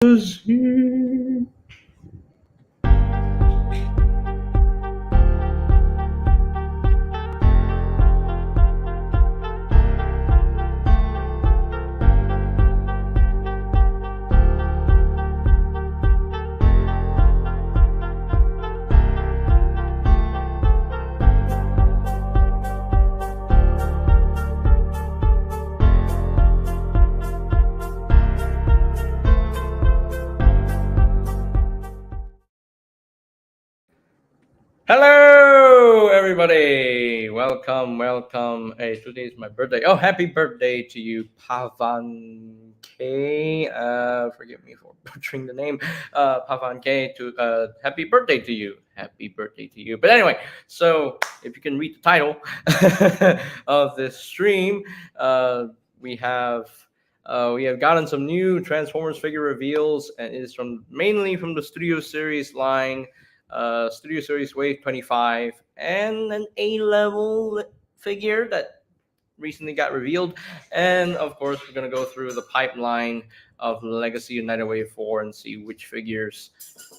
is here. Hello, everybody. Welcome. Hey, today is my birthday. Oh, happy birthday to you, Pavan K. Forgive me for butchering the name. Pavan K. Happy birthday to you. Happy birthday to you. But anyway, so if you can read the title of this stream, we have. We have gotten some new Transformers figure reveals, and it is mainly from the Studio Series line, Studio Series Wave 25, and an A level figure that recently got revealed. And of course, we're going to go through the pipeline of Legacy United Wave 4 and see which figures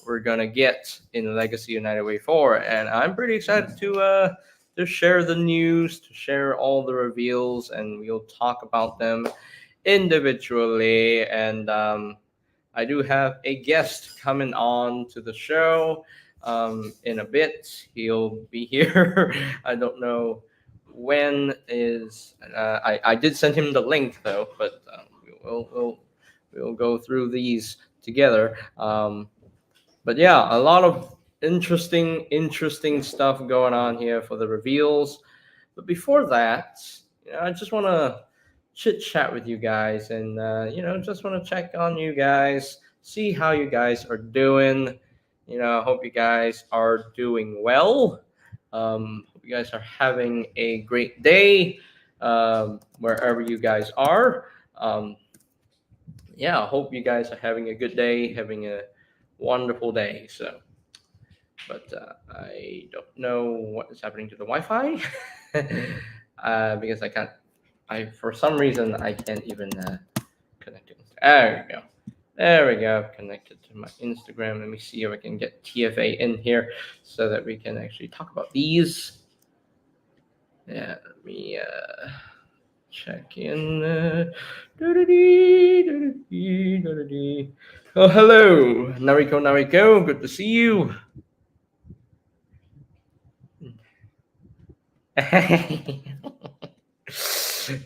we're going to get in Legacy United Wave 4. And I'm pretty excited to share the news, to share all the reveals, and we'll talk about them individually. And I do have a guest coming on to the show in a bit. He'll be here. I don't know when is. I did send him the link though, but we'll go through these together. But yeah, a lot of interesting stuff going on here for the reveals. But before that, I just want to chit chat with you guys, and just want to check on you guys, see how you guys are doing. I hope you guys are doing well. Hope you guys are having a great day wherever you guys are. I hope you guys are having a good day, having a wonderful day. But I don't know what is happening to the Wi-Fi because I can't. For some reason I can't even connect it. There we go. I've connected to my Instagram. Let me see if I can get TFA in here so that we can actually talk about these. Yeah, let me check in. Oh, hello, Nariko. Good to see you.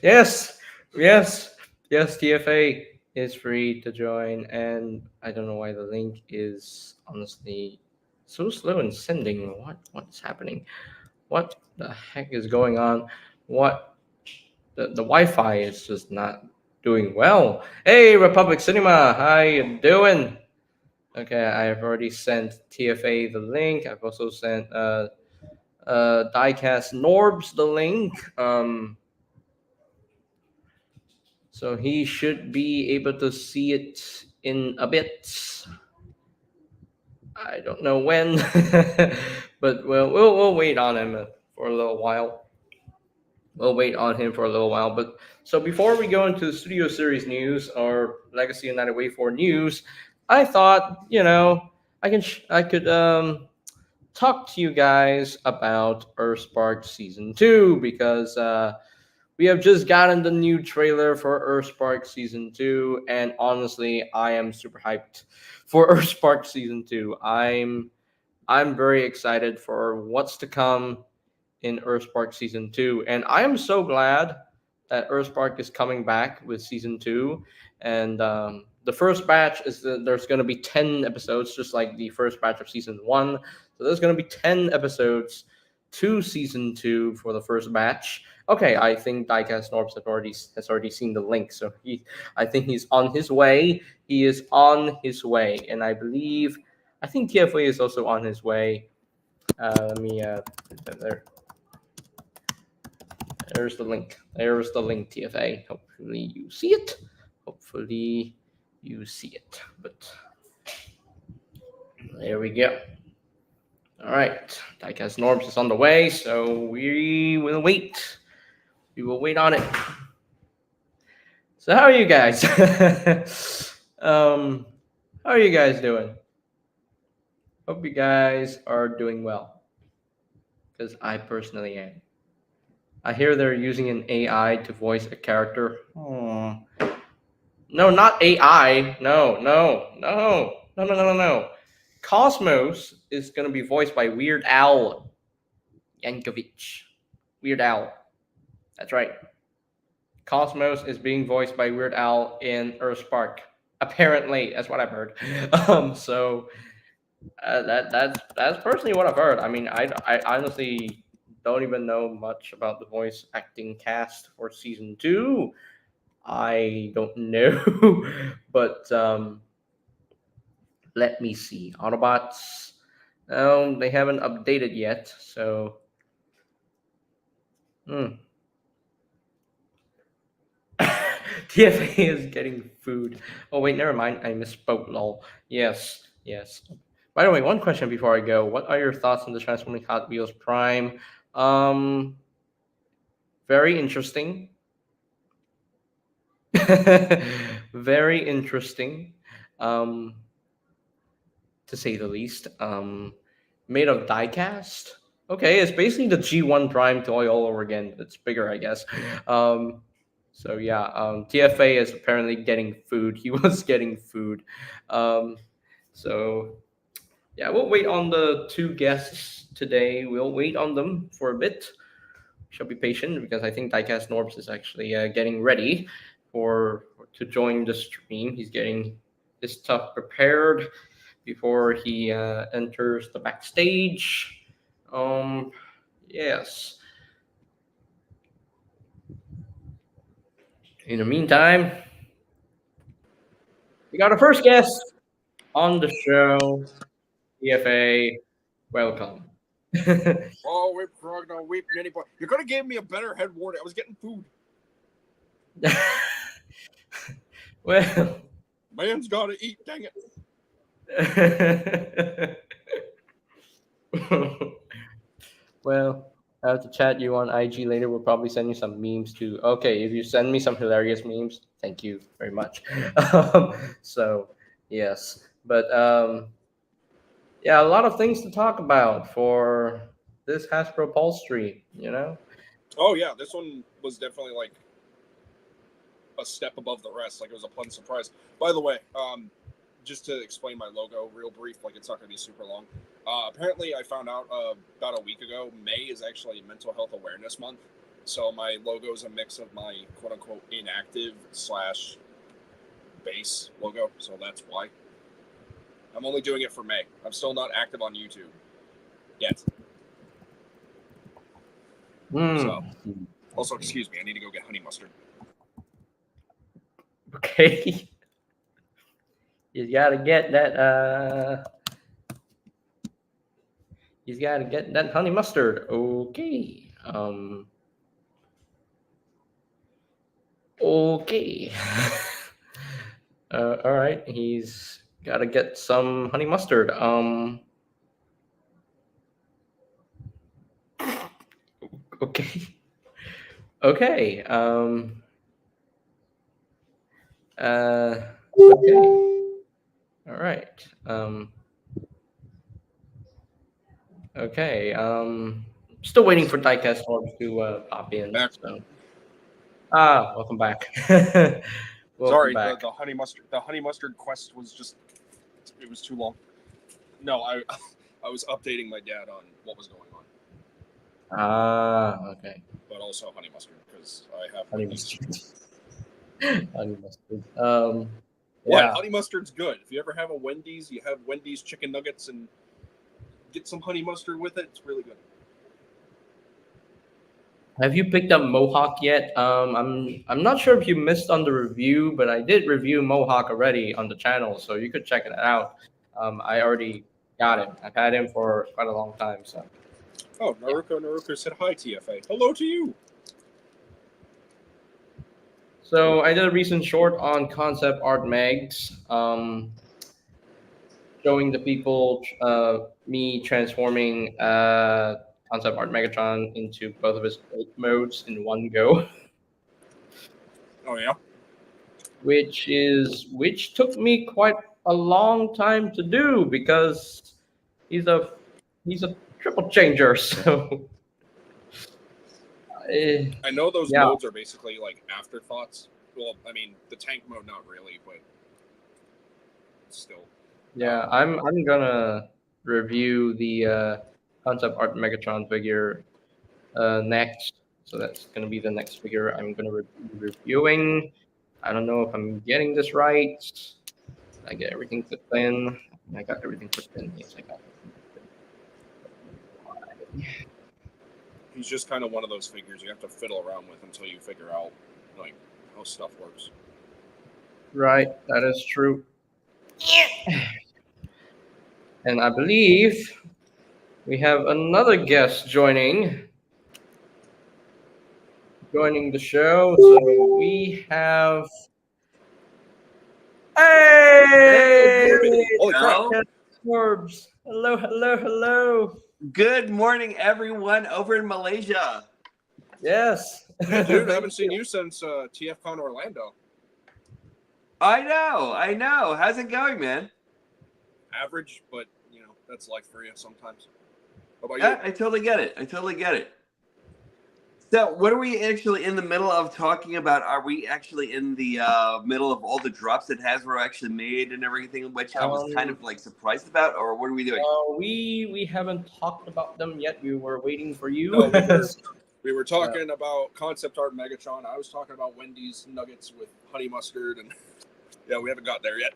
yes, TFA is free to join, and I don't know why the link is honestly so slow in sending. What's happening? What the heck is going on? What the Wi-Fi is just not doing well. Hey, Republic Cinema, how you doing? Okay, I have already sent TFA the link. I've also sent Diecast Norbs the link. So he should be able to see it in a bit. I don't know when, but we'll wait on him for a little while. But so before we go into the Studio Series news or Legacy United Wave 4 news, I thought I could talk to you guys about Earthspark Season 2 because we have just gotten the new trailer for Earthspark Season 2, and honestly, I am super hyped for Earthspark Season 2. I'm very excited for what's to come in Earthspark Season 2, and I am so glad that Earthspark is coming back with Season 2. And the first batch there's going to be 10 episodes, just like the first batch of Season 1. So there's going to be 10 episodes to Season 2 for the first batch. Okay, I think Diecast Norbs has already seen the link, so I think he's on his way. He is on his way, and I think TFA is also on his way. Let me there's the link. There's the link, TFA. Hopefully you see it. But there we go. All right, Diecast Norbs is on the way, so we will wait. We will wait on it. So how are you guys? How are you guys doing? Hope you guys are doing well, because I personally am. I hear they're using an AI to voice a character. Hmm. No, not AI. No, no, no, no, no, no, no, no. Cosmos is gonna be voiced by Weird Al Yankovic. Weird Al. That's right. Cosmos is being voiced by Weird Al in Earthspark. Apparently, that's what I've heard. So that's personally what I've heard. I mean, I honestly don't even know much about the voice acting cast for season two. I don't know, but let me see. Autobots. They haven't updated yet, so. Hmm. TFA is getting food. Oh wait, never mind. I misspoke. Lol. Yes, yes. By the way, one question before I go. What are your thoughts on the Transforming Hot Wheels Prime? Um, very interesting. Very interesting. Um, to say the least. Made of diecast. Okay, it's basically the G1 Prime toy all over again. It's bigger, I guess. Um, so yeah, TFA is apparently getting food. He was getting food. Um, so yeah, we'll wait on the two guests today. We'll wait on them for a bit. Shall be patient because I think Diecast Norbs is actually getting ready for to join the stream. He's getting his stuff prepared before he enters the backstage. Um, yes. In the meantime, we got our first guest on the show. EFA, welcome. Oh, whip frog, no whip ninny boy. You could have gave me a better head warning. I was getting food. Well, Man's got to eat. Dang it. well, I have to chat you on IG later. We'll probably send you some memes too. Okay, if you send me some hilarious memes, thank you very much. So, yes, but yeah, a lot of things to talk about for this Hasbro Pulse stream. Oh, yeah. This one was definitely like a step above the rest. Like it was a pleasant surprise. By the way, just to explain my logo real brief, like it's not going to be super long. Apparently, I found out about a week ago, May is actually Mental Health Awareness Month. So my logo is a mix of my quote unquote inactive slash base logo. So that's why. I'm only doing it for May. I'm still not active on YouTube yet. So, also, excuse me, I need to go get honey mustard. Okay. You gotta get that. He's gotta get that honey mustard. Okay. Okay. All right. He's gotta get some honey mustard. Okay. Okay. Okay. All right. Okay. Still waiting for Diecast Orbs to pop in. Back. So. Welcome back. Welcome Sorry, back. the honey mustard quest was just it was too long. No, I I was updating my dad on what was going on. Okay. But also honey mustard because I have Honey Wendy's. mustard. Honey mustard. What? Yeah. Honey mustard's good. If you ever have a Wendy's, you have Wendy's chicken nuggets and get some honey mustard with it. It's really good. Have you picked up Mohawk yet? I'm not sure if you missed on the review, but I did review Mohawk already on the channel, so you could check it out. I already got him. I've had him for quite a long time. So. Oh, Naruko said hi, TFA. Hello to you. So I did a recent short on Concept Art Mags, showing the people me transforming Concept Art Megatron into both of his modes in one go. Oh yeah. Which took me quite a long time to do because he's a triple changer. So I know those yeah, modes are basically like afterthoughts. Well, I mean, the tank mode, not really, but still. yeah. I'm gonna review the concept art Megatron figure next. So that's gonna be the next figure I'm gonna be reviewing. I don't know if I'm getting this right. I get everything put in. I got everything put in. Yes, I got it. He's just kind of one of those figures you have to fiddle around with until you figure out like how stuff works. Right, that is true. And I believe we have another guest joining the show. So we have Hey, there hey, you Holy crap! go. Forbes. Hello, hello, hello. Good morning, everyone over in Malaysia. Yes. Yeah, dude, I haven't seen you since TFCon Orlando. I know. How's it going, man? Average, but you know that's life for you sometimes. How about Yeah, you? I totally get it. So, what are we actually in the middle of talking about? Are we actually in the middle of all the drops that Hasbro actually made and everything, which I was kind of like surprised about, or what are we doing? We haven't talked about them yet. We were waiting for you. No, we were talking about concept art Megatron. I was talking about Wendy's nuggets with honey mustard, and yeah, we haven't got there yet.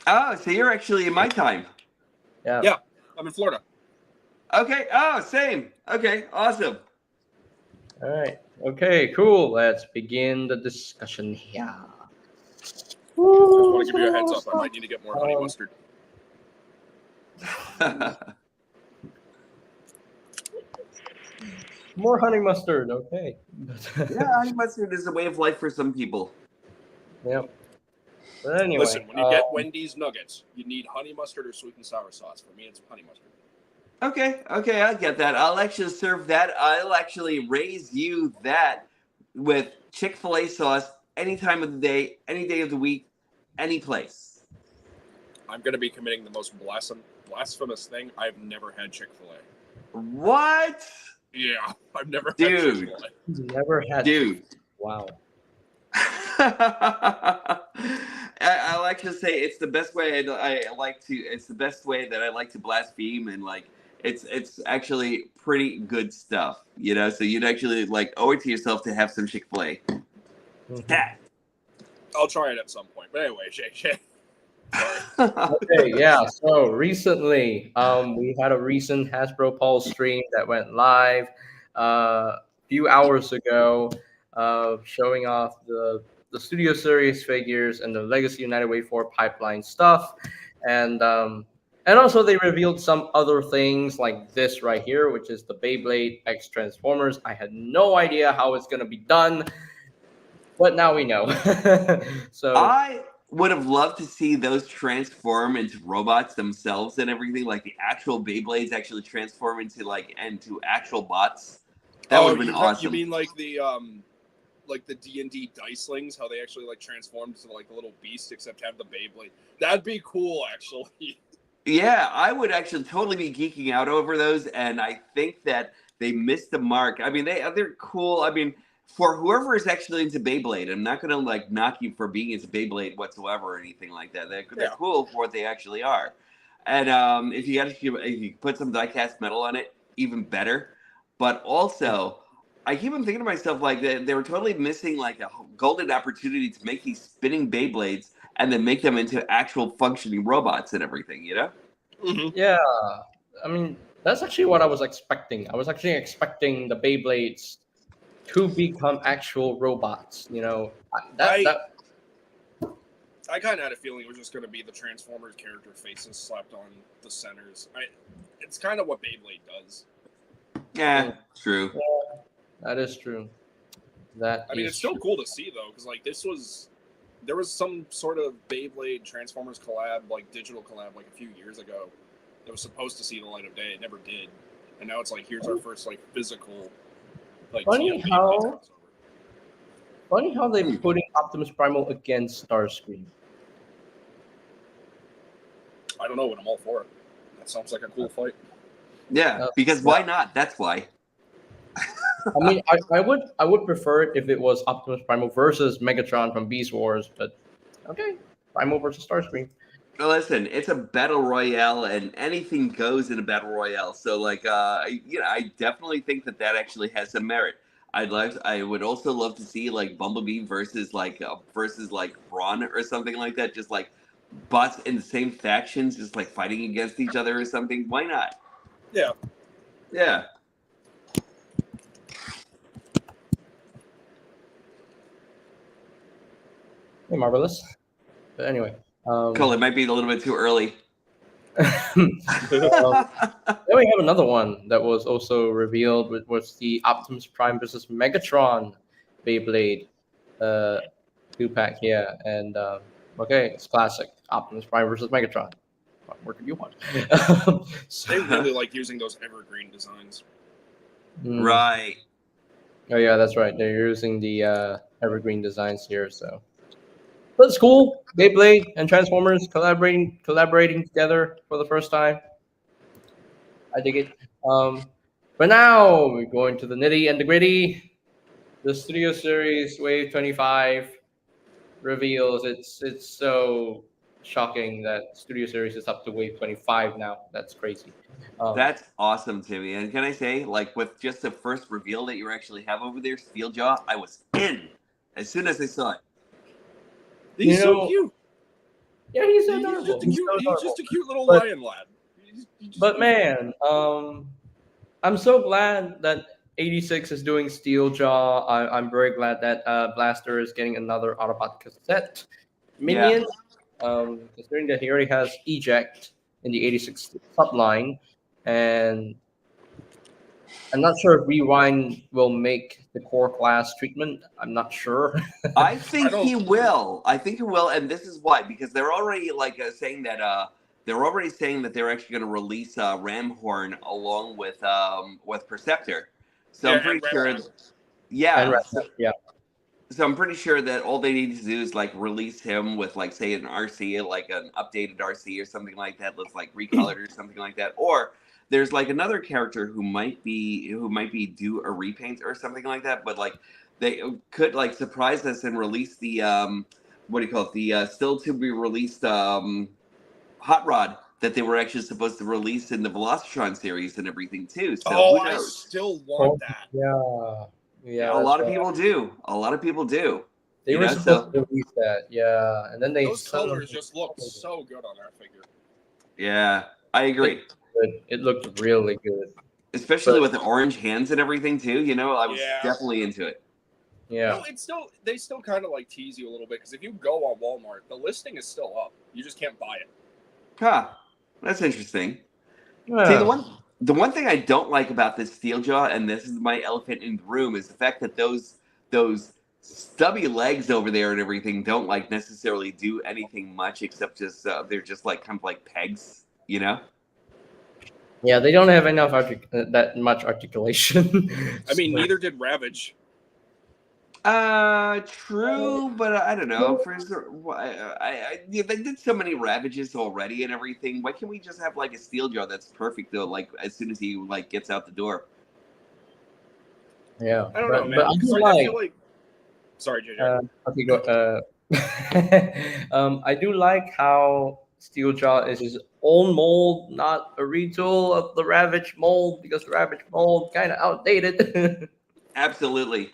Oh, so you're actually in my time. Yeah, I'm in Florida. Okay. Oh, same. Okay, awesome. All right. Okay, cool. Let's begin the discussion here. Just want to give you a heads up. I might need to get more honey mustard. More honey mustard. Okay. Yeah, honey mustard is a way of life for some people. Yeah. But anyway, Listen, when you get Wendy's nuggets, you need honey mustard or sweet and sour sauce. For me, it's honey mustard. Okay, I get that. I'll actually serve that. I'll actually raise you that with Chick-fil-A sauce any time of the day, any day of the week, any place. I'm going to be committing the most blasphemous thing. I've never had Chick-fil-A. What? Yeah, I've never had Dude. Chick-fil-A. never had. Dude. Wow. I'll actually say it's the best way it's the best way that I like to blaspheme, and like it's actually pretty good stuff, you know. So you'd actually like owe it to yourself to have some Chick-fil-A. Mhm. I'll try it at some point. But anyway, Shay. Okay, yeah. So recently, we had a recent Hasbro Pulse stream that went live a few hours ago, showing off the Studio Series figures and the Legacy United Way 4 pipeline stuff, and also they revealed some other things like this right here, which is the Beyblade X Transformers. I had no idea how it's gonna be done, but now we know. So I would have loved to see those transform into robots themselves and everything, like the actual Beyblades actually transform into actual bots. That would have been awesome. You mean like the D&D dicelings, how they actually like transformed to like a little beast except have the Beyblade? That'd be cool, actually. Yeah, I would actually totally be geeking out over those, and I think that they missed the mark. I mean, they're cool. I mean, for whoever is actually into Beyblade, I'm not gonna like knock you for being into Beyblade whatsoever or anything like that. They're cool for what they actually are. And if you put some die-cast metal on it, even better. But also, I keep on thinking to myself like they were totally missing like a golden opportunity to make these spinning Beyblades and then make them into actual functioning robots and everything, you know? Mm-hmm. yeah, I mean that's actually what I was expecting. I was actually expecting the Beyblades to become actual robots. You know, I kind of had a feeling it was just going to be the Transformers character faces slapped on the centers. It's kind of what Beyblade does. Yeah, true. Yeah, that is true. It's still cool to see though, because like there was some sort of Beyblade Transformers collab, like digital collab, like a few years ago. That was supposed to see the light of day. It never did, and now it's like here's our first like physical. Like Funny how they're putting Optimus Primal against Starscream. I don't know, but I'm all for it. That sounds like a cool fight. Yeah, because why not? That's why. I mean, I would prefer it if it was Optimus Primal versus Megatron from Beast Wars, but okay, Primal versus Starscream. Well, listen, it's a battle royale, and anything goes in a battle royale. So, like, I definitely think that actually has some merit. I would also love to see like Bumblebee versus Brawn or something like that. Just like bots in the same factions, just like fighting against each other or something. Why not? Yeah. Yeah. Hey, marvelous. But anyway, Cool. It might be a little bit too early. then we have another one that was also revealed, which was the Optimus Prime versus Megatron Beyblade 2-pack here, and okay, it's classic Optimus Prime versus Megatron. What could you want? They really like using those evergreen designs. Right. Oh yeah, that's right. They're using the evergreen designs here, so. But it's cool. Beyblade and Transformers collaborating together for the first time. I dig it. But now we're going to the nitty and the gritty. The Studio Series Wave 25 reveals. It's so shocking that Studio Series is up to Wave 25 now. That's crazy. That's awesome, Timmy. And can I say, like, with just the first reveal that you actually have over there, Steeljaw, I was in as soon as I saw it. He's so cute. Yeah, he's adorable. He's just a cute little lion lad. But man, I'm so glad that 86 is doing Steeljaw. I'm very glad that Blaster is getting another Autobot cassette minion. Considering that he already has Eject in the 86 subline, and I'm not sure if Rewind will make the core class treatment. I'm not sure. I think he will. I think he will, and this is why, because they're already saying that they're actually going to release Ramhorn along with Perceptor. So I'm pretty sure. Yeah. So I'm pretty sure that all they need to do is like release him with like say an RC, like an updated RC or something like that, that's like recolored or something like that. Or there's like another character who might be due a repaint or something like that, but like they could like surprise us and release the the still to be released Hot Rod that they were actually supposed to release in the Velocitron series and everything too. So who knows? I still want that. Yeah. A lot of people do. A lot of people do. They were supposed to release that, and then those colors just look so good on that figure. Yeah, I agree. It looked really good, especially with the orange hands and everything too. You know, I was definitely into it. Yeah, no, they still kind of like tease you a little bit because if you go on Walmart, the listing is still up. You just can't buy it. Huh, that's interesting. Yeah. See, the one thing I don't like about this Steeljaw, and this is my elephant in the room, is the fact that those stubby legs over there and everything don't like necessarily do anything much except just they're just like kind of like pegs, you know? Yeah, they don't have enough that much articulation. I mean, neither did Ravage. True, but I don't know. They did so many Ravages already and everything. Why can't we just have like a Steeljaw that's perfect though? Like as soon as he like gets out the door. Yeah, I don't know, man. But I feel like. Sorry, JJ. Okay, go. I do like how Steeljaw is his own mold, not a retool of the Ravage mold, because the Ravage mold kind of outdated. Absolutely.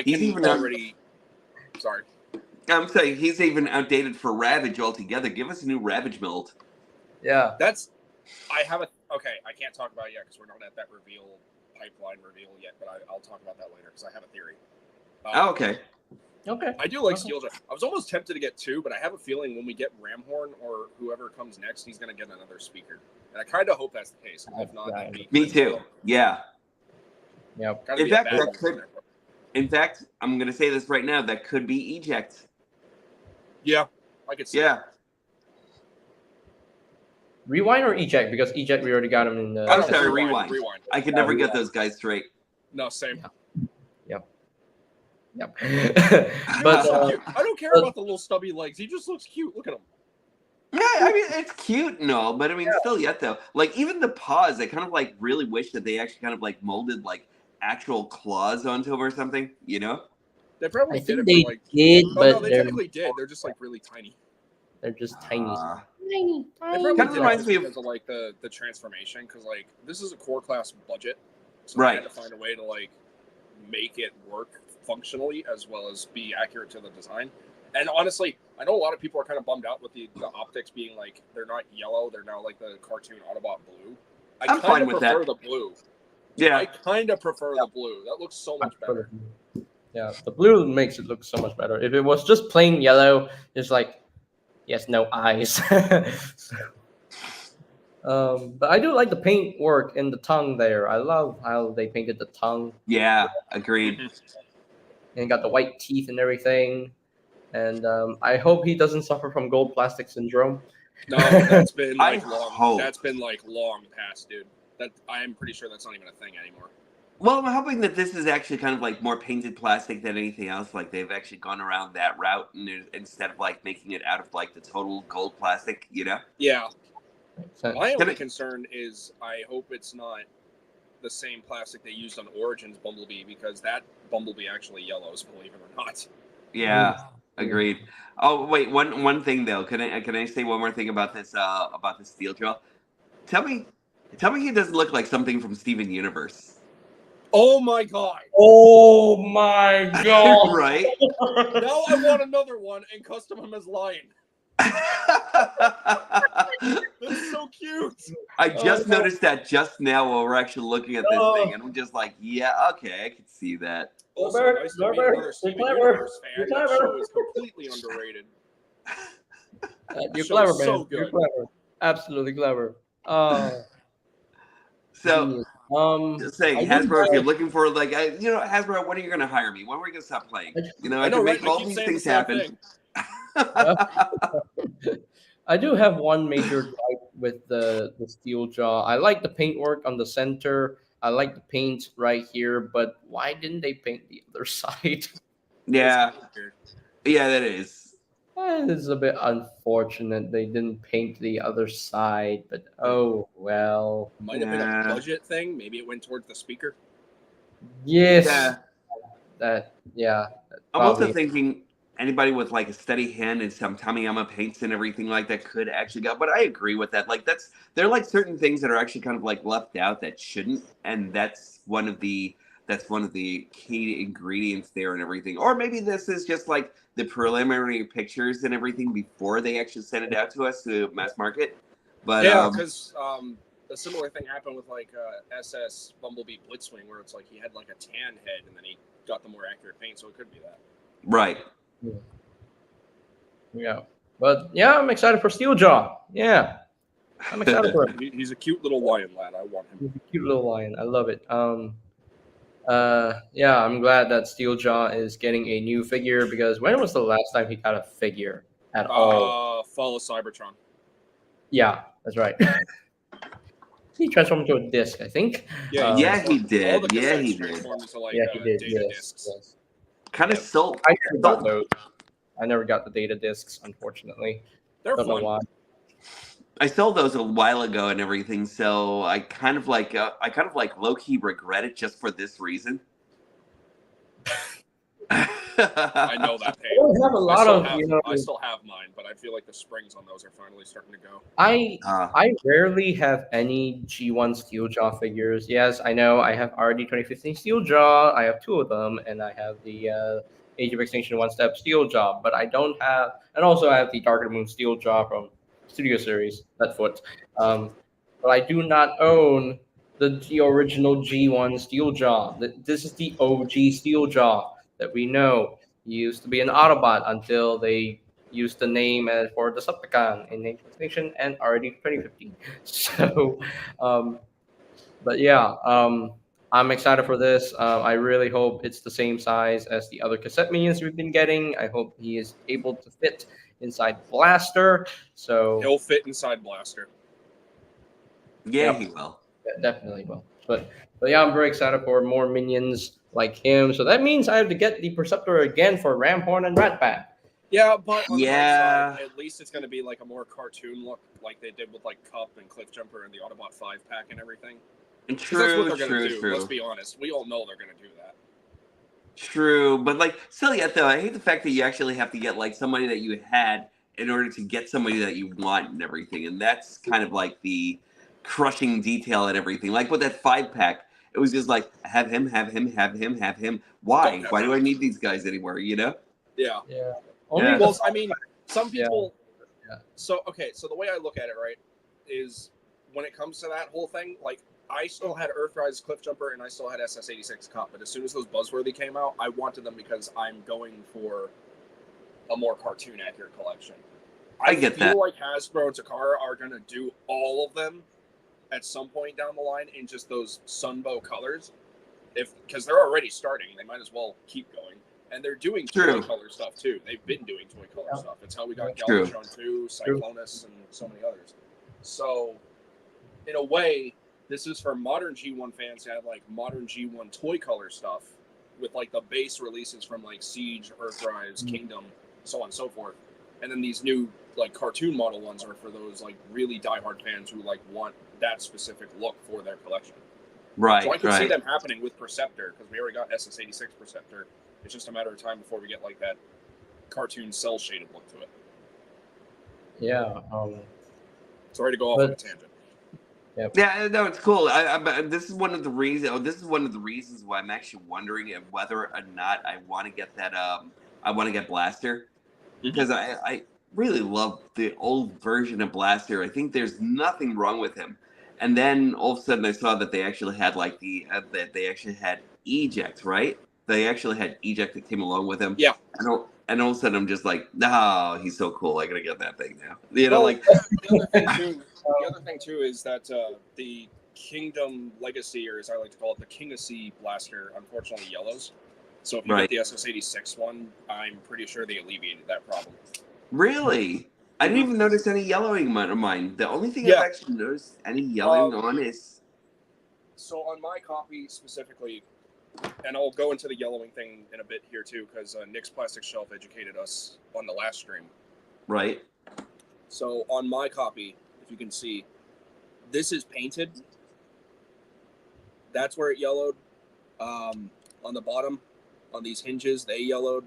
He's even already. Sorry. I'm saying he's even outdated for Ravage altogether. Give us a new Ravage mold. Yeah. I can't talk about it yet because we're not at that pipeline reveal yet, but I'll talk about that later because I have a theory. Okay. I do like Steeljaw. I was almost tempted to get two, but I have a feeling when we get Ramhorn or whoever comes next, he's going to get another speaker. And I kind of hope that's the case. If not, me too. Yeah. Yep. In fact, I'm going to say this right now. That could be Eject. Yeah, I could see. Yeah. Rewind or Eject? Because Eject, we already got him in the. I'm sorry, Rewind. I could never get those guys straight. No, same. Yep. But I don't care about the little stubby legs. He just looks cute. Look at him. Yeah, I mean it's cute and all, but I mean still yet though. Like even the paws, I kind of like really wish that they actually kind of like molded like actual claws onto them or something, you know? They I probably did think it they for like. did, Oh no, but they technically did. They're just like really tiny. they're just tiny. Uh, Tiny, They tiny. probably Kinda did it reminds just me of- because of like the transformation, because like this is a core class budget, so Right. they had to find a way to like make it work functionally as well as be accurate to the design. And honestly, I know a lot of people are kind of bummed out with the optics being like they're not yellow, they're now like the cartoon Autobot blue. I I'm kind fine of with prefer that. the blue. Yeah. I kind of prefer the blue. That looks so much better. Yeah, the blue makes it look so much better. If it was just plain yellow, it's like he has no eyes. But I do like the paint work in the tongue there. I love how they painted the tongue Yeah, agreed. and got the white teeth and everything. And I hope he doesn't suffer from gold plastic syndrome. No, that's been I like long. hope. That's been like long past, dude. That I am pretty sure that's not even a thing anymore. Well, I'm hoping that this is actually kind of like more painted plastic than anything else. Like they've actually gone around that route and instead of like making it out of like the total gold plastic, you know? Yeah. So- My Can only it- concern is I hope it's not the same plastic they used on Origins Bumblebee, because that Bumblebee actually yellows, believe it or not. Yeah, agreed. Oh wait, one thing though. Can I say one more thing about this steel jaw? Tell me he doesn't look like something from Steven Universe. Oh my god! Oh my god! Right? Now I want another one and custom him as Lion. That's so cute. I just no. noticed that just now while we're actually looking at this No. thing, and I'm just like, yeah, okay, I can see that. Also, Norbert, nice to meet Norbert, another you're Steven clever. Universe fan. You're That clever. show is completely underrated. You're Show clever, is man. so You're good. clever. Absolutely clever. Oh, So, genius. just saying, I do Hasbro, if you're have- looking for like, Hasbro, when are you going to hire me? When are we going to stop playing? You know, I, I know, can right? make all I keep these saying the things same happen. thing. I do have one major gripe with the steel jaw. I like the paintwork on the center. I like the paint right here, but why didn't they paint the other side? Yeah, It's weird. yeah, that is. It's a bit unfortunate they didn't paint the other side, but oh well. Might have been Yeah. a budget thing. Maybe it went towards the speaker. Yes, Yeah. that yeah. I'm also probably. thinking anybody with like a steady hand and some Tamiyama paints and everything like that could actually go. But I agree with that. Like there are like certain things that are actually kind of like left out that shouldn't, and that's one of the key ingredients there and everything. Or maybe this is just like the preliminary pictures and everything before they actually send it out to us to mass market. But Yeah, because a similar thing happened with like SS Bumblebee Blitzwing, where it's like he had like a tan head and then he got the more accurate paint, so it could be that. right. Yeah, but yeah, I'm excited for Steeljaw. Yeah, I'm excited for it. He's a cute little lion lad. I want him. He's a cute little lion. I love it. Yeah, I'm glad that Steeljaw is getting a new figure because when was the last time he got a figure at all? Fall of Cybertron. Yeah, that's right. He transformed into a disc, I think. Yeah, Yeah, he All did. the Yeah, cassettes he did. transformed into like Yeah, he did. data Yes, discs. yes. Kind of Yeah. sold. I never got those. I never got the data discs, unfortunately. They're Don't know fun. why. I sold those a while ago and everything, so I kind of like low key regret it just for this reason. I know that I pain. don't have a lot of, I still have mine, but I feel like the springs on those are finally starting to go. I rarely have any G1 Steeljaw figures. Yes, I know I have RD 2015 Steeljaw. I have two of them, and I have the Age of Extinction One Step Steeljaw. But I don't have, and also I have the Dark of the Moon Steeljaw from Studio Series, that foot. But I do not own the original G1 Steeljaw. This is the OG Steeljaw that we know. He used to be an Autobot until they used the name for Decepticon in Age of Extinction and already 2015. So, but yeah, I'm excited for this. I really hope it's the same size as the other cassette minions we've been getting. I hope he is able to fit inside Blaster. So He'll fit inside Blaster. Yeah, Yep. he will. definitely will. But yeah, I'm very excited for more minions like him. So that means I have to get the Perceptor again for Ramhorn and Ratbat. Yeah, but on the bright Yeah. side, at least it's going to be like a more cartoon look, like they did with like Cup and Cliffjumper and the Autobot 5 pack and everything. 'Cause that's what True, they're going to true, do. Let's true. be honest. We all know they're going to do that. True, but like still yet though, I hate the fact that you actually have to get like somebody that you had in order to get somebody that you want and everything. And that's kind of like the crushing detail and everything. Like with that 5 pack, it was just like have him, have him, have him, have him. Why? Don't have Why do I him. need these guys anymore, you know? Yeah. Yeah. Yeah. the Well, I mean, some people. Yeah. So okay, so the way I look at it, right, is when it comes to that whole thing, like I still had Earthrise Cliffjumper and I still had SS86 Cup, but as soon as those Buzzworthy came out, I wanted them because I'm going for a more cartoon accurate collection. I get feel that. like Hasbro and Takara are going to do all of them at some point down the line in just those Sunbow colors, because they're already starting. They might as well keep going. And they're doing True. toy color stuff too. They've been doing toy color Yeah. stuff. It's how we got True. Galvatron 2, Cyclonus, and so many others. So, in a way, this is for modern G1 fans to have like modern G1 toy color stuff with like the base releases from like Siege, Earthrise, Kingdom, so on and so forth. And then these new like cartoon model ones are for those like really diehard fans who like want that specific look for their collection. Right, So I can see right. them happening with Perceptor because we already got SS86 Perceptor. It's just a matter of time before we get like that cartoon cell shaded look to it. Yeah. Sorry to go off on a But- tangent. Yeah, no, it's cool. But this is one of the reasons. This is one of the reasons why I'm actually wondering if whether or not I want to get that. I want to get Blaster because I really love the old version of Blaster. I think there's nothing wrong with him. And then all of a sudden, I saw that they actually had like that they actually had Eject, right? They actually had Eject that came along with him. Yeah. And all of a sudden, I'm just like, no, he's so cool. I gotta get that thing now. You know, Well, like the other thing too is that the Kingdom Legacy, or as I like to call it, the Kingacy Blaster, unfortunately yellows. So if you Right. get the SS86 one, I'm pretty sure they alleviated that problem. really. I didn't even notice any yellowing on mine. The only thing Yeah. I've actually noticed any yellowing on is So on my copy specifically, and I'll go into the yellowing thing in a bit here too, because Nick's Plastic Shelf educated us on the last stream. right. So on my copy, if you can see, this is painted. That's where it yellowed. On the bottom, on these hinges, they yellowed.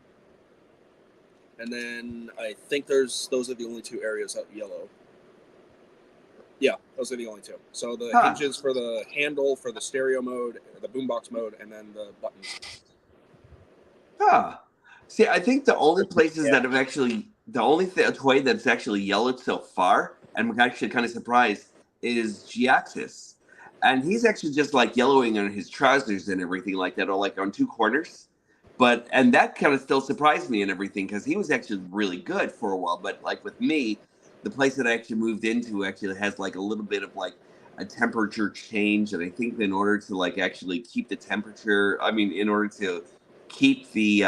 And then I think those are the only two areas that yellow. Yeah, those are the only two. So the Huh. hinges for the handle, for the stereo mode, the boombox mode, and then the buttons. Ah. See, I think the only places Yeah. that have actually the only toy that's actually yellowed so far, and I'm actually kind of surprised, is Giaxis. And he's actually just like yellowing on his trousers and everything like that, or like on two corners. And that kind of still surprised me and everything because he was actually really good for a while. But like with me, the place that I actually moved into actually has like a little bit of like a temperature change. And I think in order to like actually keep the temperature, in order to keep the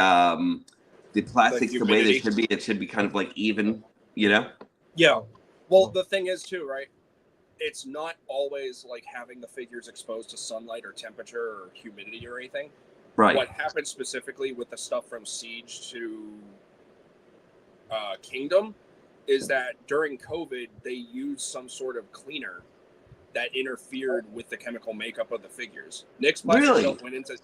plastics the way they humidity. should be, it should be kind of like even, you know? Yeah. Well, the thing is too, right? It's not always like having the figures exposed to sunlight or temperature or humidity or anything. Right. What happened specifically with the stuff from Siege to Kingdom is that during COVID, they used some sort of cleaner that interfered with the chemical makeup of the figures. Nick's plastic Really? shelf went into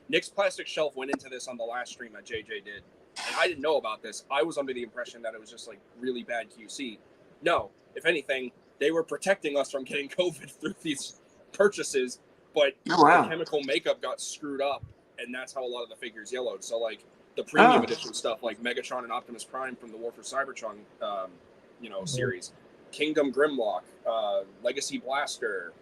Nick's plastic shelf went into this on the last stream that JJ did. And I didn't know about this. I was under the impression that it was just like really bad QC. No, if anything, they were protecting us from getting COVID through these purchases, but Oh, wow. the chemical makeup got screwed up, and that's how a lot of the figures yellowed. So like the premium Oh. edition stuff, like Megatron and Optimus Prime from the War for Cybertron, series, Kingdom Grimlock, Legacy Blaster,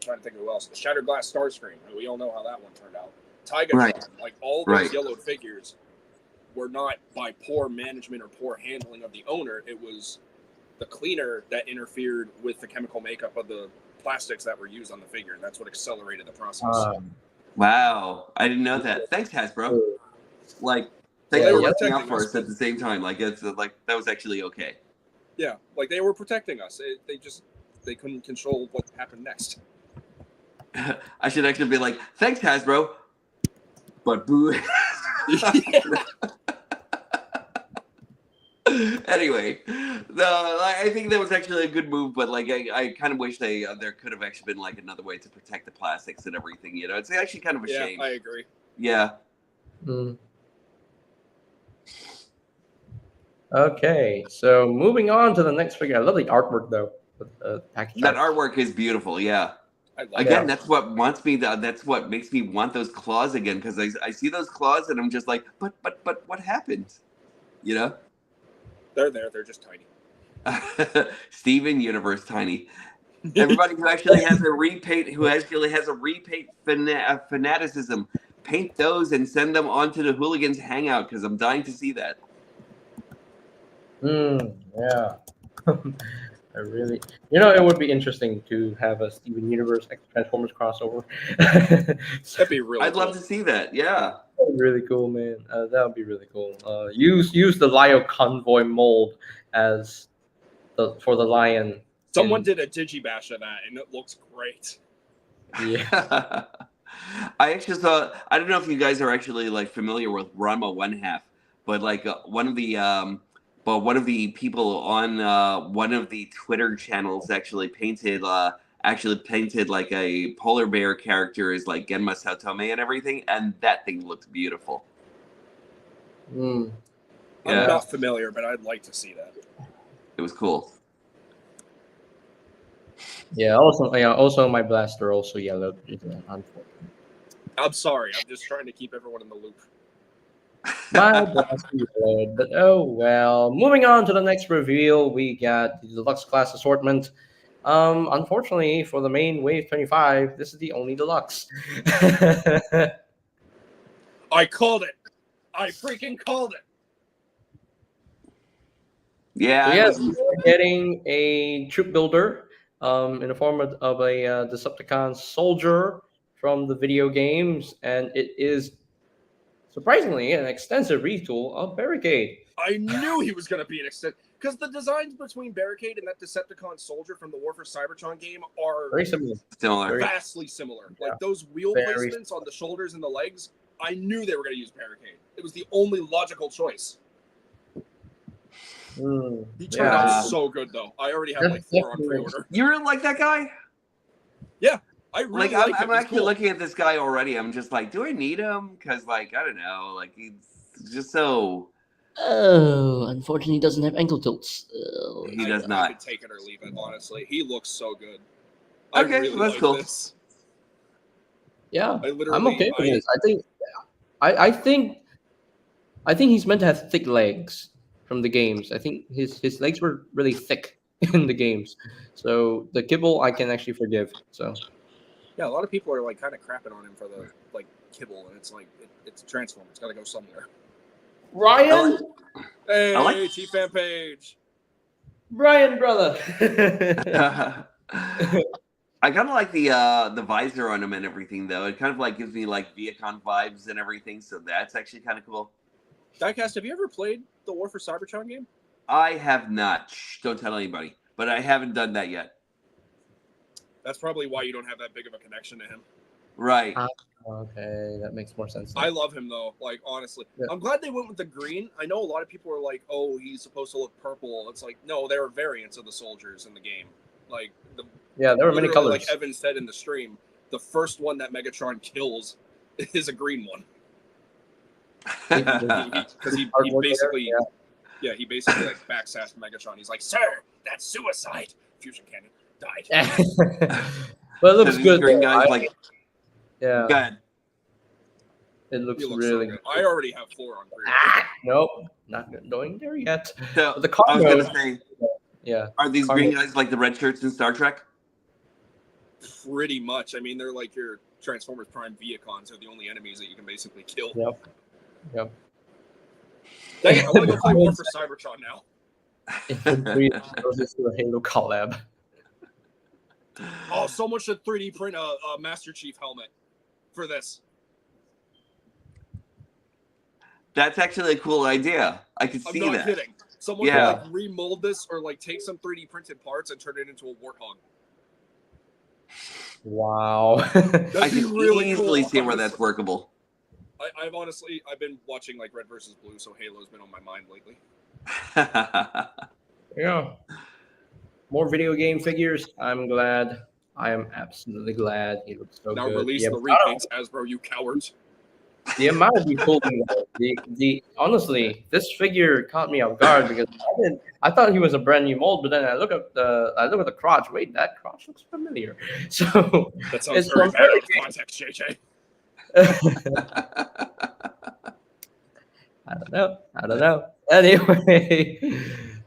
trying to think of who else, Shattered Glass Starscream. We all know how that one turned out. Tigatron, Right. like all those Right. yellowed figures were not by poor management or poor handling of the owner. It was the cleaner that interfered with the chemical makeup of the plastics that were used on the figure, and that's what accelerated the process. Wow. I didn't know that. Thanks, Hasbro. Like, thanks Yeah, for yeah. looking out for us at the same time. Like, it's like that was actually okay. Yeah, like they were protecting us. They couldn't control what happened next. I should actually be like, thanks, Hasbro. But boo. Anyway, I think that was actually a good move, but like I kind of wish there could have actually been like another way to protect the plastics and everything. You know, it's actually kind of a Yeah, shame. I agree. Yeah. Mm. Okay, so moving on to the next figure. I love the artwork though. With the package That art. artwork is beautiful. Yeah. I like Again, Yeah. that's what wants me. That's what makes me want those claws again because I see those claws and I'm just like, but what happened? You know. They're there. They're just tiny. Steven Universe Tiny. Everybody who actually has a repaint, fanaticism, paint those and send them onto the Hooligans Hangout because I'm dying to see that. Yeah. I really, it would be interesting to have a Steven Universe X Transformers crossover. That'd be really. I'd love to see that. Yeah. That would be really cool, man. That would be really cool. Use the Lio Convoy mold as for the lion. Someone did a digibash of that, and it looks great. Yeah. I actually saw. I don't know if you guys are actually like familiar with Ranma One Half, but like one of the people on one of the Twitter channels actually painted like a polar bear character as like Genma Saotome and everything, and that thing looked beautiful. Mm. I'm Yeah. not familiar, but I'd like to see that. It was cool. Yeah. Also, my blaster also yellowed. I'm sorry. I'm just trying to keep everyone in the loop. My blaster yellowed, but oh well. Moving on to the next reveal, we got the deluxe class assortment. Unfortunately for the main Wave 25, this is the only deluxe. I called it. I freaking called it. Yeah. So yes, we're getting a troop builder in the form of a Decepticon soldier from the video games, and it is surprisingly an extensive retool of Barricade. I knew he was going to be an extent because the designs between Barricade and that Decepticon soldier from the War for Cybertron game are Very similar. Similar. vastly similar. Yeah. Like those wheel Very placements on the shoulders and the legs, I knew they were going to use Barricade. It was the only logical choice. He turned out so good, though. I already have like 4 on pre-order. You really like that guy? I really Like like I'm him. He's actually cool. looking at this guy already. I'm just like, do I need him? Because like I don't know, like he's just so. Oh, unfortunately, he doesn't have ankle tilts. He does I not. could take it or leave it, honestly. He looks so good. Okay, I really that's like cool. this. Yeah, I literally, I'm okay with this. I think he's meant to have thick legs from the games. I think his legs were really thick in the games, so the kibble I can actually forgive. So Yeah, a lot of people are like kind of crapping on him for the like kibble, and it's like it's a transformer. It's got to go somewhere. Ryan, Hey, I like- Chief Fan Page. Brian, brother. I kind of like the visor on him and everything, though. It kind of like gives me like Viacon vibes and everything, so that's actually kind of cool. Diecast, have you ever played the War for Cybertron game? I have not. Shh, don't tell anybody. But I haven't done that yet. That's probably why you don't have that big of a connection to him. Right. Okay, that makes more sense. I love him though. Like honestly, Yeah. I'm glad they went with the green. I know a lot of people are like, "Oh, he's supposed to look purple." It's like, no, there are variants of the soldiers in the game. Like Yeah, there were many literally, colors. like Evan said in the stream, the first one that Megatron kills is a green one because he basically, Yeah. he basically like backsassed Megatron. He's like, "Sir, that's suicide." Fusion Cannon died. But it looks These good. green though. guys like Yeah, good. it looks He looks really so good. good. I already have 4 on pre-order. Nope, not going there yet. So The I was combo, gonna say, yeah. are these Cargo. green guys like the red shirts in Star Trek? Pretty much. I mean, they're like your Transformers Prime Viacons. They're the only enemies that you can basically kill. Yep. Dang it, I want to go play War for Cybertron now. Infantry versus the Halo collab. Oh, someone should 3D print a Master Chief helmet for this. That's actually a cool idea. I could I'm see not that. kidding. Someone Yeah. could like remold this or like take some 3D printed parts and turn it into a Warthog. Wow. That'd I be can really easily cool, see where that's honestly. workable. I've been watching like Red versus Blue, so Halo's been on my mind lately. Yeah. More video game figures. I'm glad. I am absolutely glad. He looks so Now good. release the repaints, Hasbro, you cowards. The amount of retooling, the honestly, this figure caught me off guard because I thought he was a brand new mold, but then I look at the crotch. Wait, that crotch looks familiar. So That sounds it's very from bad out of context, JJ. I don't know. I don't know. Anyway,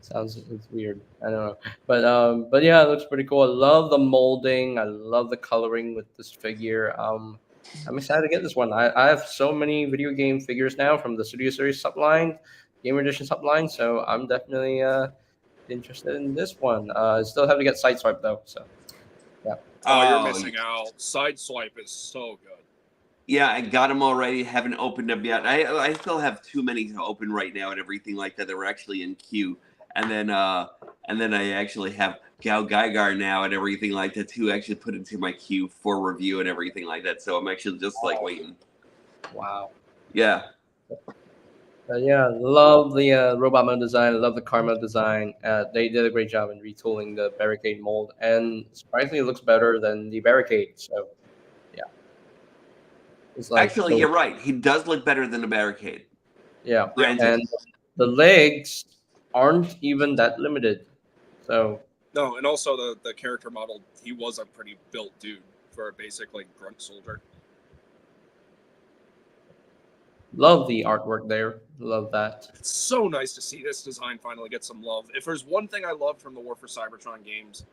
sounds it's weird. I don't know, but yeah, it looks pretty cool. I love the molding. I love the coloring with this figure. I'm excited to get this one. I have so many video game figures now from the Studio Series subline, Gamer Edition subline. So I'm definitely interested in this one. I still have to get Sideswipe though. So yeah. Oh, you're missing out. Sideswipe is so good. Yeah, I got them already. Haven't opened them yet. I still have too many to open right now and everything like that. They were actually in queue, and then I actually have Gal Gaigar now and everything like that to actually put into my queue for review and everything like that. So I'm actually just like waiting. Wow. Yeah. Yeah, love the robot mode design. Love the car mode design. They did a great job in retooling the barricade mold, and surprisingly, it looks better than the barricade. So, yeah, it's like Actually, you're right. He does look better than the barricade. yeah, Granted. and the legs aren't even that limited. So No, and also the character model, he was a pretty built dude for a basic like grunt soldier. love the artwork there. Love that. It's so nice to see this design finally get some love. If there's one thing I love from the War for Cybertron games,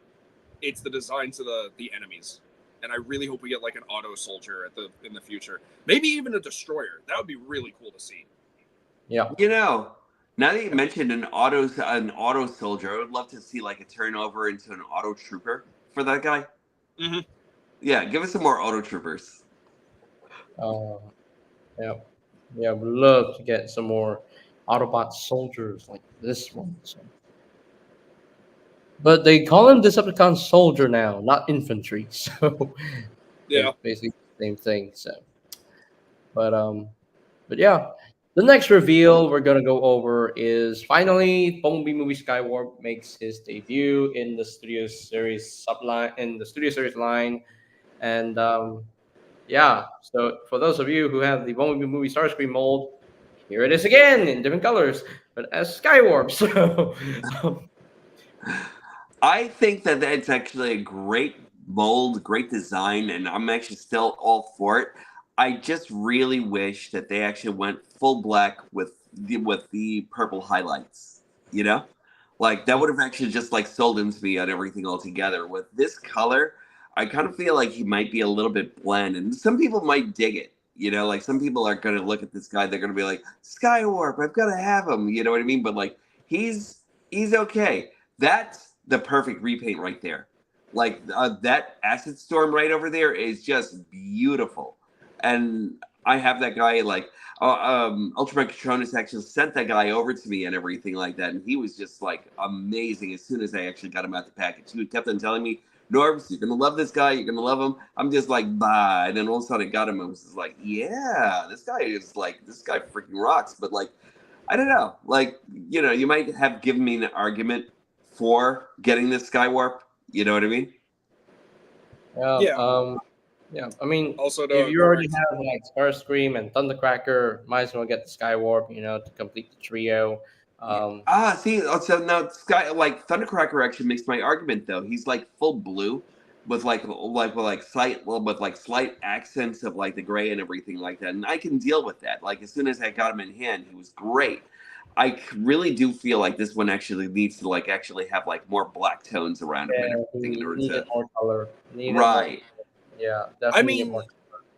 it's the designs of the enemies. And I really hope we get like an auto soldier in the future. Maybe even a destroyer. That would be really cool to see. Yeah, You know, now that you mentioned an auto soldier, I would love to see like a turnover into an auto trooper for that guy. Mm-hmm. Yeah, give us some more auto troopers. yeah, yeah. Would love to get some more Autobot soldiers like this one. So. But they call him Decepticon soldier now, not infantry. So Yeah. it's basically the same thing. So, but yeah, the next reveal we're gonna go over is finally Bumblebee movie Skywarp makes his debut in the Studio Series subline in the Studio Series line, and yeah. So for those of you who have the Bumblebee movie Starscream mold, here it is again in different colors, but as Skywarp. So. I think that that's actually a great mold, great design, and I'm actually still all for it. I just really wish that they actually went full black with the purple highlights. You know, like that would have actually just like sold into me on everything altogether. With this color, I kind of feel like he might be a little bit bland, and some people might dig it. You know, like some people are going to look at this guy, they're going to be like, Skywarp, I've got to have him. You know what I mean? But like, he's okay. That's the perfect repaint right there. Like that acid storm right over there is just beautiful, and I have that guy like Ultra Megatronus actually sent that guy over to me and everything like that, and he was just like amazing as soon as I actually got him out the package. He kept on telling me, Norbs, you're gonna love this guy, you're gonna love him. I'm just like, bye. And then all of a sudden I got him and was just like, yeah, this guy freaking rocks. But like, I don't know. Like, you know, you might have given me an argument for getting this Skywarp. You know what I mean? Yeah. Yeah. I mean, Also, if you already have like Starscream and Thundercracker, might as well get the Skywarp, to complete the trio. See, so now Thundercracker actually makes my argument though. He's like full blue, with slight accents of like the gray and everything like that, and I can deal with that. Like as soon as I got him in hand, he was great. I really do feel like this one actually needs to like actually have like more black tones around him and everything in order Needed to more color. right. Yeah, I definitely mean, more.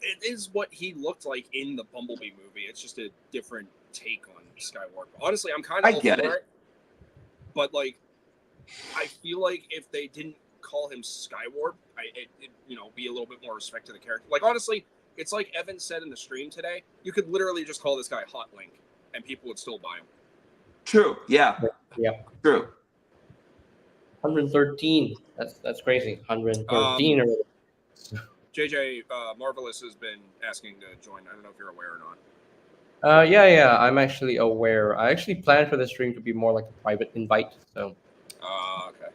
it is what he looked like in the Bumblebee movie. It's just a different take on Skywarp. Honestly, I'm kind of I get for it. But like, I feel like if they didn't call him Skywarp, be a little bit more respect to the character. Like honestly, it's like Evan said in the stream today. You could literally just call this guy Hot Link, and people would still buy him. True. Yeah. Yeah. True. 113. That's crazy. 113 already. JJ Marvelous has been asking to join. I don't know if you're aware or not. Yeah. I'm actually aware. I actually planned for the stream to be more like a private invite. So Okay.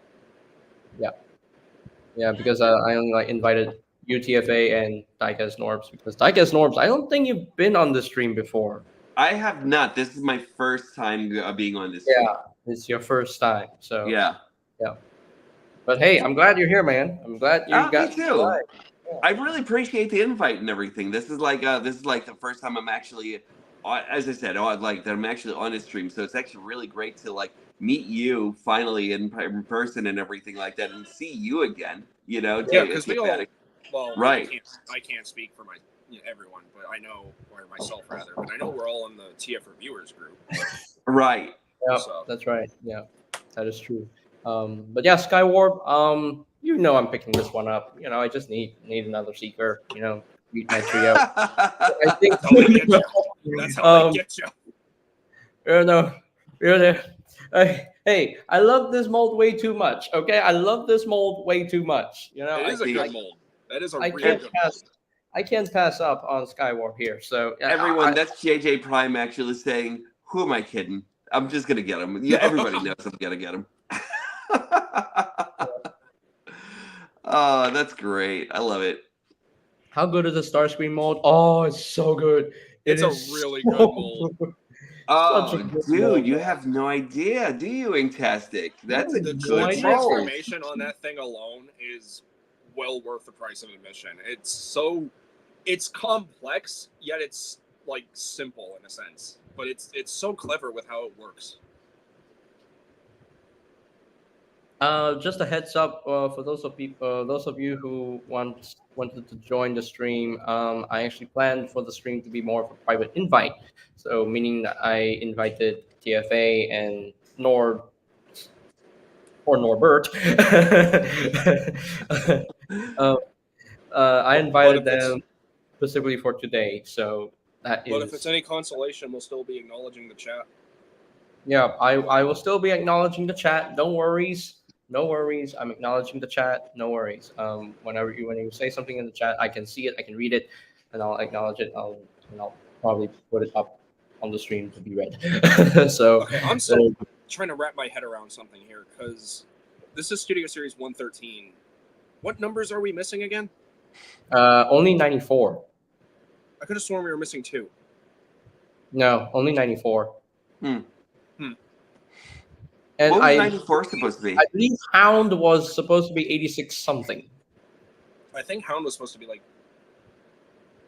yeah, because I only like invited UTFA and Diecast Norbs because Diecast Norbs. I don't think you've been on the stream before. I have not. This is my first time being on this Yeah, stream. it's your first time. So Yeah. yeah. But hey, I'm glad you're here, man. I'm glad you Me got. too. I really appreciate the invite and everything. This is like the first time I'm actually, as I said, like that I'm actually on a stream. So it's actually really great to like meet you finally in person and everything like that, and see you again. You know, Yeah, because we all. Tiamatic. Well, Right. I can't speak for everyone, but I know, or myself rather, but I know we're all in the TF reviewers group. Right. Yeah, So. that's right. Yeah, that is true. But yeah, Skywarp. You know, I'm picking this one up. You know, I just need another seeker. You know, beat my trio. I think. That's how I get you. That's how I get you. No, hey, I love this mold way too much. Okay, I love this mold way too much. You know, It is a think- good mold. That is a I real can't good pass. mold. I can't pass up on Skywarp here. So yeah, Everyone, that's JJ Prime actually saying, "Who am I kidding? I'm just gonna get him." Yeah, everybody knows I'm gonna get him. Oh, that's great. I love it. How good is the Starscream mold? Oh, it's so good. It's a really good mold. Oh, Such a good dude, mold, you man. have no idea, do you, Inktastic? That's a The good mold. transformation on that thing alone is well worth the price of admission. It's complex, yet it's like simple in a sense. But it's so clever with how it works. Just a heads up for those of you who wanted to join the stream. I actually planned for the stream to be more of a private invite, so meaning that I invited TFA and Nord or Norbert. I invited them specifically for today, so that is. But if it's any consolation, we'll still be acknowledging the chat. Yeah, I will still be acknowledging the chat. No worries. No worries. I'm acknowledging the chat. No worries. When you say something in the chat, I can see it, I can read it, and I'll acknowledge it. I'll probably put it up on the stream to be read. So Okay, I'm still trying to wrap my head around something here because this is Studio Series 113. What numbers are we missing again? only 94. I could have sworn we were missing 2. No, only 94. Hmm. And What was 94 supposed to be? I believe Hound was supposed to be 86 something. I think Hound was supposed to be like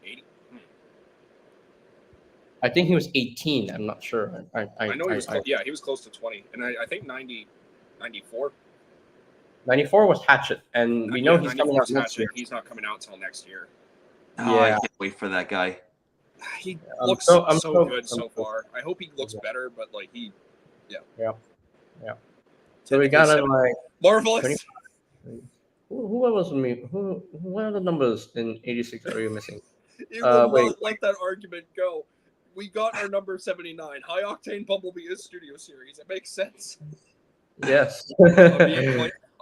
80. I think he was 18. I'm not sure. I know he was he was close to 20. And I think 94. 94 was Hatchet, and we know he's coming out next year. He's not coming out until next year. Oh, I Yeah. can't wait for that guy. He I'm looks so good so far. I hope he looks better, but like Yeah. So we got him like marvelous. who else was me? What are the numbers in 86 are you missing? You will wait. not let that argument go. We got our number 79. High Octane Bumblebee is Studio Series. It makes sense. Yes.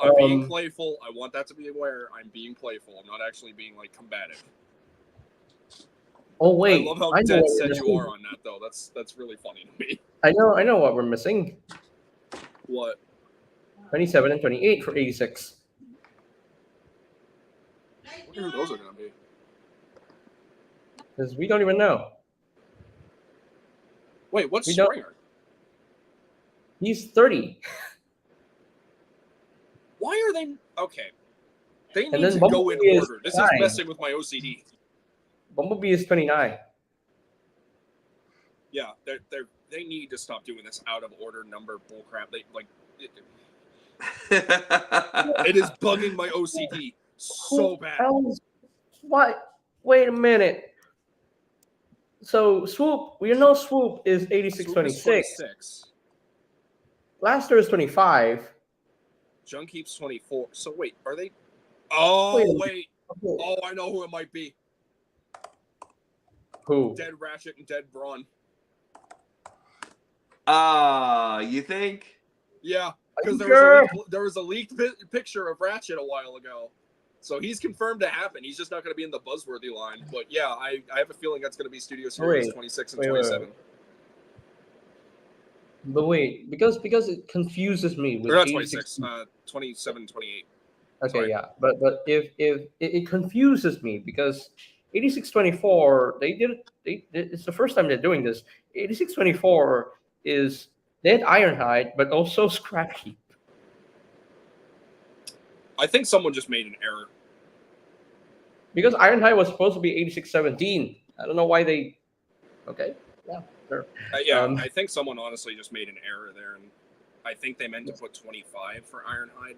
I'm being playful. I want that to be aware. I'm being playful. I'm not actually being like combative. Oh wait. I love how know dead what we're set you missing. are on that though. That's really funny to me. I know what we're missing. What? 27 and 28 for 86. I wonder who those are gonna be. Because we don't even know. Wait, what's We don't- Springer? He's 30. Why are they okay? They And need then to go in Bumblebee is order. This is 9. messing with my OCD. Bumblebee is 29. Yeah, they need to stop doing this out of order number bullcrap. They like it is bugging my OCD so bad. What? Wait a minute. So Swoop, we know Swoop is 8626. 26. Blaster is 25. Junk keeps 24. So wait, are they? Oh Wait a minute. wait. Oh, I know who it might be. Who? Dead Ratchet and Dead Brawn. You think? Yeah, because Sure. there was a leaked picture of Ratchet a while ago. So he's confirmed to happen. He's just not going to be in the buzzworthy line. But yeah, I have a feeling that's going to be Studio Series Wait, 26 and wait. 27. But wait, because it confuses me with Or not 86. 26, 27, 28. Okay, sorry. yeah, but if it confuses me because 8624 it's the first time they're doing this. 8624 is Dead Ironhide, but also Scrap Heap. I think someone just made an error. Because Ironhide was supposed to be 8617. I don't know why they. Okay, yeah, sure. Yeah, Um, I think someone honestly just made an error there, and I think they meant to put 25 for Ironhide.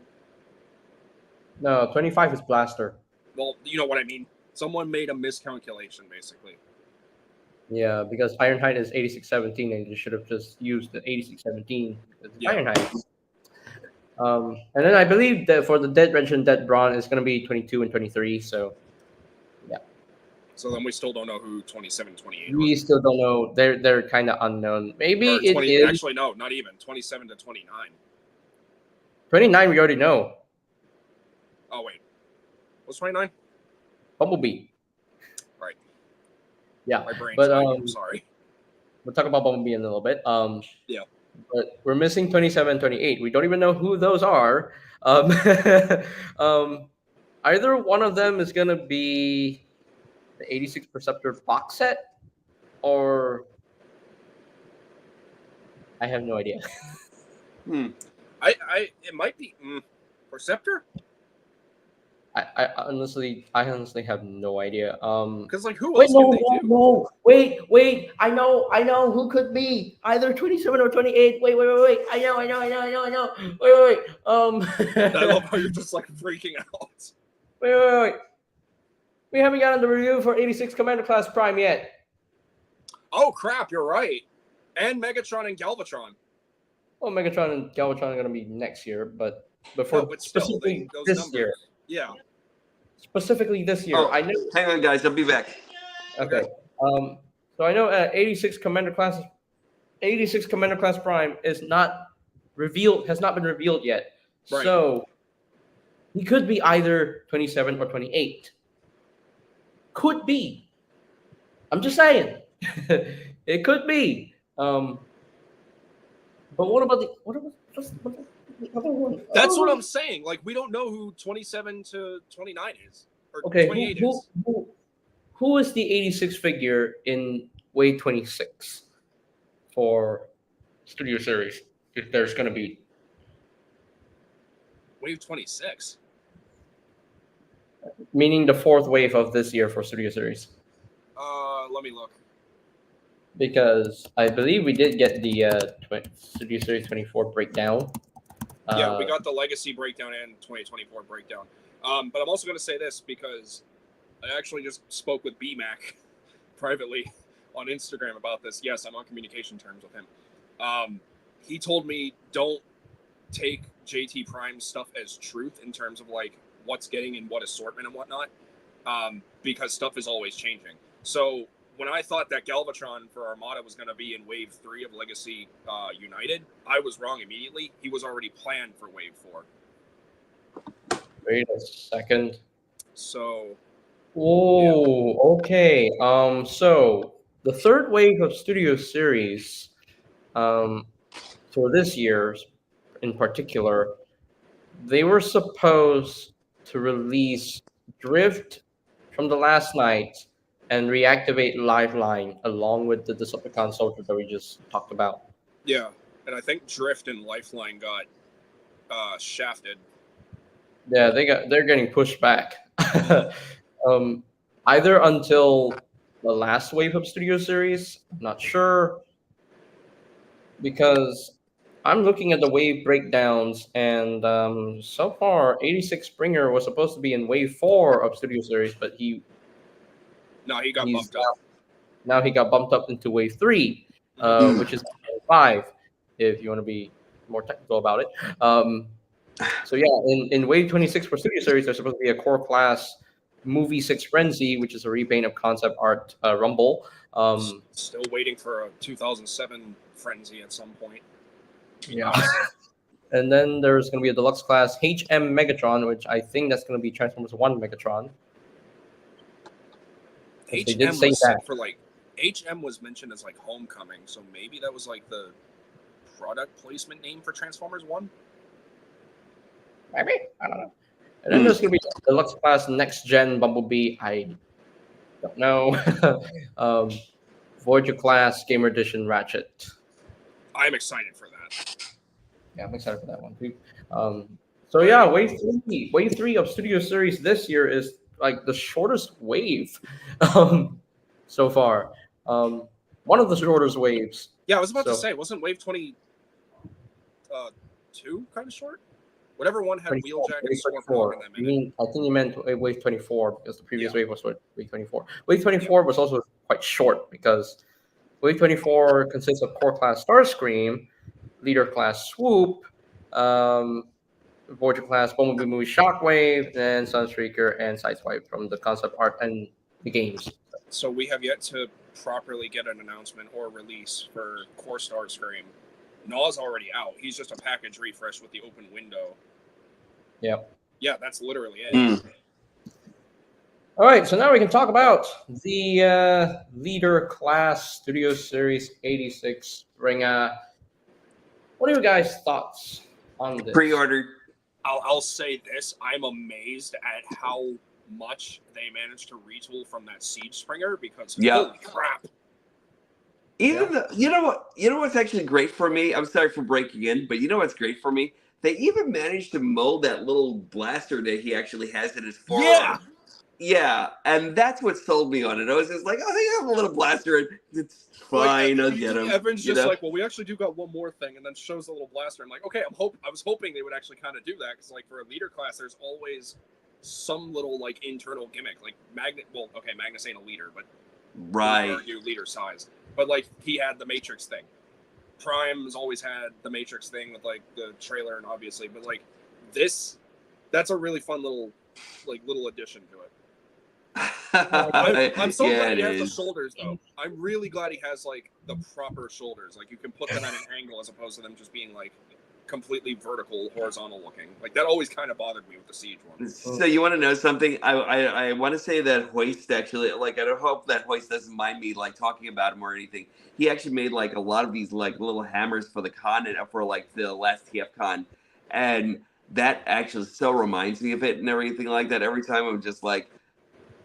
No, 25 is Blaster. Well, you know what I mean. Someone made a miscalculation, basically. Yeah, because Ironhide is 8617, and you should have just used the 8617. It's Yeah. Ironhide. And then I believe that for the Dead Wrench and Dead Brawn, it's going to be 22 and 23. So So then we still don't know who 27, 28 we are. still don't know. They're kind of unknown. Maybe Or it 20, is actually, no, not even. 27 to 29. 29. We already know. Oh, wait. What's 29? Bumblebee. Right. Yeah, My brain's but not, I'm sorry. we'll talk about Bumblebee in a little bit. Yeah. But we're missing 27, 28. We don't even know who those are. Either one of them is gonna be the 86 Perceptor box set, or I have no idea. It might be Perceptor? I honestly have no idea. Because like who Wait, else can they do? no. Wait. I know who could be either 27 or 28. Wait. I know. Wait. I love how you're just like freaking out. Wait. We haven't gotten the review for 86 Commander Class Prime yet. Oh crap, you're right. And Megatron and Galvatron. Well, Megatron and Galvatron are gonna be next year, but before No, but still, specifically those this numbers. year. Yeah. Specifically this year, Oh, I know. hang on, guys. I'll be back. Okay. So I know 86 Commander Class Prime is not revealed, has not been revealed yet. Right. So he could be either 27 or 28. Could be. I'm just saying. It could be. But what about the other one? That's what I'm saying. Like we don't know who 27 to 29 is. Or Okay, 28 is. who is the 86 figure in Wave 26 for Studio Series? If there's going to be Wave 26. meaning the fourth wave of this year for Studio Series, Let me look. because I believe we did get the Studio Series 24 breakdown. Yeah, we got the Legacy breakdown and 2024 breakdown. But I'm also going to say this because I actually just spoke with BMAC privately on Instagram about this. Yes, I'm on communication terms with him. He told me don't take JT Prime's stuff as truth in terms of like what's getting in what assortment and whatnot, because stuff is always changing. So when I thought that Galvatron for Armada was going to be in Wave 3 of Legacy United, I was wrong immediately. He was already planned for Wave 4. Wait a second. So. Oh, okay. So the third wave of Studio Series, for this year in particular, they were supposed to release Drift from the Last Night and reactivate Lifeline along with the Decepticon Soldier that we just talked about. Yeah, and I think Drift and Lifeline got shafted. Yeah, they're getting pushed back. Either until the last wave of Studio Series, I'm not sure, because I'm looking at the wave breakdowns, and so far 86 Springer was supposed to be in wave 4 of Studio Series, but he got bumped up. Now he got bumped up into wave 3, which is 5, if you want to be more technical about it. So yeah, in wave 26 for Studio Series, there's supposed to be a core class Movie 6 Frenzy, which is a repaint of concept art Rumble. Still waiting for a 2007 Frenzy at some point. Yeah. And then there's going to be a deluxe class HM Megatron, which I think that's going to be Transformers 1 Megatron. They did HM say was that. for like HM was mentioned as like Homecoming, so maybe that was like the product placement name for Transformers 1. Maybe, I don't know. And then there's going to be deluxe class Next Gen Bumblebee. I don't know. Voyager class Gamer Edition Ratchet. I'm excited for that. Yeah, I'm excited for that one too. So yeah, wave three of Studio Series this year is like the shortest wave so far. One of the shortest waves. Yeah, I was about to So- say, wasn't Wave 22 kind of short? Whatever one had 24, Wheeljack and wave Swarm 24. in that I minute. mean, I think you meant wave 24 because the previous Yeah. wave was wave 24. Wave 24 was also quite short because wave 24 consists of core class Starscream, leader class Swoop, Voyager class Bumblebee Movie Shockwave, and Sunstreaker and Sideswipe from the concept art and the games. So we have yet to properly get an announcement or release for Core Starscream. Naw's already out. He's just a package refresh with the open window. Yep. Yeah, that's literally it. Mm. All right, so now we can talk about the leader class Studio Series 86 Springer. What are you guys' thoughts on this? Pre-ordered. I'll say this: I'm amazed at how much they managed to retool from that Siege Springer because Yeah. holy crap! Even you know what's actually great for me. I'm sorry for breaking in, but you know what's great for me? They even managed to mold that little blaster that he actually has in his forearm. Yeah. Yeah, and that's what sold me on it. I was just like, oh, they have a little blaster. And it's fine. I'll get him. Evan's you just know? like, well, we actually do got one more thing, and then shows the little blaster. I'm like, okay, I was hoping they would actually kind of do that because, like, for a leader class, there's always some little like internal gimmick, like Magnet. Well, okay, Magnus ain't a leader, but Right. argue leader size. But like, he had the Matrix thing. Prime's always had the Matrix thing with like the trailer, and obviously, but like that's a really fun little addition to it. I'm so Yeah, glad it he has the is. shoulders, though. I'm really glad he has like the proper shoulders. Like you can put them at an angle as opposed to them just being like completely vertical, horizontal looking. Like that always kind of bothered me with the Siege one. So you want to know something? I want to say that Hoist actually, like, I don't hope that Hoist doesn't mind me like talking about him or anything. He actually made like a lot of these like little hammers for the con and for like the last TF con, and that actually so reminds me of it and everything like that. Every time I'm just like,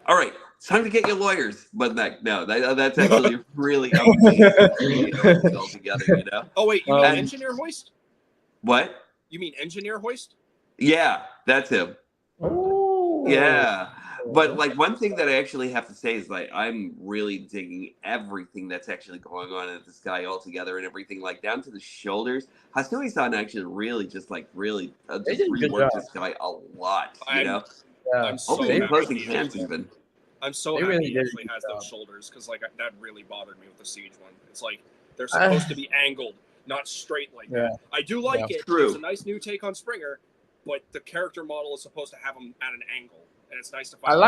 all right, it's time to get your lawyers. But that's actually really amazing altogether, you know? Oh wait, you mean Um, Engineer Hoist? What? You mean Engineer Hoist? Yeah, that's him. Oh. Yeah. But like one thing that I actually have to say is like I'm really digging everything that's actually going on in this guy altogether and everything like down to the shoulders. Hasui-san actually really just They just did a good reworked job. this guy a lot, you I'm- know. Yeah. I'm so Opening and happy closing he hands actually- even. I'm so They happy really he did a actually good has job. those shoulders because like that really bothered me with the Siege one. It's like they're supposed to be angled, not straight like Yeah. that. I do like Yeah. it. True. It's a nice new take on Springer, but the character model is supposed to have them at an angle, and it's nice to I find.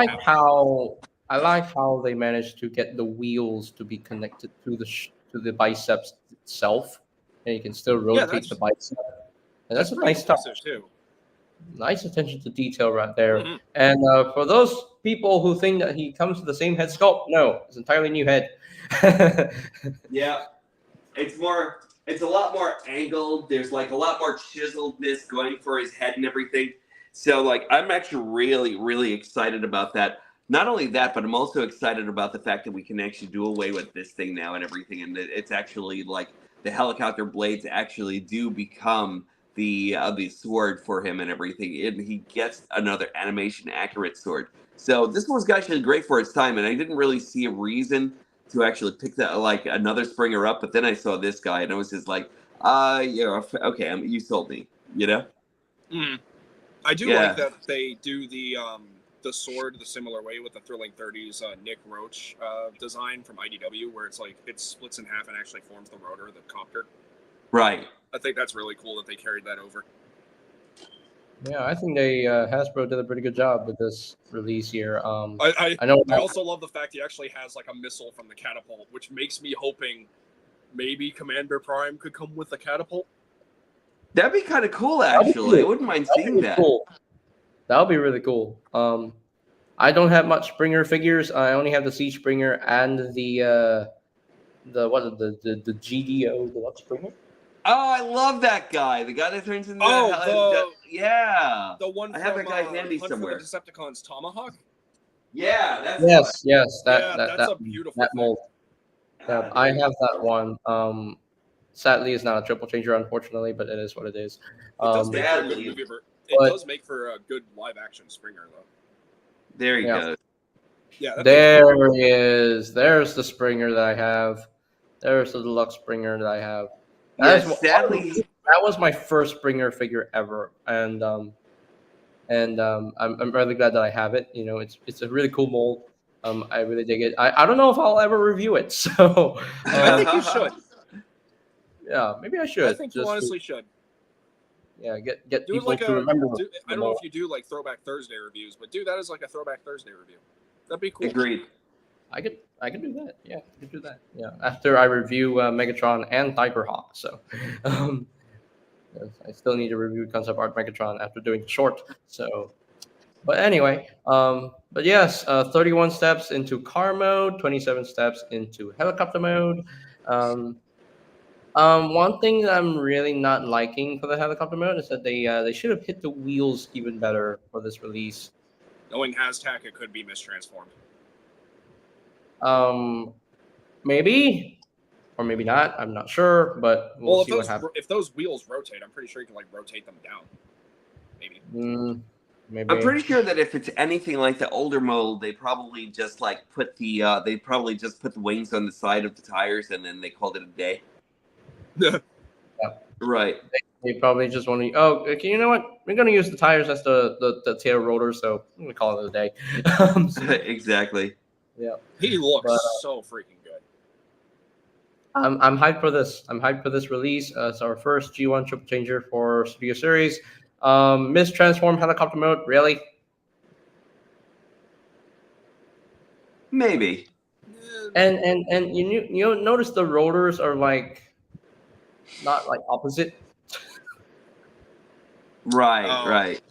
like how they managed to get the wheels to be connected to the biceps itself, and you can still rotate that's- the bicep. And that's a pretty nice touch. impressive too. Nice attention to detail right there. Mhm. And for those people who think that he comes with the same head sculpt, no, it's an entirely new head. Yeah. It's a lot more angled. There's like a lot more chiseledness going for his head and everything. So like I'm actually really, really excited about that. Not only that, but I'm also excited about the fact that we can actually do away with this thing now and everything. And that it's actually like the helicopter blades actually do become the sword for him and everything. And he gets another animation accurate sword. So this was actually great for its time, and I didn't really see a reason to actually pick that like another Springer up. But then I saw this guy, and I was just like, yeah, okay, you sold me, you know? Mhm. I do Yeah. like that they do the sword the similar way with the Thrilling 30s Nick Roach design from IDW, where it's like it splits in half and actually forms the rotor, the copter. Right. I think that's really cool that they carried that over. Yeah, I think they Hasbro did a pretty good job with this release here. I I know. I also love the fact he actually has like a missile from the catapult, which makes me hoping maybe Commander Prime could come with a catapult. That'd be kind of cool, That'd be actually. I cool. wouldn't mind That'd seeing be that. cool. That would be really cool. I don't have much Springer figures. I only have the Siege Springer and the GDO Deluxe Springer. Oh, I love that guy. The guy that turns into yeah. The one I have from that guy handy Hunt somewhere. for the Decepticons Tomahawk. Yeah, that's Yes, That's a beautiful that thing. mold. Yeah, I have that one. Sadly, it's not a triple changer, unfortunately, but it is what it is. It does make for a good Badly. movie. It But- does make for a good live action Springer, though. There you Yeah. go. Yeah, that thing's There cool. he is. There's the Springer that I have. There's the Deluxe Springer that I have. Yeah, That is- sadly, that was my first Springer figure ever, and I'm really glad that I have it. You know, it's a really cool mold. I really dig it. I don't know if I'll ever review it, so I think you should. yeah, maybe I should. I think you honestly should. yeah, get Do it people like to remember. I don't know if you do like Throwback Thursday reviews, but do that as like a Throwback Thursday review. That'd be cool. agreed. I could do that. Yeah, I could do that. Yeah, after I review Megatron and Tigerhawk. So, yes, I still need to review concept art Megatron after doing the short. So, but anyway, but yes, 31 steps into car mode, 27 steps into helicopter mode. One thing that I'm really not liking for the helicopter mode is that they should have hit the wheels even better for this release. Knowing Aztec, it could be mistransformed. Maybe, or maybe not. I'm not sure, but we'll see what happens. If those wheels rotate, I'm pretty sure you can like rotate them down. Maybe. Maybe. I'm pretty sure that if it's anything like the older mold, they probably just like put the wings on the side of the tires and then they called it a day. Yeah. Right. They probably just want to. Oh, okay. You know what? We're gonna use the tires as the tail rotor, so I'm gonna call it a day. Exactly. Yeah. He looks But, so freaking good. I'm hyped for this. I'm hyped for this release. It's our first G1 triple changer for Studio Series. Mistransform helicopter mode, really? Maybe. And you notice the rotors are like not like opposite. Right. Oh. Right.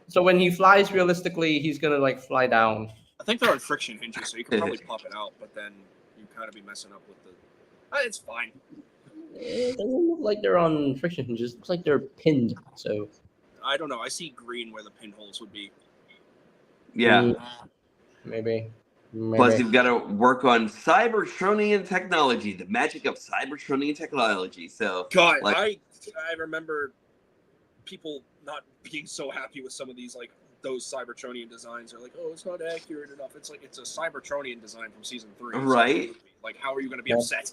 So when he flies realistically, he's gonna like fly down. I think they're on friction hinges, so you can probably pop it out, but then you kind of be messing up with the. It's fine. They don't look like they're on friction hinges. It looks like they're pinned. So I don't know. I see green where the pinholes would be. Yeah. maybe. Plus, you've got to work on Cybertronian technology, the magic of Cybertronian technology. So, God, like- I remember people not being so happy with some of these like those Cybertronian designs. They're like, oh, it's not accurate enough. It's like it's a Cybertronian design from season 3. Right. Like, how are you going to be Yeah. upset?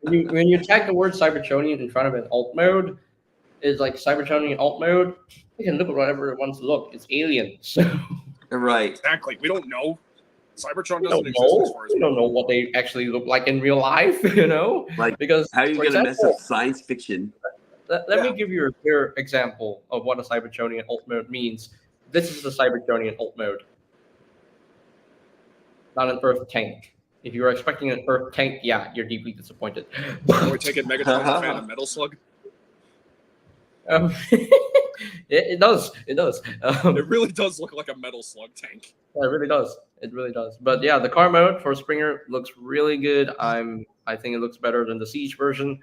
When you tag the word Cybertronian in front of an alt mode, it's like Cybertronian alt mode. You can look at whatever it wants to look. It's alien. So Right. Exactly. We don't know. Cybertron we doesn't don't exist as know. far as We don't know what they actually look like in real life. You know, Like, because How are you for going to mess example, up science fiction? Let me give you a clear example of what a Cybertronian alt mode means. This is the Cybertronian alt mode, not an Earth tank. If you were expecting an Earth tank, yeah, you're deeply disappointed. we're taking Megatron and Phantom Metal Slug. It does. It does. It really does look like a Metal Slug tank. It really does. It really does. But yeah, the car mode for Springer looks really good. I think it looks better than the Siege version.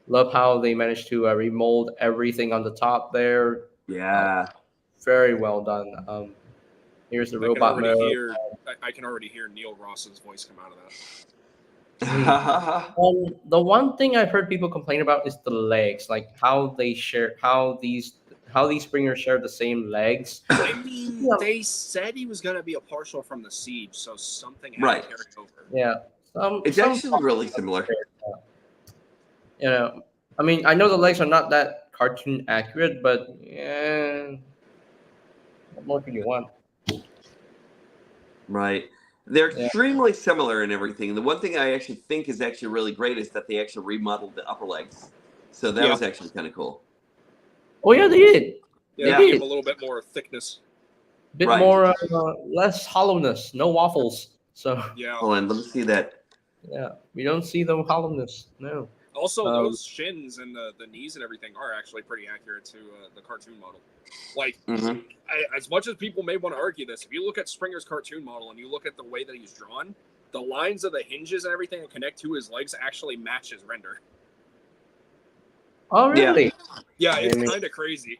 Love how they managed to remold everything on the top there. Yeah. Very well done. Here's the robot mode. I can already hear Neil Ross's voice come out of that. The one thing I've heard people complain about is the legs, like how these Springers share the same legs. I mean, they said he was going to be a partial from the Siege, so something had Right. to carry over. Yeah, It's actually really similar. You know, I mean, I know the legs are not that cartoon accurate, but yeah, what more can you want? Right. They're Yeah. extremely similar in everything. The one thing I actually think is actually really great is that they actually remodeled the upper legs. So that Yeah. was actually kind of cool. Oh yeah, they did. Yeah, They give did. him a little bit more thickness. Bit Right. more, less hollowness, no waffles. So Yeah. Hold on, let me see that. yeah, we don't see the hollowness. No. Also, Um, those shins and the knees and everything are actually pretty accurate to the cartoon model. Like, Mhm. as much as people may want to argue this, if you look at Springer's cartoon model and you look at the way that he's drawn, the lines of the hinges and everything that connect to his legs actually match his render. Oh, Yeah. really? Yeah, it's Let me- kind of crazy.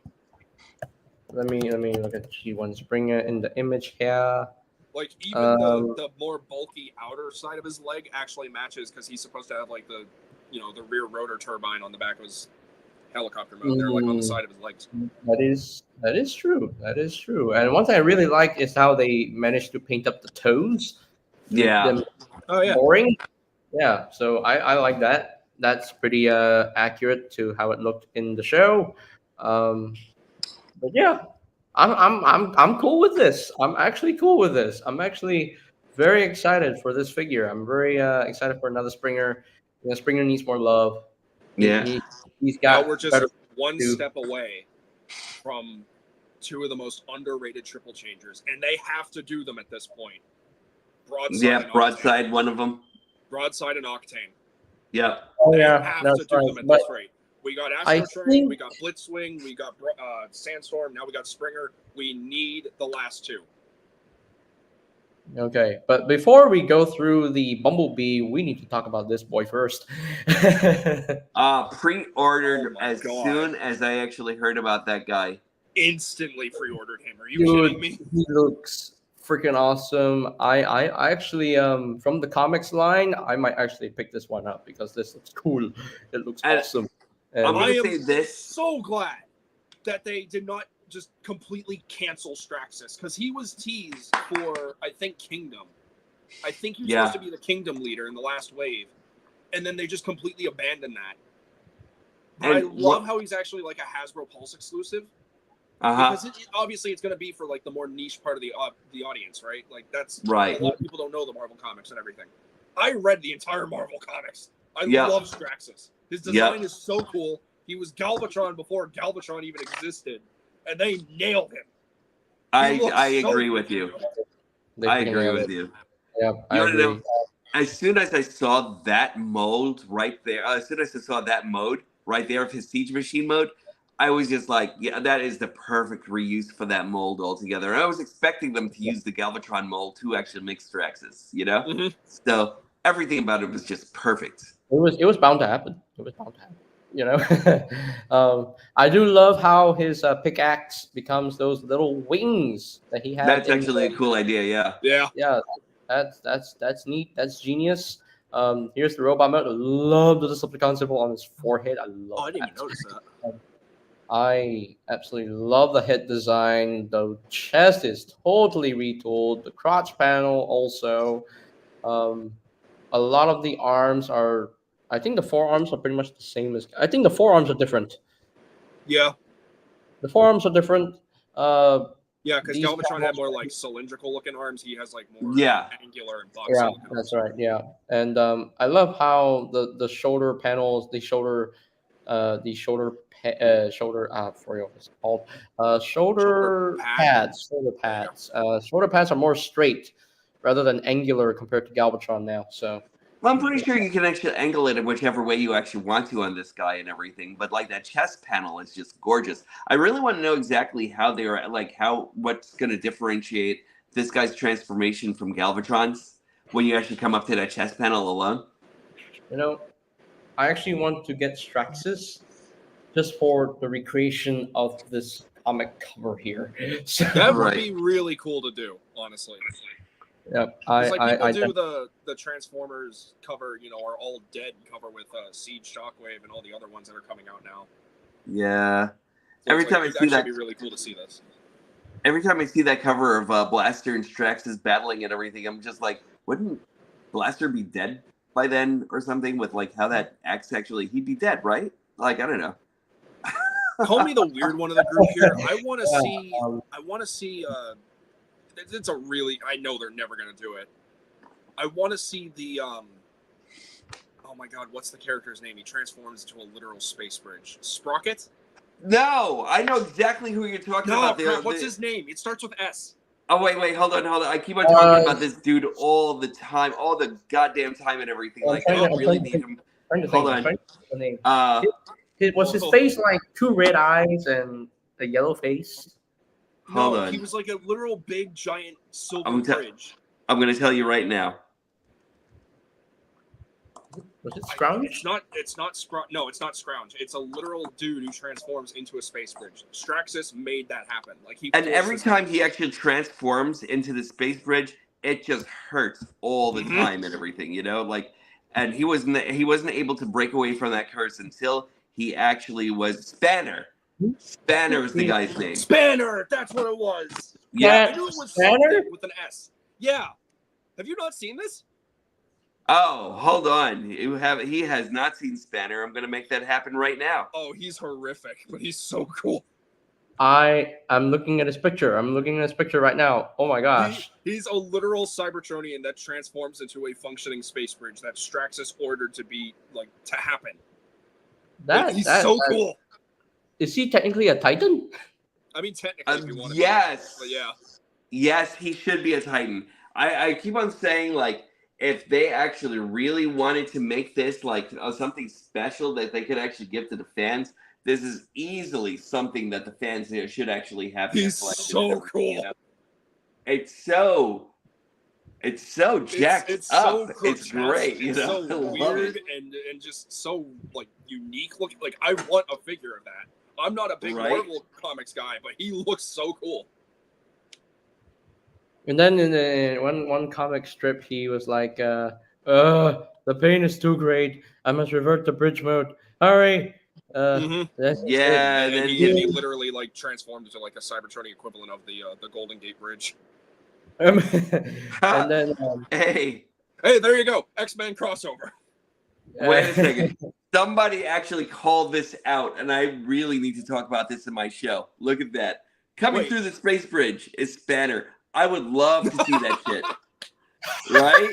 Let me look at G1 Springer in the image here. Like, even the more bulky outer side of his leg actually matches because he's supposed to have, like, the rear rotor turbine on the back of his helicopter mode. They're, like, on the side of his legs. That is true. That is true. And one thing I really like is how they managed to paint up the toes. Yeah. Them Oh, yeah. boring. Yeah. So I like that. That's pretty accurate to how it looked in the show. But yeah, I'm cool with this. I'm actually cool with this. I'm actually very excited for this figure. I'm very excited for another Springer. Springer needs more love. Yeah. He's Now got we're just better. one to- step away from two of the most underrated triple changers, and they have to do them at this point. Broadside Yeah, and Octane. Broadside, one of them. Broadside and Octane. Yep. Oh They yeah, have that's to do right. them at But this rate. We got I Astro Train, think- we got Blitzwing, we got Sandstorm, now we got Springer. We need the last two. okay, but before we go through the Bumblebee, we need to talk about this boy first. Pre-ordered Oh my as God. soon as I actually heard about that guy. Instantly pre-ordered him. Are you Dude, kidding me? he looks freaking awesome. I actually from the comics line, I might actually pick this one up because this looks cool. It looks And awesome. I'm And gonna I am say this. so glad that they did not just completely cancel Straxus because he was teased for, I think, Kingdom. I think he was Yeah. supposed to be the Kingdom leader in the last wave, and then they just completely abandoned that. But And I love how he's actually like a Hasbro Pulse exclusive Uh-huh. because obviously it's going to be for like the more niche part of the audience, right? Like that's Right. A lot of people don't know the Marvel comics and everything. I read the entire Marvel comics. I Yeah. love Straxus. His design is so cool. He was Galvatron before Galvatron even existed, and they nailed him. He looks I so agree good. with you. they I freaking agree nailed with it. you. Yeah, I You wanna know- agree. As soon as I saw that mold right there, as soon as I saw that mode right there of his Siege Machine mode, I was just like, yeah, that is the perfect reuse for that mold altogether. And I was expecting them to use the Galvatron mold to actually make Straxus, you know? Mhm. So everything about it was just perfect. It was bound to happen. It was bound to happen. You know, I do love how his pickaxe becomes those little wings that he had. That's in actually the- a cool idea, yeah. Yeah. yeah, that's neat. That's genius. Here's the robot mode. I love the Decepticon symbol on his forehead. I love. Oh, I didn't that. even notice that. I absolutely love the head design. The chest is totally retooled. The crotch panel also. A lot of the arms are. I think the forearms are pretty much the same as. I think the forearms are different. Yeah. The forearms are different. Yeah, because These Galvatron had panels- more like cylindrical looking arms. He has like more Yeah. angular and boxy Yeah, looking arms. that's right. Yeah, and I love how the shoulder panels, the shoulder for you, what's it called? Shoulder Shoulder pad. pads. Shoulder pads. Shoulder pads are more straight rather than angular compared to Galvatron now. So Well, I'm pretty sure you can actually angle it in whichever way you actually want to on this guy and everything. But like that chest panel is just gorgeous. I really want to know exactly how they're like what's going to differentiate this guy's transformation from Galvatron's when you actually come up to that chest panel alone. you know, I actually want to get Straxus just for the recreation of this comic cover here. So That would Right. be really cool to do, honestly. yeah, It's like people I do the Transformers cover, are all dead cover with Siege, Shockwave, and all the other ones that are coming out now. Yeah. So Every it's time I it'd see that- actually be really cool to see this. Every time I see that cover of Blaster and Straxus battling and everything, I'm just like, wouldn't Blaster be dead by then or something? With like how that axe actually, he'd be dead, right? Like I don't know. Call me the weird one of the group here. I want to Yeah, see. I want to see. It's a really. I know they're never gonna do it. I want to see the. Oh my God, what's the character's name? He transforms into a literal space bridge. Sprocket? No, I know exactly who you're talking No, about. crap. What's his name? It starts with S. Oh wait, hold on. I keep on talking about this dude all the time, all the goddamn time and everything. I'm Like trying I to- I'm really trying to need him. Trying to Hold think. on. Trying to think of the name. Was his Oh. face like 2 red eyes and a yellow face? Hold No, on. he was like a literal big giant silver I'm te- bridge. I'm gonna tell you right now. Was it Scrounge? It's not Scrounge. No, it's not Scrounge. It's a literal dude who transforms into a space bridge. Straxus made that happen. Like he. And forced every his- time he actually transforms into the space bridge, it just hurts all the Mhm. time and everything, you know. Like, and he wasn't able to break away from that curse until he actually was Spanner. Spanner is the guy's name. Spanner. That's what it was. Yeah. I knew it was Spanner? something with an S. Yeah. Have you not seen this? Oh, hold on. He has not seen Spanner. I'm gonna make that happen right now. Oh, he's horrific, but he's so cool. I'm looking at his picture. I'm looking at his picture right now. Oh my gosh. He's a literal Cybertronian that transforms into a functioning space bridge that Straxus ordered to be to happen. He's so cool. Is he technically a Titan? I mean, technically, if you want to. Yes. But yeah. Yes, he should be a Titan. I keep on saying, like, if they actually really wanted to make this like something special that they could actually give to the fans, this is easily something that the fans here should actually have. He's so and everything, cool. you know? It's so jacked it's up. so It's great. You It's know, so I love weird it. and just so unique looking. Like I want a figure of that. I'm not a big Right? Marvel comics guy, but he looks so cool. And then in one comic strip, he was like, the pain is too great. I must revert to bridge mode. Hurry. That's Yeah, And then he literally transformed into a Cybertronic equivalent of the Golden Gate Bridge. and then Hey, Hey, there you go, X-Men crossover. wait a second. Somebody actually called this out, and I really need to talk about this in my show. Look at that. Coming Wait. through the space bridge is Spanner. I would love to see that shit. Right?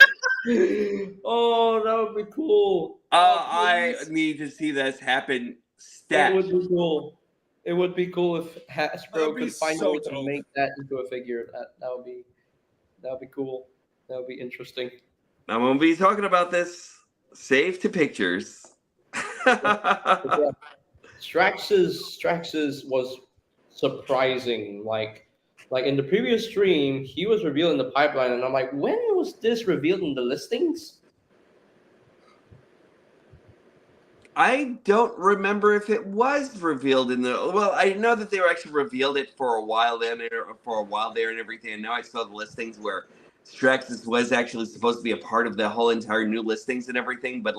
Oh, that would be cool. I Please. need to see this happen. It Stat. would be cool. It would be cool if That'd Hasbro be could find so a way to dope. make that into a figure. That would be cool. That would be interesting. I'm gonna be talking about this. Save to pictures. But yeah, Straxus was surprising. Like in the previous stream, he was revealed in the pipeline, and I'm like, when was this revealed in the listings? I don't remember if it was revealed in the. Well, I know that they were actually revealed it for a while there and everything. And now I saw the listings where Straxus was actually supposed to be a part of the whole entire new listings and everything. But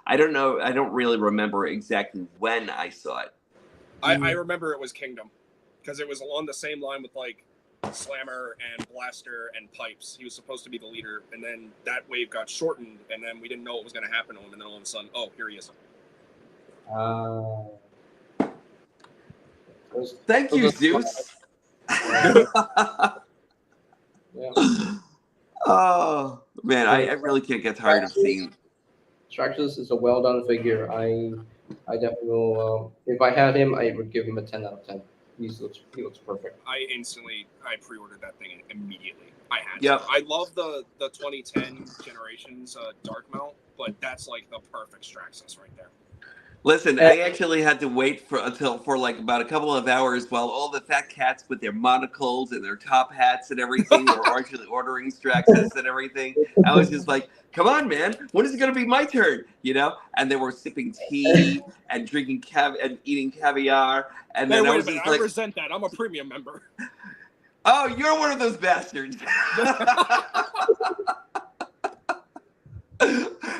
I don't know. I don't really remember exactly when I saw it. I remember it was Kingdom because it was along the same line with Slammer and Blaster and Pipes. He was supposed to be the leader, and then that wave got shortened, and then we didn't know what was going to happen to him, and then all of a sudden, oh, here he is. Thank you, Zeus. Yeah. Oh man, I really can't get tired of seeing. Straxus is a well done figure. I definitely will. If I had him, I would give him a 10 out of 10. He looks perfect. I pre-ordered that thing immediately. I had Yep. to. I love the 2010 generations Dark Mount, but that's the perfect Straxus right there. Listen, I actually had to wait for about a couple of hours while all the fat cats with their monocles and their top hats and everything were actually ordering Straxus and everything. I was just like, come on, man, when is it going to be my turn? You know? And they were sipping tea and drinking and eating caviar. And Hey, then I wait a was minute. just I like, resent that. I'm a premium member. oh, you're one of those bastards.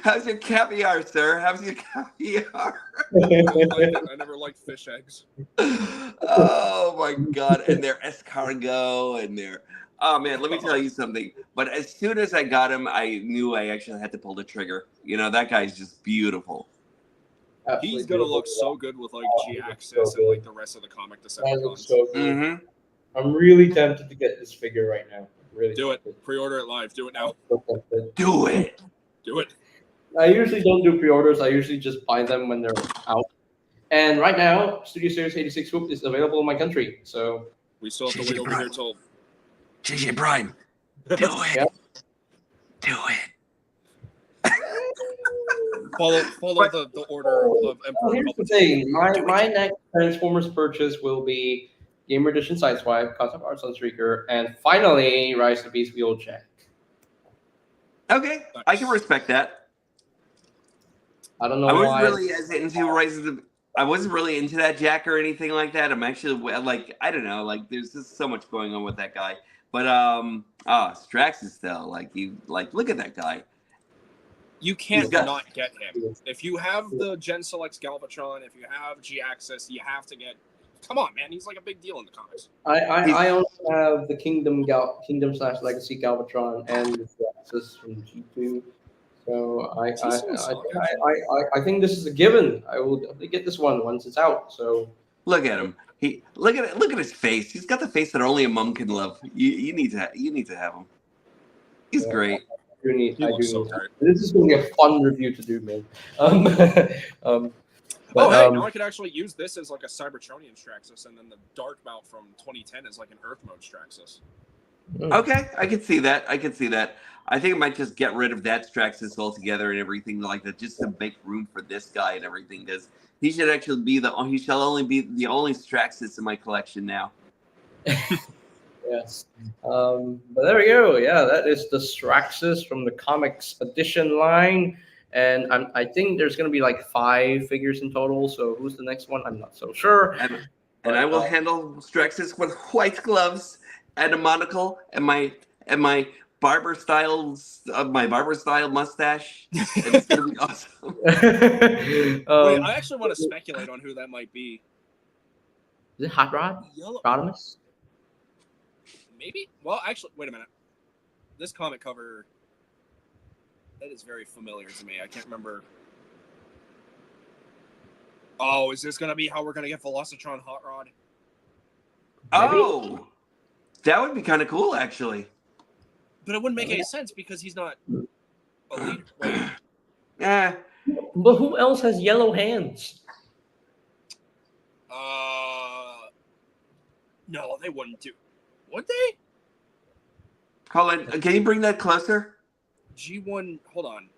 How's your caviar, sir? How's your caviar? I never liked fish eggs. Oh my god! And their escargot and their oh man, let me tell you something. But as soon as I got him, I knew I actually had to pull the trigger. You know, that guy's just beautiful. Absolutely He's gonna look beautiful. so good with G-Axis and the rest of the comic That looks Decepticons. so good. Mm-hmm. I'm really tempted to get this figure right now. Really Do it. tempted. Pre-order it live. Do it now. So tempted. Do it. Do it. I usually don't do pre-orders. I usually just buy them when they're out. And right now, Studio Series 86 Swoop is available in my country. So We still have to wait over here till. JJ Prime, do it. Yeah. Do it. follow the order of Emperor Here's the Palpatine. thing. My Do it. my next Transformers purchase will be Gamer Edition Sideswipe, Concept Art Sunstreaker, and finally Rise of the Beast Wheeljack. Okay, I can respect that. I don't know I wasn't why. really as into Rise of the. I wasn't really into that Jack or anything like that. I'm actually like I don't know, like there's just so much going on with that guy. But Straxus though, like look at that guy. You can't He's got- not get him. If you have the Gen Selects Galvatron, if you have G-Axis, you have to get. Come on, man. He's like a big deal in the comics. I also have the Kingdom / Legacy Galvatron and the Access from G2. So I think this is a given. I will definitely get this one once it's out. So Look at him. Look at his face. He's got the face that only a mom can love. You need to have him. He's Yeah. great. I do need. Great. This is going to be a fun review to do, man. But, Hey, now I could actually use this as like a Cybertronian Straxus, and then the Dark Mount from 2010 is like an Earth mode Straxus. Okay, I can see that. I think I might just get rid of that Straxus altogether and everything like that, just to make room for this guy and everything. Because he should actually be he shall only be the only Straxus in my collection now. Yes. But there we go. Yeah, that is the Straxus from the Comics Edition line. And I think there's going to be like 5 figures in total. So who's the next one? I'm not so sure. And I will handle Straxus with white gloves and a monocle and my barber style mustache. And it's going to be awesome. Wait, I actually want to speculate on who that might be. Is it Hot Rod? Yellow. Rodimus? Maybe? Well, actually, wait a minute. This comic cover, that is very familiar to me. I can't remember. Oh, is this going to be how we're going to get Velocitron Hot Rod? Oh, that would be kind of cool, actually. But it wouldn't make any sense because he's not a leader. Wait. Yeah. But who else has yellow hands? No, they wouldn't do. Would they? Hold on. Can you bring that closer? G1, hold on.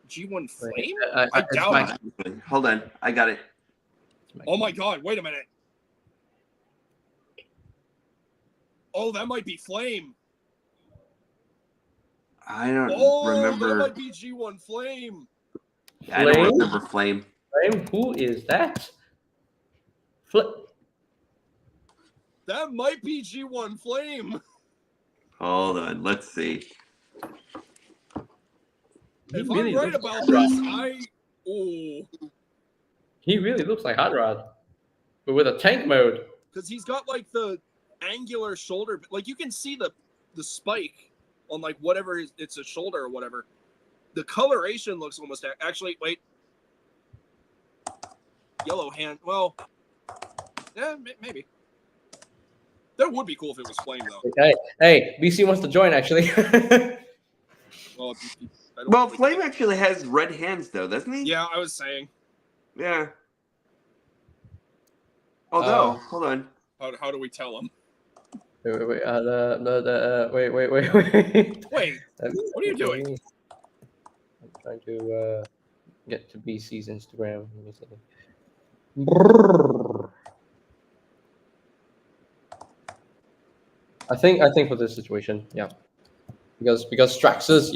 G1 Flame? I I doubt it. Hold on. I got it. Oh my god, wait a minute. Oh, that might be Flame. I don't Oh, remember. that might be G1 Flame. I don't Flame? remember Flame. Flame? Who is that? That might be G1 Flame. Hold on. Let's see. If really I'm right looks about like this, He really looks like Hot Rod, but with a tank mode. because he's got like the angular shoulder, like you can see the spike on like whatever it's a shoulder or whatever. The coloration looks almost actually. Wait, yellow hand. Well, yeah, maybe. That would be cool if it was Flame though. Hey, BC wants to join actually. Well, Well, Flame actually has red hands, though, doesn't he? Yeah, I was saying. Yeah. Although, hold on. How do we tell him? Wait. Wait. Wait, what are you doing? I'm trying to get to BC's Instagram. Let me see. I think for this situation, yeah, because Straxus,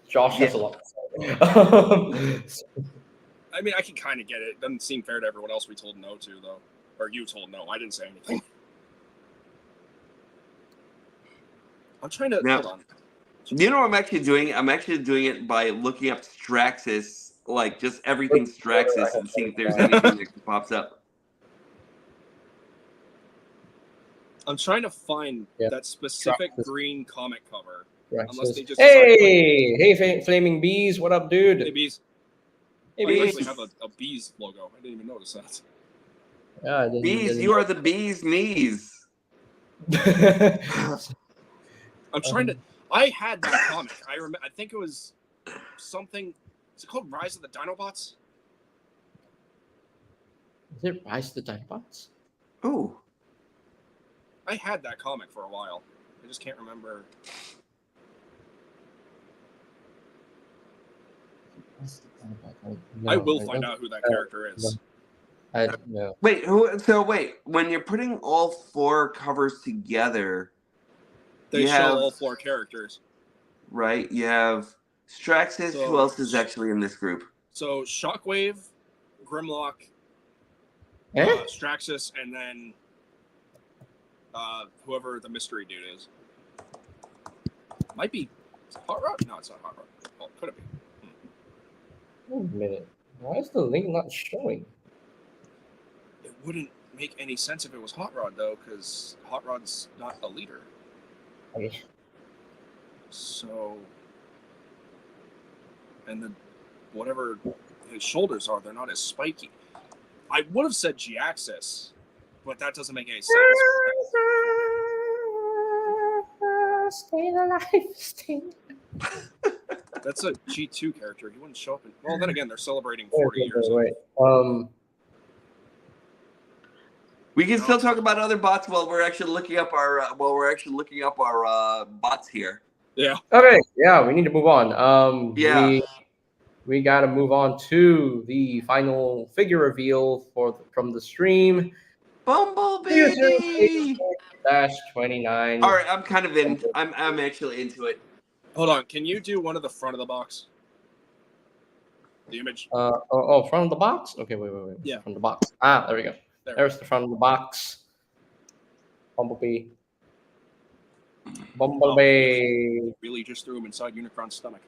Josh has a lot. I mean, I can kind of get it. It doesn't seem fair to everyone else we told no to, though. Or you told no. I didn't say anything. I'm trying to... Now- hold on. You know what I'm actually doing? I'm actually doing it by looking up Straxus, like just everything Straxus, and seeing if there's anything that pops up. I'm trying to find Yeah. that specific Straxus. green comic cover. Straxus. Unless they just Hey, Flaming Bees, what up, dude? Hey, bees. Hey, Oh, you Bees. actually have a bees logo. I didn't even notice that. Yeah, I didn't- Bees, you are the bee's knees. I'm trying to... I had that comic. I think it was something... Is it called Rise of the Dinobots? Is it Rise of the Dinobots? Oh, I had that comic for a while. I just can't remember. I will No, find out who that character is. No. Wait, who? So wait, when you're putting all 4 covers together, They you show have all 4 characters. right. You have Straxus. So- Who else is actually in this group? So Shockwave, Grimlock, Eh? Straxus, and then whoever the mystery dude is. Might be Hot Rod? No, it's not Hot Rod. Oh, could it be? Wait a minute. Why is the link not showing? It wouldn't make any sense if it was Hot Rod though, because Hot Rod's not a leader. Okay. So, and then whatever his shoulders are, they're not as spiky. I would have said G-Axis, but that doesn't make any sense. Stay alive, stay. That's a G2 character. He wouldn't show up. Well, then again, they're celebrating 40 years. Wait. We can still talk about other bots while we're actually looking up our bots here. Yeah. Okay, yeah, we need to move on. Yeah. we got to move on to the final figure reveal from the stream. Bumblebee. -29. All right, I'm kind of in. I'm actually into it. Hold on. Can you do one of the front of the box? The image. Front of the box. Okay, wait. Yeah. From the box. There we go. There's the front of the box. Bumblebee. Really just threw him inside Unicron's stomach.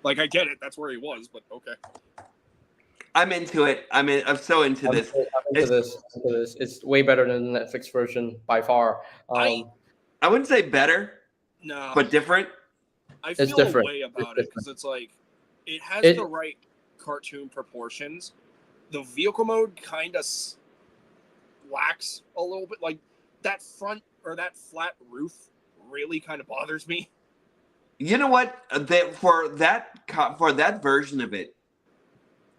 Like, I get it. That's where he was, but okay. I'm into it. I'm so into this. I'm into this. It's way better than the Netflix version by far. I wouldn't say better, No. but different. I feel different. a way about It's it because it's like it has It- the right cartoon proportions. The vehicle mode kind of lacks a little bit. Like that front or that flat roof really kind of bothers me. You know what? For that version of it,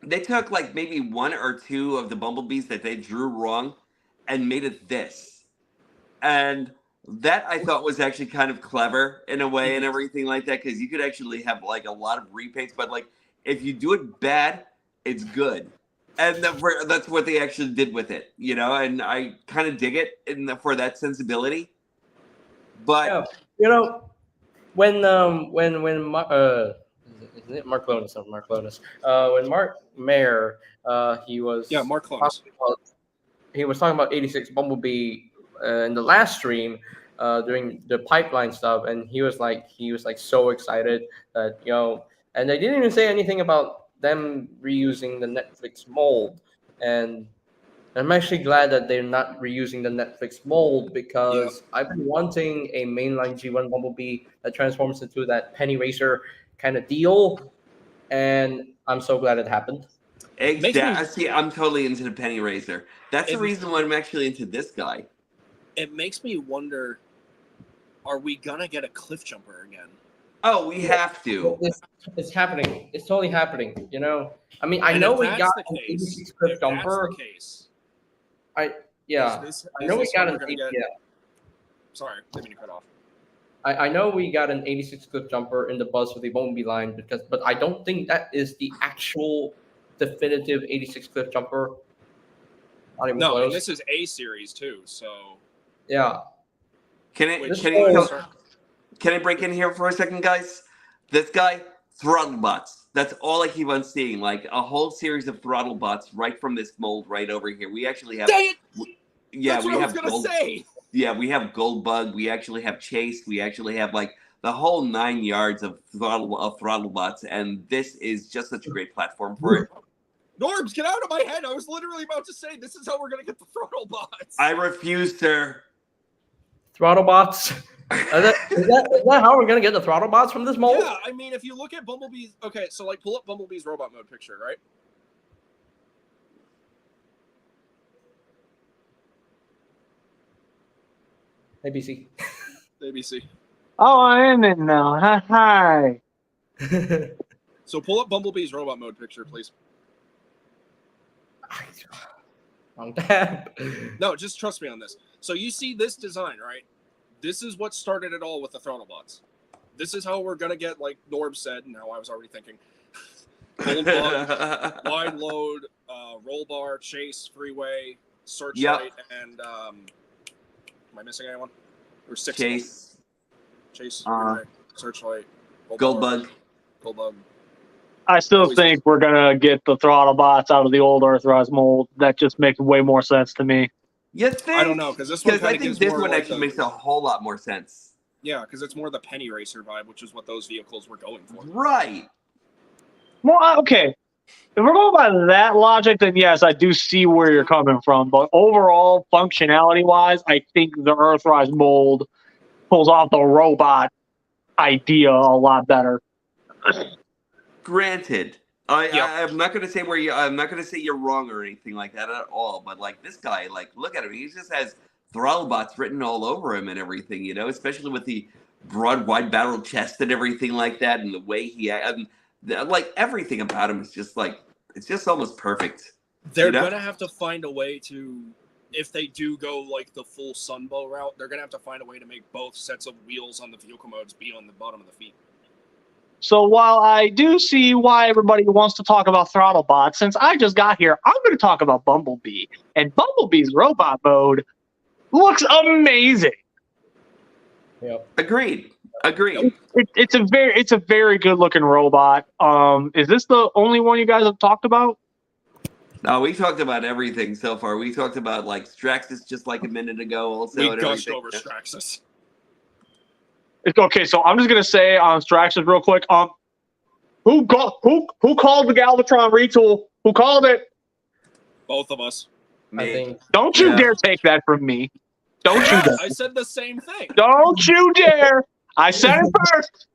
they took like maybe 1 or 2 of the bumblebees that they drew wrong and made it this. And that I thought was actually kind of clever in a way and everything like that, because you could actually have like a lot of repaints, but like if you do it bad, it's good. And that's what they actually did with it, you know, and I kind of dig it for that sensibility. But Yeah, you know, when isn't it Mark Lonis or Mark Lonis? When Mark Mayer, he was Mark Clones. he was talking about 86 Bumblebee in the last stream during the pipeline stuff, and he was like so excited that and they didn't even say anything about them reusing the Netflix mold, and I'm actually glad that they're not reusing the Netflix mold because I've been wanting a mainline G1 Bumblebee that transforms into that Penny Racer kind of deal, and I'm so glad it happened. See, I'm totally into the Penny Racer. That's the reason why I'm actually into this guy. It makes me wonder: are we gonna get a cliff jumper again? Oh, we have to. It's happening. It's totally happening. I mean, I know we got an 86 cliff jumper. I know we got an. Sorry, didn't mean to cut off. I know we got an 86 cliff jumper in the Buzz for the Bumblebee line but I don't think that is the actual definitive 86 cliff jumper. Not even No, close. and this is A series too, so yeah. Can I break in here for a second, guys? This guy, Throttlebots. That's all I keep on seeing. Like a whole series of Throttlebots right from this mold right over here. We actually have. Dang it! Yeah, That's what I was gonna say. Yeah, we have Goldbug. We actually have Chase. We actually have like the whole 9 yards of Throttlebots, and this is just such a great platform for it. Norbs, get out of my head! I was literally about to say this is how we're gonna get the Throttlebots. I refuse, sir. Throttlebots. Is that how we're gonna get the Throttlebots from this mold? Yeah, I mean, if you look at Bumblebee's, okay, so like pull up Bumblebee's robot mode picture, right? ABC. ABC. Oh, I'm in it now. Hi. So pull up Bumblebee's robot mode picture, please. Wrong tab. No, just trust me on this. So you see this design, right? This is what started it all with the Throttlebots. this is how we're gonna get, like Norb said, and how I was already thinking. Gold bug, wide load, roll bar, chase, freeway, searchlight, and am I missing anyone? Or six. Chase, freeway, searchlight, Gold bar, bug. gold bug. I still think we're gonna get the throttle bots out of the old Earthrise mold. That just makes way more sense to me. You think? I don't know, because this one Because I kind of think gives this more one like actually makes a whole lot more sense. Yeah, because it's more the penny racer vibe, which is what those vehicles were going for. Right. Well, okay. If we're going by that logic, then yes, I do see where you're coming from. But overall, functionality-wise, I think the Earthrise mold pulls off the robot idea a lot better. Granted, I'm not gonna say I'm not gonna say you're wrong or anything like that at all. But like this guy, like look at him. He just has throttle bots written all over him and everything. You know, especially with the broad, wide barrel chest and everything like that, and the way he like everything about him is just like it's just almost perfect. They're gonna have to find a way to, if they do go like the full Sunbow route, they're gonna have to find a way to make both sets of wheels on the vehicle modes be on the bottom of the feet. So while I do see why everybody wants to talk about throttle bots, since I just got here, I'm going to talk about Bumblebee. And Bumblebee's robot mode looks amazing. Yep. Agreed. It's a very good looking robot. Is this the only one you guys have talked about? No, we talked about everything so far. We talked about like Straxus just like a minute ago. Also, We and gushed everything. over Straxus. Okay, so I'm just gonna say on Straxus real quick. Who called the Galvatron retool? Who called it? Both of us. I think Don't you dare take that from me. Don't you dare. I said the same thing. Don't you dare. I said it first.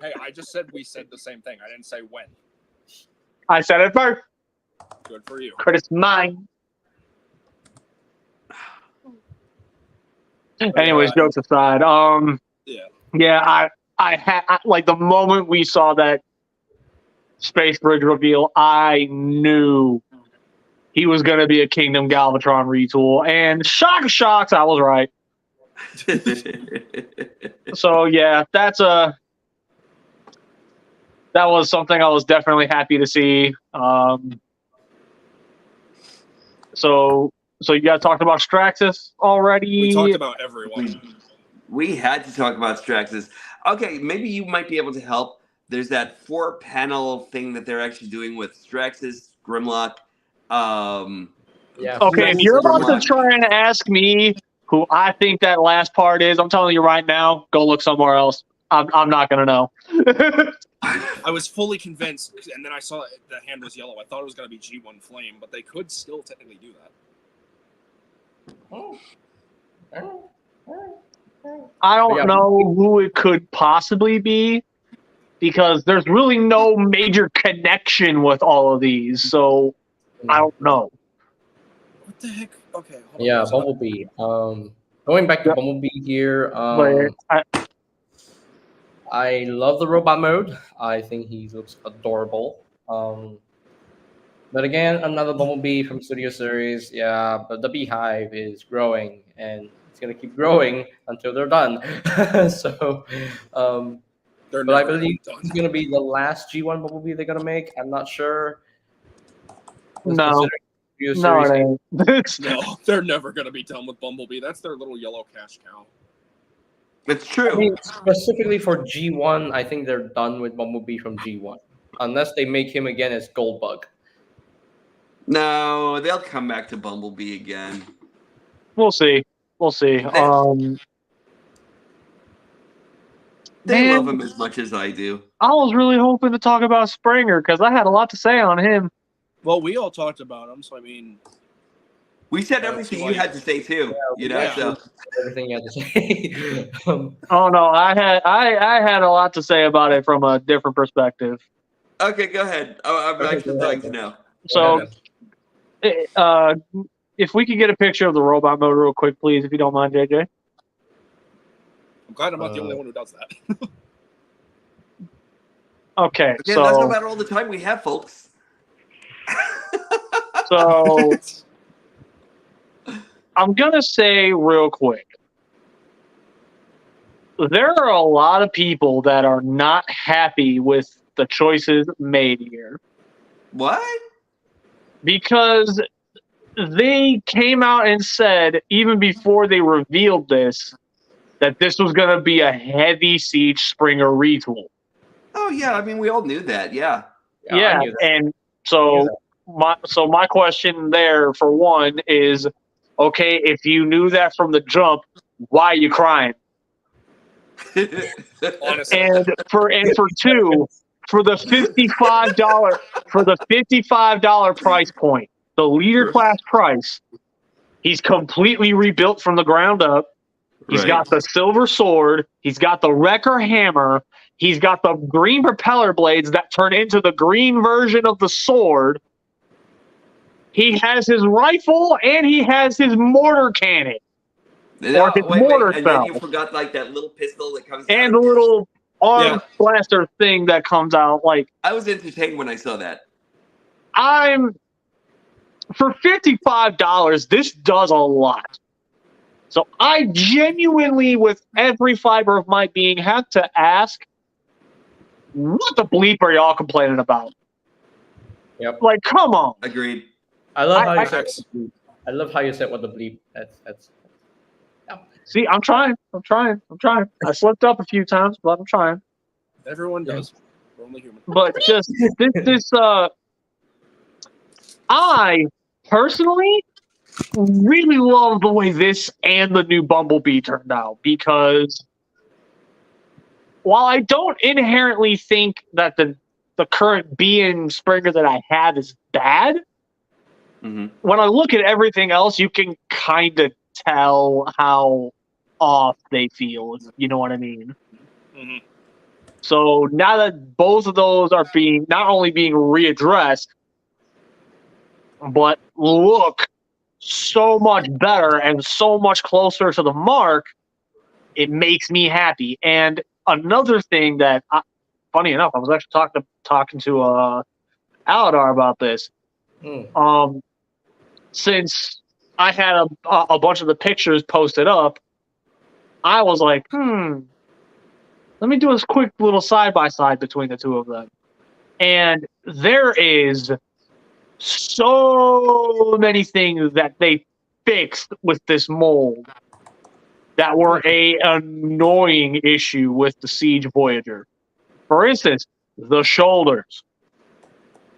Hey, I just said we said the same thing. I didn't say when. I said it first. Good for you. Credit's mine. Anyways, jokes aside, I like the moment we saw that Space Bridge reveal, I knew he was going to be a Kingdom Galvatron retool, and shock of shocks, I was right. So yeah, that was something I was definitely happy to see. So you guys talked about Straxus already? We talked about everyone. We had to talk about Straxus. Okay, maybe you might be able to help. There's that 4-panel thing that they're actually doing with Straxus, Grimlock. Yeah. Okay, if you're about to try and ask me who I think that last part is, I'm telling you right now, go look somewhere else. I'm not gonna know. I was fully convinced, and then I saw the hand was yellow. I thought it was going to be G1 Flame, but they could still technically do that. I don't know who it could possibly be because there's really no major connection with all of these, so I don't know. What the heck? Okay. Yeah, Bumblebee. Going back to Bumblebee here. I love the robot mode. I think he looks adorable. But again, another Bumblebee from Studio Series. Yeah, but the Beehive is growing, and it's gonna keep growing until they're done. So, but I believe it's gonna be the last G1 Bumblebee they're gonna make. I'm not sure. No, no, they're never gonna be done with Bumblebee. That's their little yellow cash cow. It's true. I mean, specifically for G1, I think they're done with Bumblebee from G1, unless they make him again as Goldbug. No, they'll come back to Bumblebee again. We'll see. They love him as much as I do. I was really hoping to talk about Springer because I had a lot to say on him. Well, we all talked about him, so I mean, we said everything you had to say too. So everything you had to say. Oh no, I had a lot to say about it from a different perspective. Okay, go ahead. I'm actually dying to know. So, if we could get a picture of the robot mode real quick, please, if you don't mind, JJ. I'm glad I'm not the only one who does that. Okay, Again, so that's no matter all the time we have, folks. So I'm gonna say real quick, there are a lot of people that are not happy with the choices made here What? because they came out and said, even before they revealed this, that this was going to be a heavy Siege Springer retool. Oh yeah, I mean we all knew that. Yeah. I Yeah, knew that. and I knew so my question there for one is, okay, if you knew that from the jump, why are you crying? Honestly. And for two, for the $55 price point, the leader class price, he's completely rebuilt from the ground up. He's Right. got the silver sword. He's got the Wrecker hammer. He's got the green propeller blades that turn into the green version of the sword. He has his rifle and he has his mortar cannon. No, his wait, mortar and then you spell. forgot like that little pistol that comes out. And the of his- little arm Yeah. blaster thing that comes out. Like, I was entertained when I saw that. for $55, this does a lot. So I genuinely, with every fiber of my being, have to ask, what the bleep are y'all complaining about? Yep. Like, come on. Agreed. I love how I- you said. I love how you said what the bleep. That's. See, I'm trying. I slipped up a few times, but I'm trying. Everyone does. We're only human. But just this I personally really love the way this and the new Bumblebee turned out, because while I don't inherently think that the current Bee and Springer that I have is bad, Mhm. when I look at everything else, you can kind of tell how off they feel. You know what I mean? Mhm. So now that both of those are being not only being readdressed, but look so much better and so much closer to the mark, it makes me happy. And another thing that, funny enough, I was actually talking to Aladar about this. Mm. Since I had a bunch of the pictures posted up, I was like, let me do this quick little side-by-side between the two of them. And there is so many things that they fixed with this mold that were a annoying issue with the Siege Voyager. For instance, the shoulders.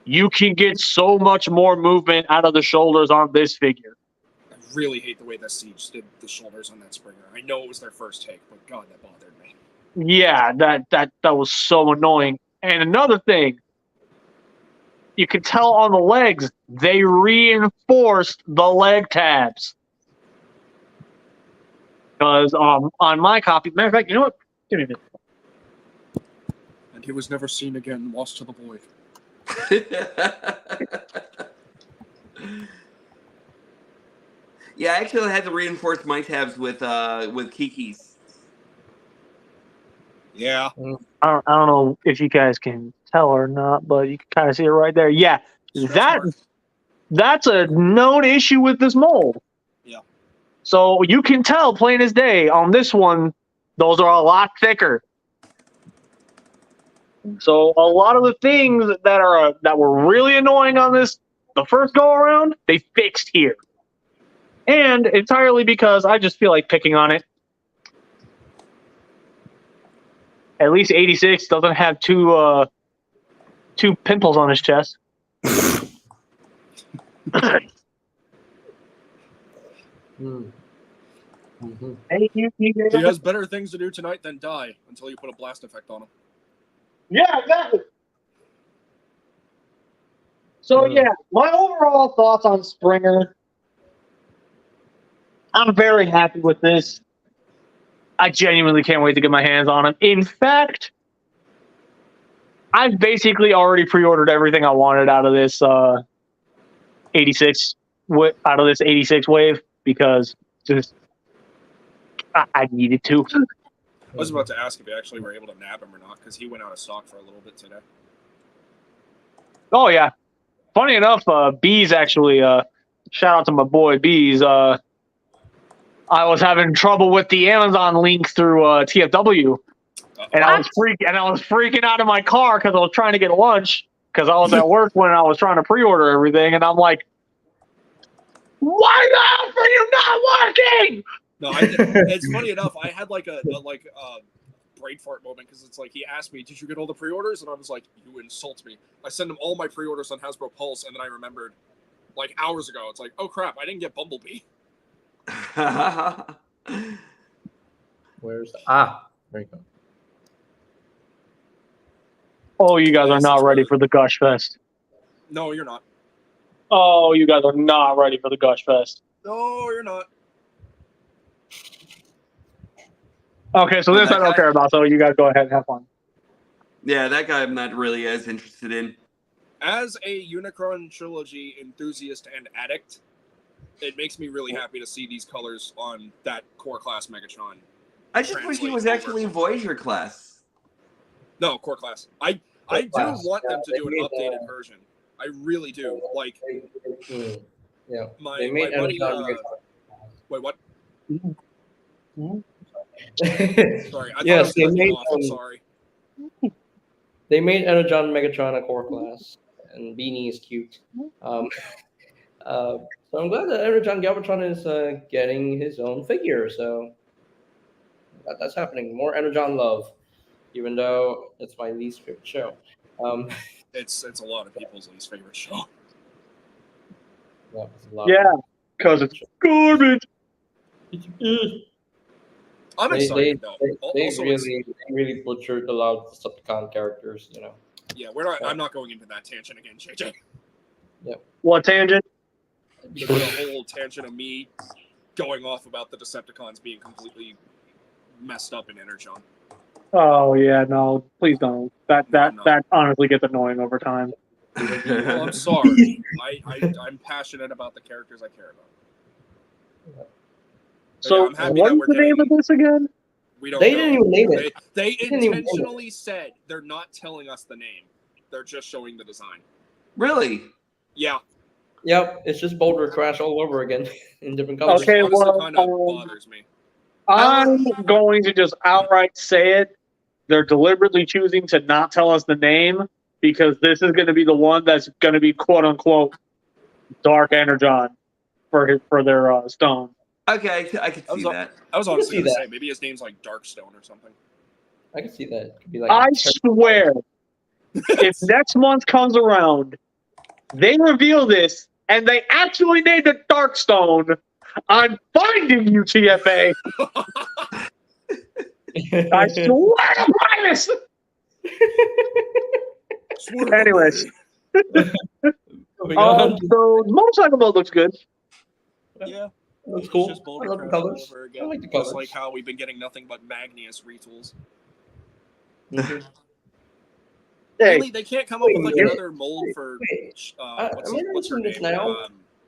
You can get so much more movement out of the shoulders on this figure. I really hate the way that Siege did the shoulders on that Springer. I know it was their first take, but God, that bothered me. Yeah, that was so annoying. And another thing, you can tell on the legs, they reinforced the leg tabs. Because on my copy, matter of fact, you know what? Give me a minute. And he was never seen again, lost to the void. Yeah, I actually had to reinforce my tabs with Kiki's. Yeah. I don't know if you guys can tell or not, but you can kind of see it right there. Yeah, that's a known issue with this mold. Yeah. So you can tell plain as day on this one, those are a lot thicker. So a lot of the things that were really annoying on this the first go around, they fixed here. And entirely because I just feel like picking on it. At least 86 doesn't have two pimples on his chest. Hey, He has better things to do tonight than die until you put a blast effect on him. Yeah, exactly. So yeah, my overall thoughts on Springer. I'm very happy with this. I genuinely can't wait to get my hands on him. In fact, I've basically already pre-ordered everything I wanted out of this 86 wave, because just I needed to. I was about to ask if you actually were able to nab him or not, because he went out of stock for a little bit today. Oh yeah. Funny enough, Bees actually shout out to my boy Bees. I was having trouble with the Amazon link through TFW, and I was freaking out in my car because I was trying to get lunch because I was at work when I was trying to pre-order everything, and I'm like, "Why the hell are you not working?" No, it's funny enough. I had like a brain fart moment because it's like he asked me, "Did you get all the pre-orders?" And I was like, "You insult me." I sent him all my pre-orders on Hasbro Pulse, and then I remembered, like hours ago, it's like, "Oh crap, I didn't get Bumblebee." Where's there you go. Oh, you guys are not ready for the Gush Fest. No, you're not. Oh, you guys are not ready for the Gush Fest. No, you're not. Okay, so this I don't care about, so you guys go ahead and have fun. Yeah, that guy I'm not really as interested in. As a Unicron Trilogy enthusiast and addict, it makes me really happy to see these colors on that core class Megatron. I just wish he was actually Voyager class. No, core class. I do want them to do an updated version. I really do. Like, yeah. my buddy. Wait, what? Sorry, I Yes, thought I was cutting off. I'm sorry. They made Energon Megatron a core class, and Beanie is cute. So I'm glad that Energon Galvatron is getting his own figure. So that's happening. More Energon love, even though it's my least favorite show. It's a lot of people's least favorite show. Yeah, because it's garbage. I'm excited though. They really butchered a lot of the Decepticon characters, you know. Yeah, we're not. I'm not going into that tangent again, JJ. Yep. What tangent? The whole tangent of me going off about the Decepticons being completely messed up in Energon. Oh yeah, no, please don't. That honestly gets annoying over time. Well, I'm sorry. I'm passionate about the characters I care about. So, yeah, what is the name of this again? We don't. They didn't even name it. They intentionally said they're not telling us the name. They're just showing the design. Really? Yeah. Yep. It's just Boulder Crash all over again in different colors. Okay, well, kind of bothers me. I'm going to just outright say it. They're deliberately choosing to not tell us the name because this is going to be the one that's going to be quote unquote Dark Energon for their stone. Okay, I could see that. I was honestly going to say maybe his name's like Darkstone or something. I can see that. It could be like I swear, if next month comes around, they reveal this and they actually named it Darkstone, I'm finding you, TFA. I swear to promise. Anyways. So motorcycle mode looks good. Yeah. Looks cool. Just I love the colors. I like the colors. Just like how we've been getting nothing but Magnius retools. Hey, really, they can't come up with like another mold for what's her name?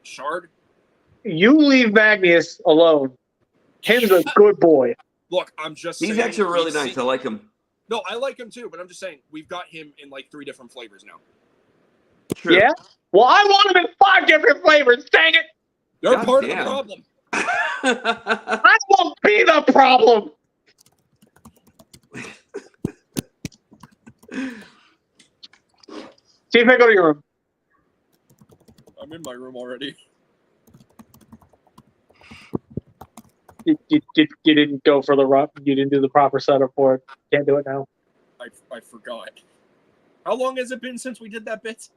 Shard. You leave Magnius alone. Him's a good boy. Look, I'm just saying. He's actually really nice. I like him. No, I like him too, but I'm just saying we've got him in like 3 different flavors now. True. Yeah? Well, I want him in 5 different flavors, dang it! You're part of the problem. I won't be the problem! See if I go to your room. I'm in my room already. You didn't go for you didn't do the proper setup for it. Can't do it now. I forgot. How long has it been since we did that bit?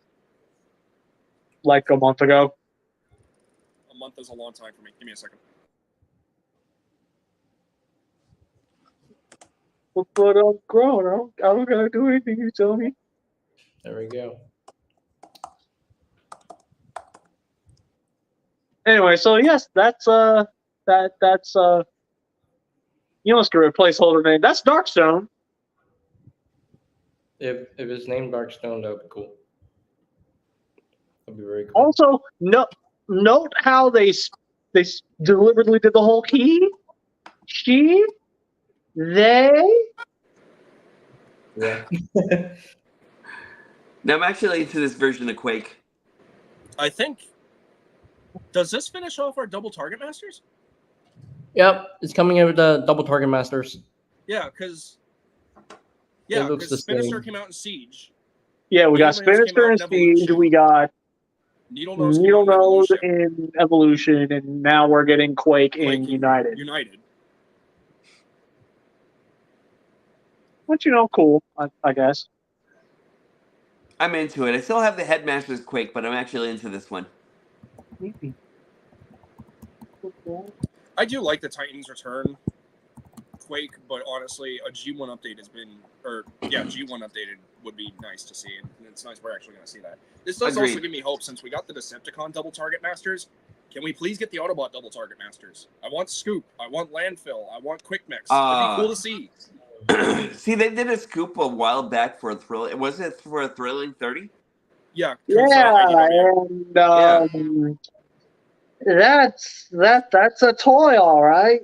Like a month ago. A month is a long time for me. Give me a second. But I'm grown. I don't gotta do anything you tell me. There we go. Anyway, so yes, that's you must get a placeholder name. That's Darkstone. If it's named Darkstone, that would be cool. That'd be very cool. Also, note how they deliberately did the whole he, she, they. Yeah. Now I'm actually into this version of Quake. I think. Does this finish off our double target masters? Yep, it's coming in with the double target masters. Yeah, because looks the Spinister same. came out in Siege. Yeah, we got Needle Nose came Spinister out and in Siege. Evolution. We got Needle Nose came Needle out in Nose Evolution. in Evolution, and now we're getting Quake in United. Which, cool, I guess. I'm into it. I still have the Headmaster's Quake, but I'm actually into this one. I do like the Titans Return Quake, but honestly, a G1 update G1 updated would be nice to see, and it's nice we're actually going to see that. This does Agreed. also give me hope since we got the Decepticon double target masters. Can we please get the Autobot double target masters? I want Scoop, I want Landfill, I want Quick Mix. It'd be cool to see. See, they did a scoop a while back for a thrill. Was it for a Thrilling 30? Yeah. And that's a toy, all right.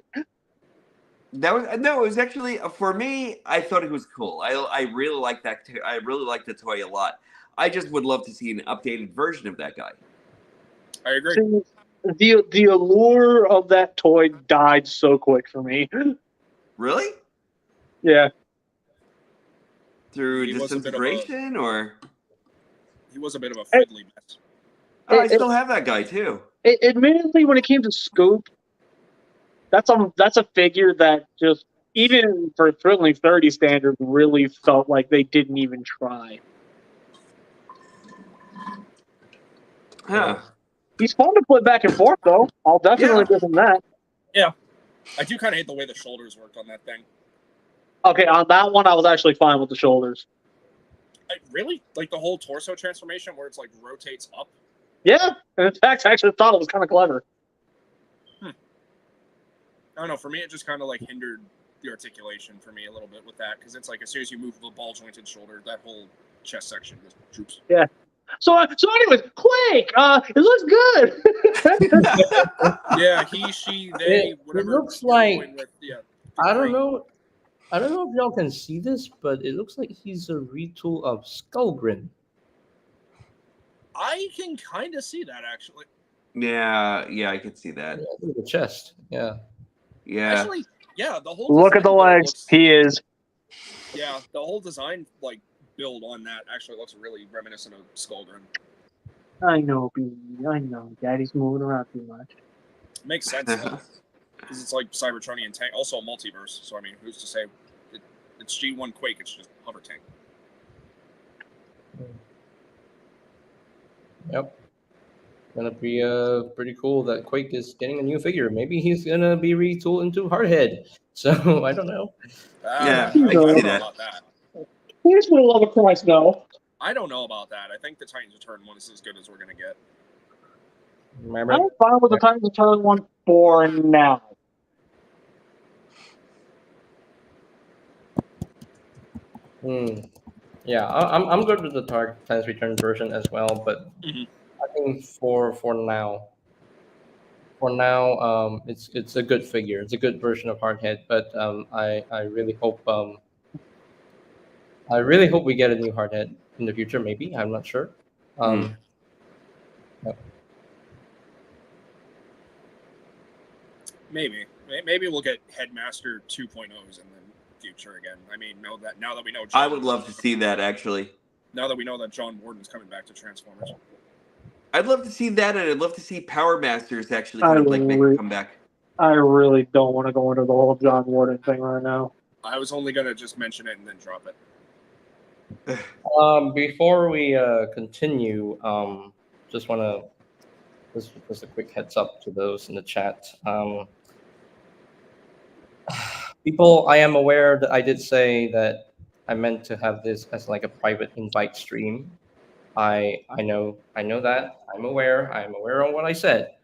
That was it was actually for me. I thought it was cool. I really like that. I really like the toy a lot. I just would love to see an updated version of that guy. I agree. See, the allure of that toy died so quick for me. Really? Yeah. Through disintegration, or he was a bit of a fiddly mess. Oh, I still have that guy too. Admittedly, when it came to Scoop, that's a figure that just, even for Thrilling 30 standard, really felt like they didn't even try. Huh. He's fun to put back and forth, though. I'll definitely give him that. Yeah. I do kind of hate the way the shoulders worked on that thing. Okay, on that one, I was actually fine with the shoulders. Really? Like the whole torso transformation where it's like rotates up? Yeah. And in fact, I actually thought it was kind of clever. I don't know. For me, it just kind of like hindered the articulation for me a little bit with that, because it's like as soon as you move the ball jointed shoulder, that whole chest section just droops. Yeah. So anyways, Quake, it looks good. Yeah, he, she, they, whatever. It looks like with, I don't know if y'all can see this, but it looks like he's a retool of Skullgrin. I can kind of see that actually. Yeah, I could see that. Yeah, the chest. Yeah. Actually, yeah, the whole look at the legs. He is. Yeah, the whole design build on that actually looks really reminiscent of Skullgrin. I know, B. I know. Daddy's moving around too much. Makes sense though, because it's like Cybertronian tank, also a multiverse. So I mean, who's to say it's G1 Quake? It's just hover tank. Yep. Gonna be pretty cool that Quake is getting a new figure. Maybe he's gonna be retooled into Hardhead. So I don't know. Yeah, I don't know that. about that. Please, for the love of Christ, no. I don't know about that. I think the Titans Return one is as good as we're gonna get. Remember? I'm fine with the Titans Return one for now. Yeah, I'm good with the Titans Return version as well, but I think for now, it's a good figure. It's a good version of Hardhead, but I really hope we get a new Hardhead in the future. Maybe, I'm not sure. Yeah. Maybe we'll get Headmaster 2.0s in the future again. I mean, now that we know, I would love to see that actually. Now that we know that John Warden's coming back to Transformers, I'd love to see that, and I'd love to see Power Masters actually kind of make a comeback. I really don't want to go into the whole John Warden thing right now. I was only gonna just mention it and then drop it. Before we continue, just want to just a quick heads up to those in the chat. People, I am aware that I did say that I meant to have this as like a private invite stream. I know that. I'm aware of what I said.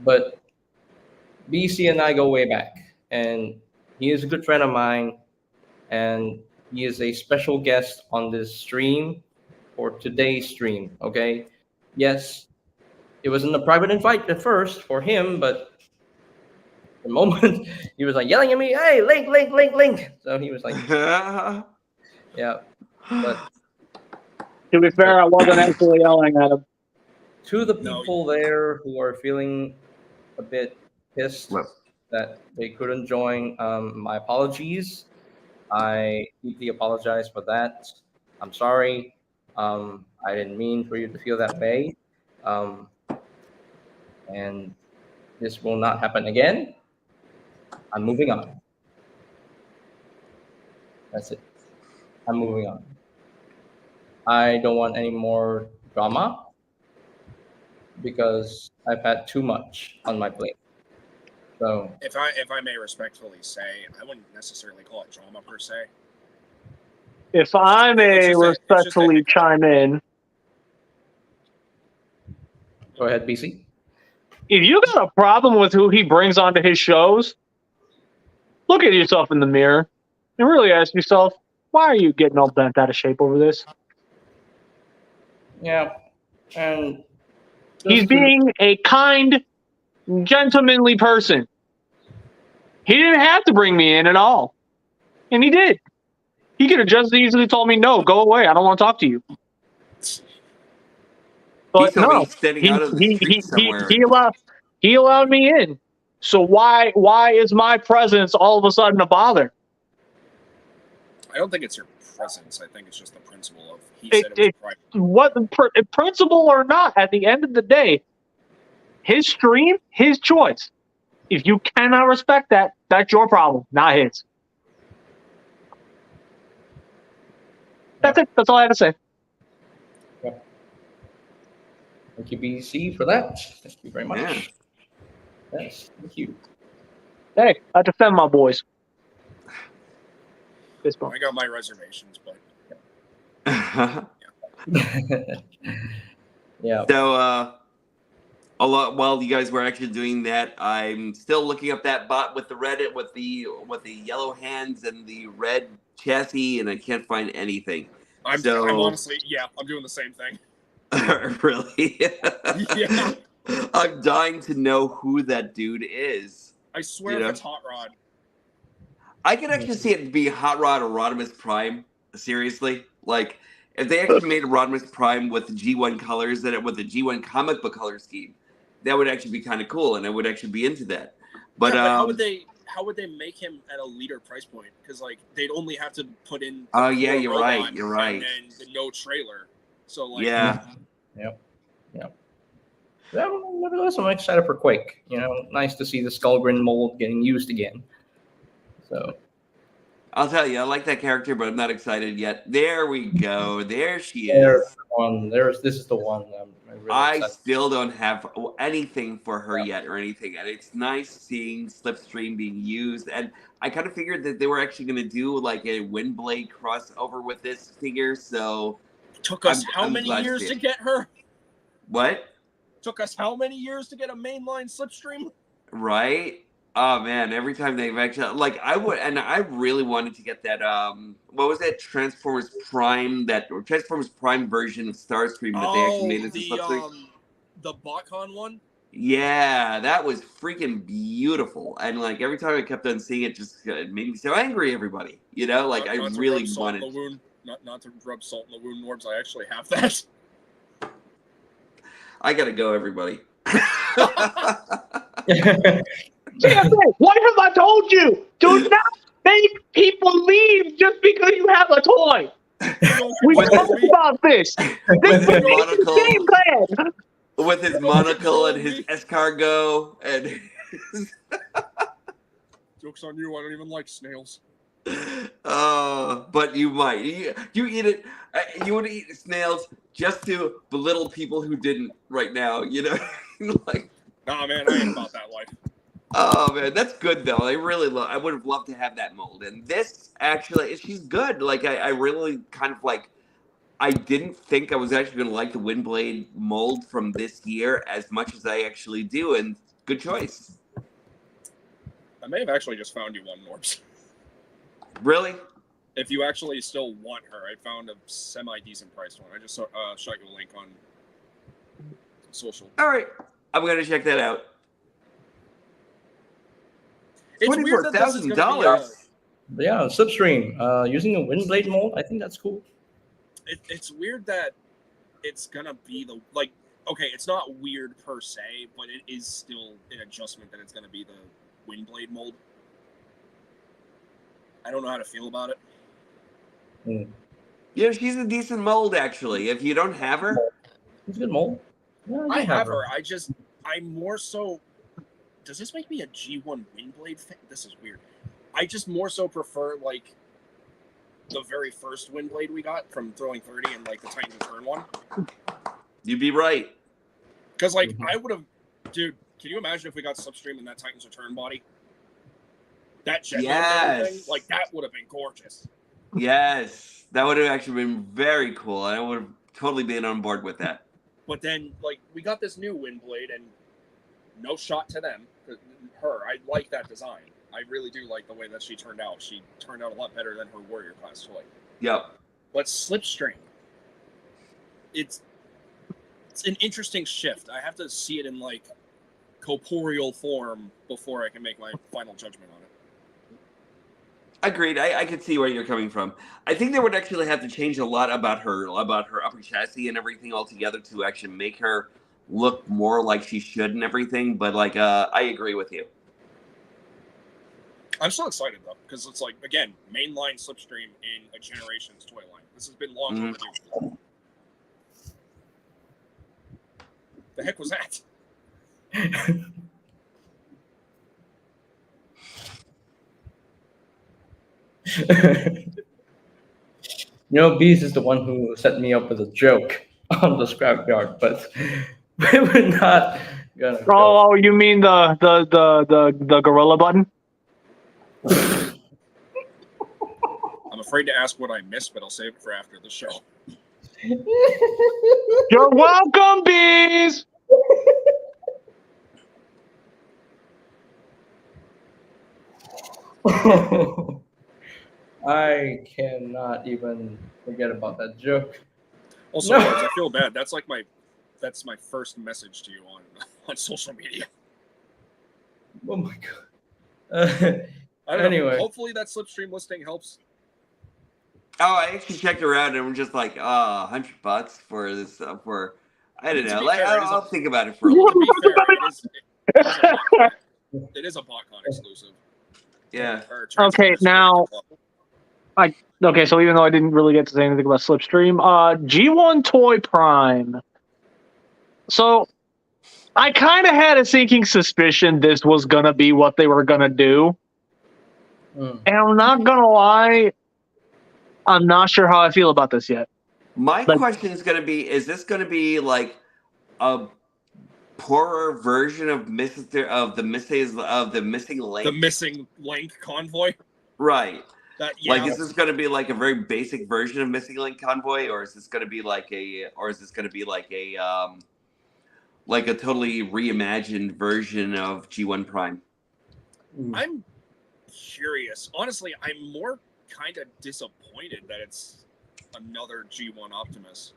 But BC and I go way back, and he is a good friend of mine, and he is a special guest on this stream for today's stream. Okay, yes, it wasn't a private invite at first for him, but the moment he was like yelling at me, "Hey, link!" So he was like, "Yeah." But to be fair, I wasn't actually yelling at him. To the No, people there who are feeling a bit pissed Well, that they couldn't join, my apologies. I deeply apologize for that. I'm sorry. I didn't mean for you to feel that way. Um, and this will not happen again. I'm moving on. That's it. I'm moving on. I don't want any more drama because I've had too much on my plate. So if I may respectfully say, I wouldn't necessarily call it drama per se. If I may respectfully chime in, go ahead, BC. if you got a problem with who he brings onto his shows, look at yourself in the mirror and really ask yourself, why are you getting all bent out of shape over this? Yeah, and he's being a kind, gentlemanly person. He didn't have to bring me in at all, and he did. He could have just easily told me, "No, go away. I don't want to talk to you." But no, he allowed me in. So why is my presence all of a sudden a bother? I don't think it's your presence. I think it's just the principle of he said it was private. Principle or not, at the end of the day, his stream, his choice. If you cannot respect that, that's your problem, not his. That's it. That's all I have to say. Yep. Thank you, BC, for that. Thank you very much. Yeah. Yes, thank you. Hey, I defend my boys. I got my reservations, but yeah. So a lot while you guys were actually doing that, I'm still looking up that bot with the Reddit with the yellow hands and the red chassis, and I can't find anything. I'm honestly, I'm doing the same thing. Really? Yeah. I'm dying to know who that dude is. I swear if it's Hot Rod. I could actually see it be Hot Rod or Rodimus Prime. Seriously, like if they actually made a Rodimus Prime with the G1 colors with the G1 comic book color scheme, that would actually be kind of cool, and I would actually be into that. But, how would they make him at a leader price point? Because like they'd only have to put in. Oh yeah, you're right. You're right. And the no trailer. So like. Yeah. Yep. Nevertheless, I'm excited for Quake. Nice to see the Skullgrin mold getting used again. So, I'll tell you, I like that character, but I'm not excited yet. There we go. There she is. This is the one. I still don't have anything for her yet or anything, and it's nice seeing Slipstream being used. And I kind of figured that they were actually going to do like a Windblade crossover with this figure. So, took us how many years to get her? What? Took us how many years to get a mainline Slipstream? Right? Oh man, every time they've actually I really wanted to get that what was that Transformers Prime version of Starscream that they actually made into Slipstream? The BotCon one? Yeah, that was freaking beautiful. And like every time I kept on seeing it, it made me so angry, everybody. Like I really wanted not to rub salt in the wound, Norbs. I actually have that. I gotta go, everybody. What have I told you? Do not make people leave just because you have a toy. We talked about this. With his monocle and his escargot and his... Joke's on you, I don't even like snails. But you might. You eat it. You would eat snails just to belittle people who didn't right now, like... Nah, man, I ain't about that life. Oh man, that's good though. I would have loved to have that mold. And this actually, she's good. Like I really kind of like. I didn't think I was actually going to like the Windblade mold from this year as much as I actually do, and good choice. I may have actually just found you one, Norbs. Really? If you actually still want her, I found a semi-decent priced one. I just shot you a link on social. All right, I'm going to check that out. $24,000. Yeah, Slipstream. Using a Windblade mold, I think that's cool. It's weird that it's gonna be okay, it's not weird per se, but it is still an adjustment that it's going to be the Windblade mold. I don't know how to feel about it. Yeah, she's a decent mold, actually. If you don't have her, It's a good mold. Yeah, I have her. I'm more so. Does this make me a G1 Windblade fan? This is weird. I just more so prefer like the very first Windblade we got from Throwing 30 and like the Titan Return one. you'd be right. Because like I would have, dude. Can you imagine if we got Slipstream in that Titan's Return body? That jet and everything, Yes. like that would have been gorgeous. Yes, that would have actually been very cool. I would have totally been on board with that. But then like we got this new Windblade and no shot to them. Her, I like that design. I really do like the way that she turned out. She turned out a lot better than her Warrior class toy. Yep. But Slipstream, it's an interesting shift. I have to see it in like corporeal form before I can make my final judgment on it. Agreed. I could see where you're coming from. I think they would actually have to change a lot about her upper chassis and everything altogether to actually make her look more like she should and everything. But like, I agree with you. I'm still excited though, because it's like again, mainline Slipstream in a generation's toy line. This has been long overdue. The heck was that? Beast is the one who set me up with a joke on the scrapyard, but we're not gonna. Oh, you mean the gorilla button? I'm afraid to ask what I missed, but I'll save it for after the show. You're welcome, bees. I cannot even forget about that joke. Also, No. guys, I feel bad. That's my first message to you on social media. Oh my god. I don't Anyway. know. Hopefully that Slipstream listing helps. Oh, I actually checked around and we're just like, $100 for this for. I don't To know. be Like, fair, I'll think about it for a little To bit. be fair, it is a BotCon exclusive. Yeah. Or Okay, Transformers now- Club. Okay, so even though I didn't really get to say anything about Slipstream, G1 Toy Prime. So I kind of had a sinking suspicion this was gonna be what they were gonna do, and I'm not gonna lie, I'm not sure how I feel about this yet. My Like- question is going to be: is this going to be like a poorer version of the missing link? The missing link convoy. Right. Yeah. Is this going to be like a very basic version of Missing Link Convoy, or is this going to be like a totally reimagined version of G1 Prime? I'm curious. Honestly, I'm more kind of disappointed that it's another G1 Optimus.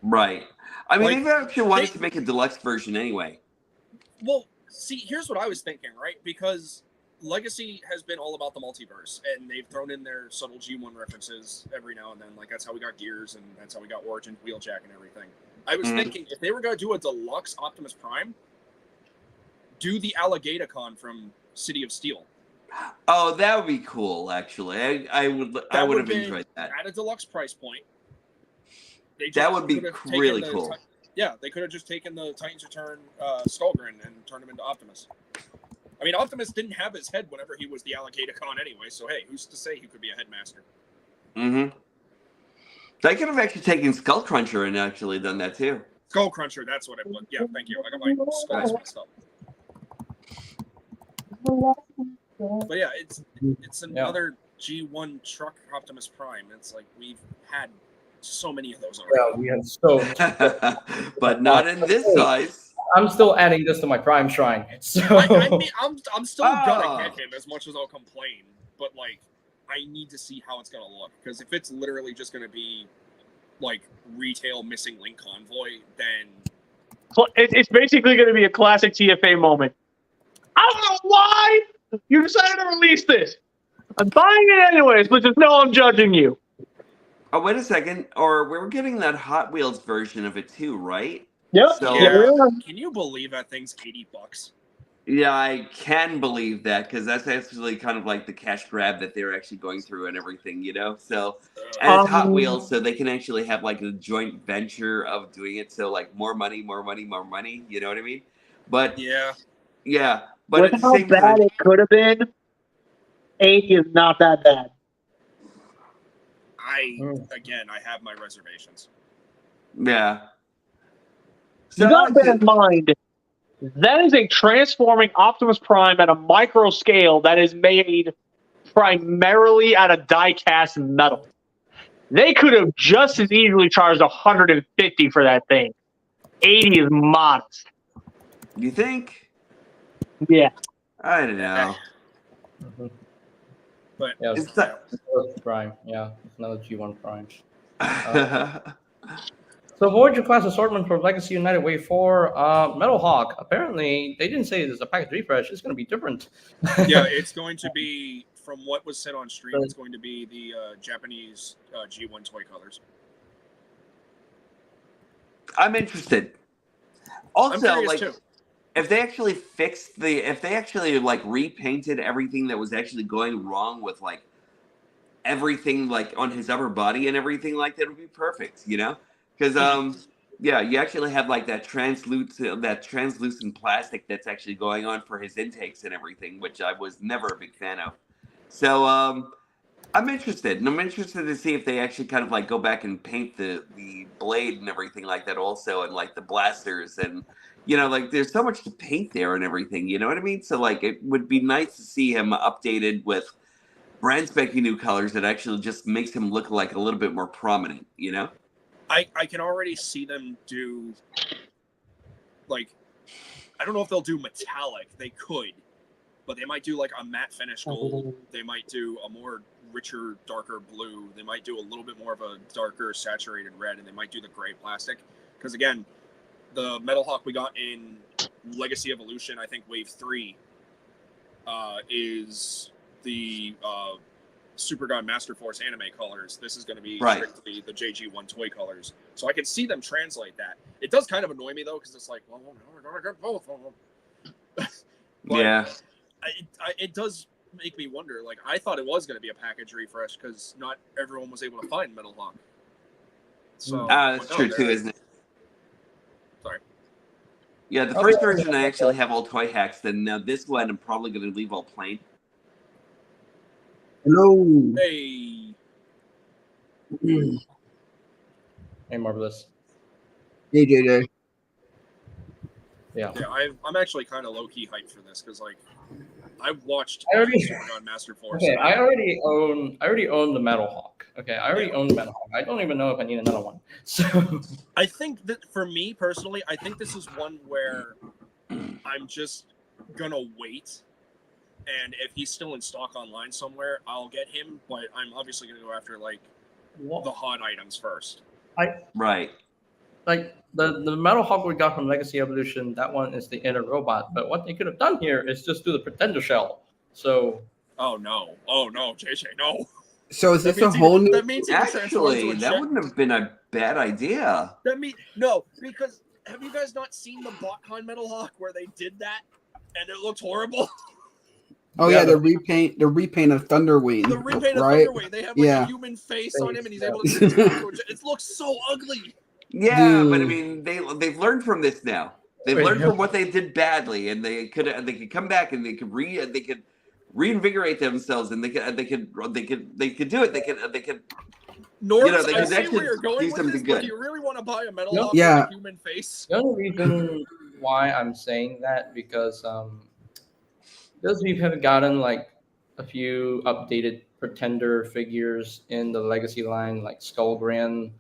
Right. I mean, Like, they actually wanted to make a deluxe version anyway. Well, see, here's what I was thinking, right? Because Legacy has been all about the multiverse, and they've thrown in their subtle G1 references every now and then. Like, that's how we got Gears, and that's how we got Origin, Wheeljack, and everything. I was thinking, if they were going to do a deluxe Optimus Prime, do the Alligator-Con from City of Steel. Oh, that would be cool. Actually, I would have enjoyed that. At a deluxe price point. That would be could've taken really the cool. Yeah, they could have just taken the Titans Return Skullgrin and turned him into Optimus. I mean, Optimus didn't have his head whenever he was the Alligator-Con anyway, so hey, who's to say he could be a headmaster? Mm-hmm. They could have actually taken Skull Cruncher and actually done that too. Skull Cruncher, that's what it was. Yeah, thank you. I got my skulls messed up. But yeah, it's another G1 truck Optimus Prime. It's like we've had so many of those already. Yeah, we have so. But not in this size. I'm still adding this to my Prime Shrine. So I mean, I'm still Ah. gonna get him as much as I'll complain, but like, I need to see how it's gonna look, because if it's literally just gonna be like retail Missing Link Convoy, then So it's basically going to be a classic TFA moment. I don't know why you decided to release this. I'm buying it anyways, but just know I'm judging you. Oh, wait a second. Or we're getting that Hot Wheels version of it too, right? Yep. So Yeah. Can you believe that thing's $80? yeah, I can believe that because that's actually kind of like the cash grab that they're actually going through and everything, you know. So and it's Hot Wheels, so they can actually have like a joint venture of doing it. So like more money, more money, more money. You know what I mean? But Yeah. yeah, but With at the how same bad time, it could have been, 80 is not that bad. Again, I have my reservations. yeah. You So gotta bear in mind, that is a transforming Optimus Prime at a micro scale that is made primarily out of die-cast metal. They could have just as easily charged $150 for that thing. 80 is modest. you think? Yeah. I don't know. Mhm. But Yeah, It's it's not- another Prime. Yeah, it's another G1 Prime. So Voyager class assortment for Legacy United Wave 4, Metal Hawk. Apparently, they didn't say there's a package refresh. It's going to be different. yeah, it's going to be, from what was said on stream, it's going to be the Japanese G1 toy colors. I'm interested. I'm Also, curious like, too. if they actually if they actually like repainted everything that was actually going wrong with like everything like on his upper body and everything like that, would be perfect, you know? Because yeah, you actually have like that translucent plastic that's actually going on for his intakes and everything, which I was never a big fan of. So I'm interested, and I'm interested to see if they actually kind of like go back and paint the blade and everything like that also, and like the blasters, and you know, like there's so much to paint there and everything. You know what I mean? So like it would be nice to see him updated with brand spanking new colors that actually just makes him look like a little bit more prominent. You know? I can already see them do, like, I don't know if they'll do metallic. They could, but they might do like a matte finish gold. They might do a more richer, darker blue. They might do a little bit more of a darker, saturated red, and they might do the gray plastic. Because again, the Metal Hawk we got in Legacy Evolution, I think Wave 3, is the Super God Master Force anime colors. This is going to be strictly the JG1 toy colors. So I can see them translate that. It does kind of annoy me though, because it's like, well, we're going to get both of them. Yeah. It does make me wonder. Like, I thought it was going to be a package refresh because not everyone was able to find Metal Hawk. So that's true too, isn't it? Sorry. Yeah, the first version I actually have all toy hacks, and now this one I'm probably going to leave all plain. Hello. Hey. Hey, Marvelous. Hey, JJ. Yeah. I'm actually kind of low-key hyped for this because, like, I've watched Super God Master Force. Okay, I already own the Metal Hawk. Okay, I already own the Metal Hawk. I don't even know if I need another one. So I think that for me personally, I think this is one where I'm just gonna wait, and if he's still in stock online somewhere, I'll get him. But I'm obviously gonna go after like the hot items first. Right. Like the Metal Hawk we got from Legacy Evolution, that one is the inner robot. But what they could have done here is just do the Pretender shell. So. Oh no, JJ, no. So is this a whole new? That means he can transform into Actually, a that jet. wouldn't have been a bad idea. No, because have you guys not seen the BotCon Metal Hawk where they did that and it looked horrible? Oh yeah, the repaint of Thunderwing. The repaint of right? Thunderwing. They have like a human face on him, and he's able to transform into a jet. It looks so ugly. Yeah, Dude. but I mean, they've learned from this now. They've learned from what they did badly, and they could come back and they could reinvigorate themselves, and they could do it. They could. Norris, they I could see actually where you're going do with something this, good. but do you really want to buy a Metal Hawk Yeah. with a human face? The only reason why I'm saying that because those of you who haven't gotten like a few updated Pretender figures in the Legacy line, like Skullgrin,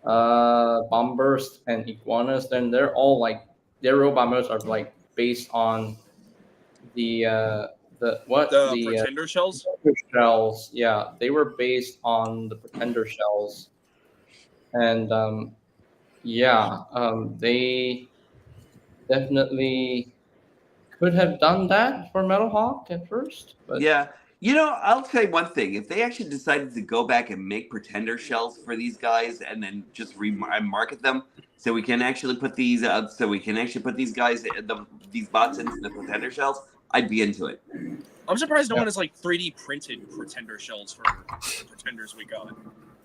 Bombburst, and Iguanas, then they're all like their robot models are like based on the Pretender shells. Shells. Yeah, they were based on the Pretender shells, and they definitely could have done that for Metal Hawk at first, but Yeah, You know, I'll say one thing. If they actually decided to go back and make pretender shells for these guys and then just market them, so we can actually put these, guys, these bots into the pretender shells, I'd be into it. I'm surprised no one has like 3D printed pretender shells for the pretenders we got.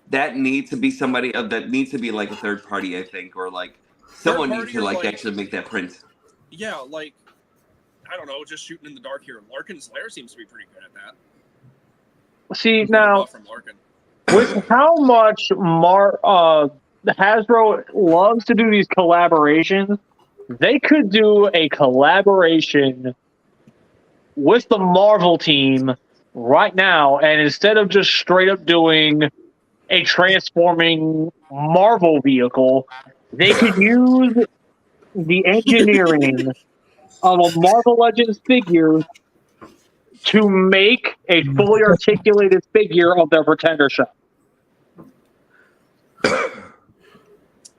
That needs to be somebody. That needs to be like a third party, I think, or like someone needs to like actually make that print. Yeah, like I don't know, just shooting in the dark here. Larkin's Lair seems to be pretty good at that. See, now, From Larkin. with how much Hasbro loves to do these collaborations, they could do a collaboration with the Marvel team right now, and instead of just straight up doing a transforming Marvel vehicle, they could use the engineering of a Marvel Legends figure to make a fully articulated figure of their pretender shell. I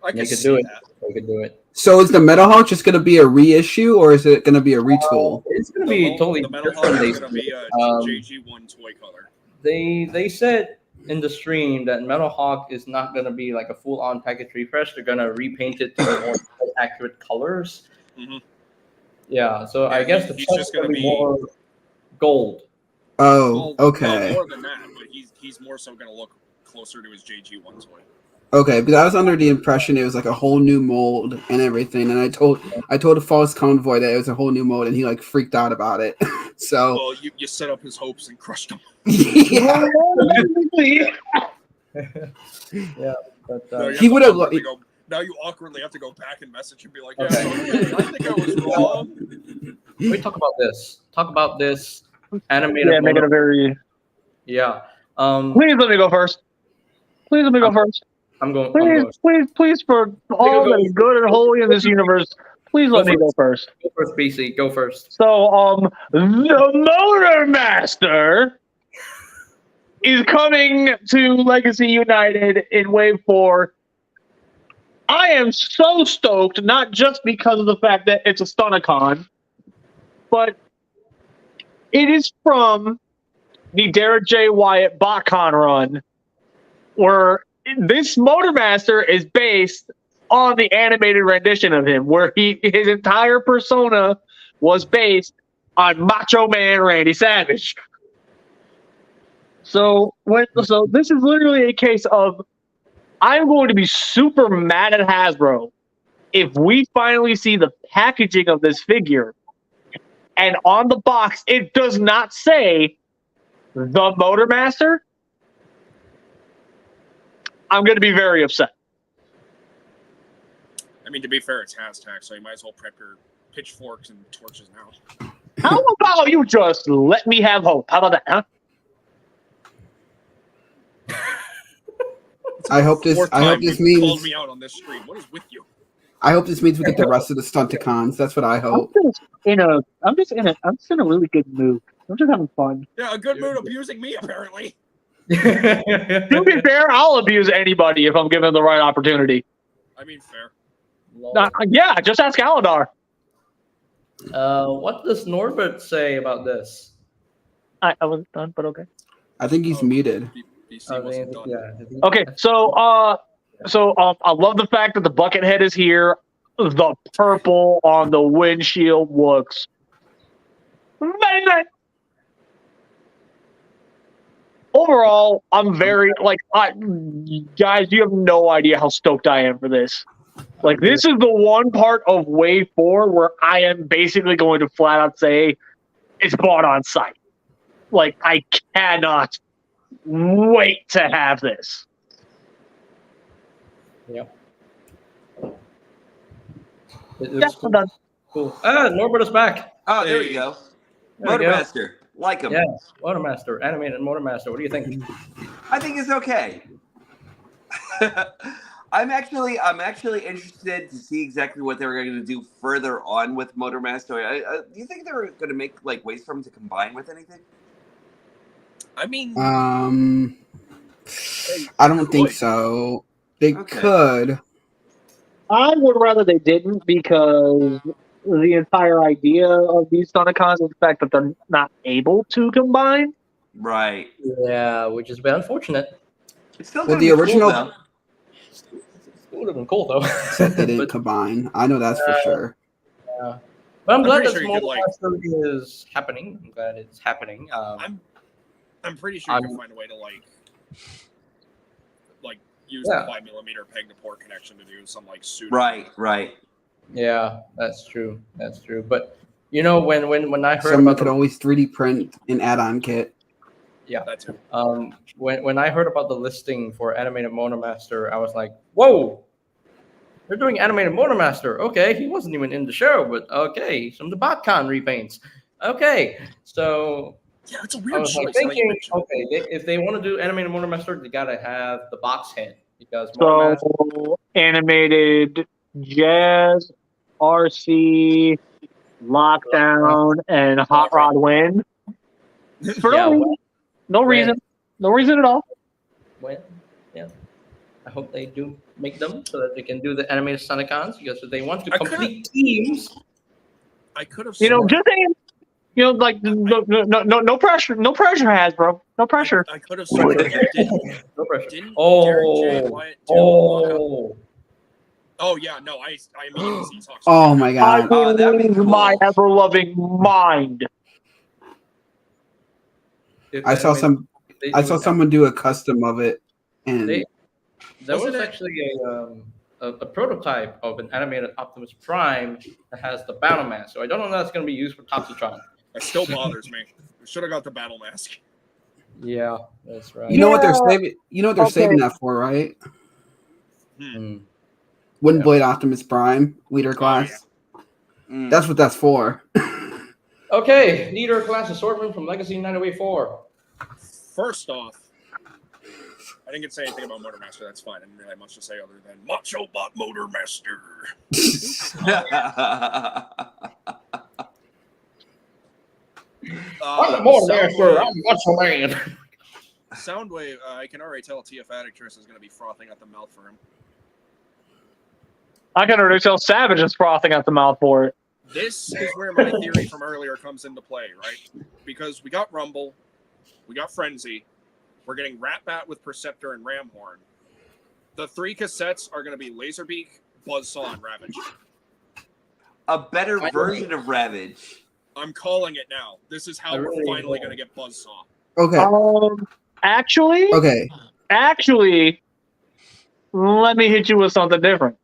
They can could see do it. that. They could do it. So is the Metalhawk just going to be a reissue, or is it going to be a retool? It's going to be totally The Metal different. Hawk is going to be a JG1 toy color. They said in the stream that Metal Hawk is not going to be like a full-on package refresh. They're going to repaint it to the more accurate colors. Mhm. Yeah, so Yeah, I guess the he's chest just is going gonna to be be- more gold. Oh, Well, okay. more than that, but he's more so going to look closer to his JG1 toy. Okay, because I was under the impression it was like a whole new mold and everything, and I told a false convoy that it was a whole new mold, and he like freaked out about it. So Well, you set up his hopes and crushed them. yeah, Yeah, but Now you He have to would've awkwardly now you awkwardly have to go back and message and be like, yeah, Okay. sorry, I think I was wrong. we talk about this. Talk about this animated. Yeah, make it a very. Yeah. Please let me go first. Please let me go first. I'm going. Please, for all go. that is good and holy in this universe, please let me go first. Go first, BC. Go first. So, the Motor Master is coming to Legacy United in Wave 4. I am so stoked, not just because of the fact that it's a Stunticon, but it is from the Derek J. Wyatt BotCon run, where this Motor Master is based on the animated rendition of him, where his entire persona was based on Macho Man Randy Savage. So this is literally a case of I'm going to be super mad at Hasbro if we finally see the packaging of this figure and on the box it does not say the Motor Master. I'm going to be very upset. I mean, to be fair, it's hashtag, so you might as well prep your pitchforks and torches now. How about you just let me have hope? How about that, huh? I hope this Fourth time this you called means me out on this stream. What is with you? I hope this means we get the rest of the Stunticons. That's what I hope. I'm just in a really good mood. I'm just having fun. Yeah, a good mood abusing me, apparently. To be fair, I'll abuse anybody if I'm given the right opportunity. I mean, fair. Yeah, just ask Aladar. What does Norbert say about this? I wasn't done, but okay. I think he's muted. BC wasn't done. Yeah. Okay, so I love the fact that the bucket head is here. The purple on the windshield looks amazing. Overall, I'm very guys, you have no idea how stoked I am for this. Like, this is the one part of Wave 4 where I am basically going to flat out say it's bought on site. Like, I cannot wait to have this. Yep. Yeah, I'm done. Cool. Norbert is back. Oh, there we go. There we go. Motormaster, like him. Yes, Motormaster, animated Motormaster. What do you think? I think it's okay. I'm actually interested to see exactly what they're going to do further on with Motormaster. Do you think they're going to make like ways for him to combine with anything? I mean, I don't think so. They Okay. could. I would rather they didn't, because the entire idea of these Stunticons is the fact that they're not able to combine. Right. Yeah, which is a bit unfortunate. It's still Well, gonna the be cool, original- though. It would have been cool though. Except they didn't But, combine. I know that's for sure. but I'm glad pretty that sure you Small could, like- Master is happening. I'm glad it's happening. I'm pretty sure you can I'm- find a way to use Yeah. the 5mm peg to port connection to do some like pseudo. Right. Yeah, that's true. That's true. But you know, when I heard Someone about could the, always 3D print an add-on kit. That too. when I heard about the listing for Animated Monomaster, I was like, whoa, they're doing Animated Monomaster. Okay, he wasn't even in the show, but okay, he's from the BotCon repaints. Okay, so Yeah, it's a I weird was choice. like now you thinking, mention it. okay, if they want to do Animated Monomaster, they gotta have the box head because So Monomaster. animated Jazz, RC, Lockdown, and Hot Rod Win. For Yeah, no reason. No reason at all. When, yeah, I hope they do make them so that they can do the animated Sonicons because if they want to I could've- complete teams. I could have. You know, sworn- just saying. You know, like no pressure, no pressure, Hasbro, no pressure. I could have sworn that No pressure. didn't Oh, Derek J. Wyatt do a mock-up? oh, Oh yeah, no, I immediately see talks. Oh my I god. Oh, will that'd be lose my cool. ever loving mind. If I saw animated- they I do saw it- someone do a custom of it, and They- There was Wasn't it- actually a prototype of an animated Optimus Prime that has the battle mask. So I don't know if that's going to be used for Topsatron. That still bothers me. We should have got the battle mask. Yeah, that's right. you know what they're Yeah. saving. You know what they're Okay. saving that for, right? Mm. Wooden Yeah. Blade Optimus Prime leader class. Mm. That's what that's for. Okay, leader class assortment from Legacy 908-4. First off, I didn't get to say anything about Motormaster. That's fine. I didn't really have much to say other than Macho Bot Motormaster. I'm the Motormaster. I'm Macho Man. Soundwave, I can already tell TF Addictress is going to be frothing at the mouth for him. I can already tell Savage is frothing at the mouth for it. This is where my theory from earlier comes into play, right? Because we got Rumble, we got Frenzy, we're getting Ratbat with Perceptor and Ramhorn. The 3 cassettes are going to be Laserbeak, Buzzsaw, and Ravage. A better version of Ravage. I'm calling it now. This is how I we're really finally don't. going to get Buzzsaw. Okay. Actually, Okay. let me hit you with something different.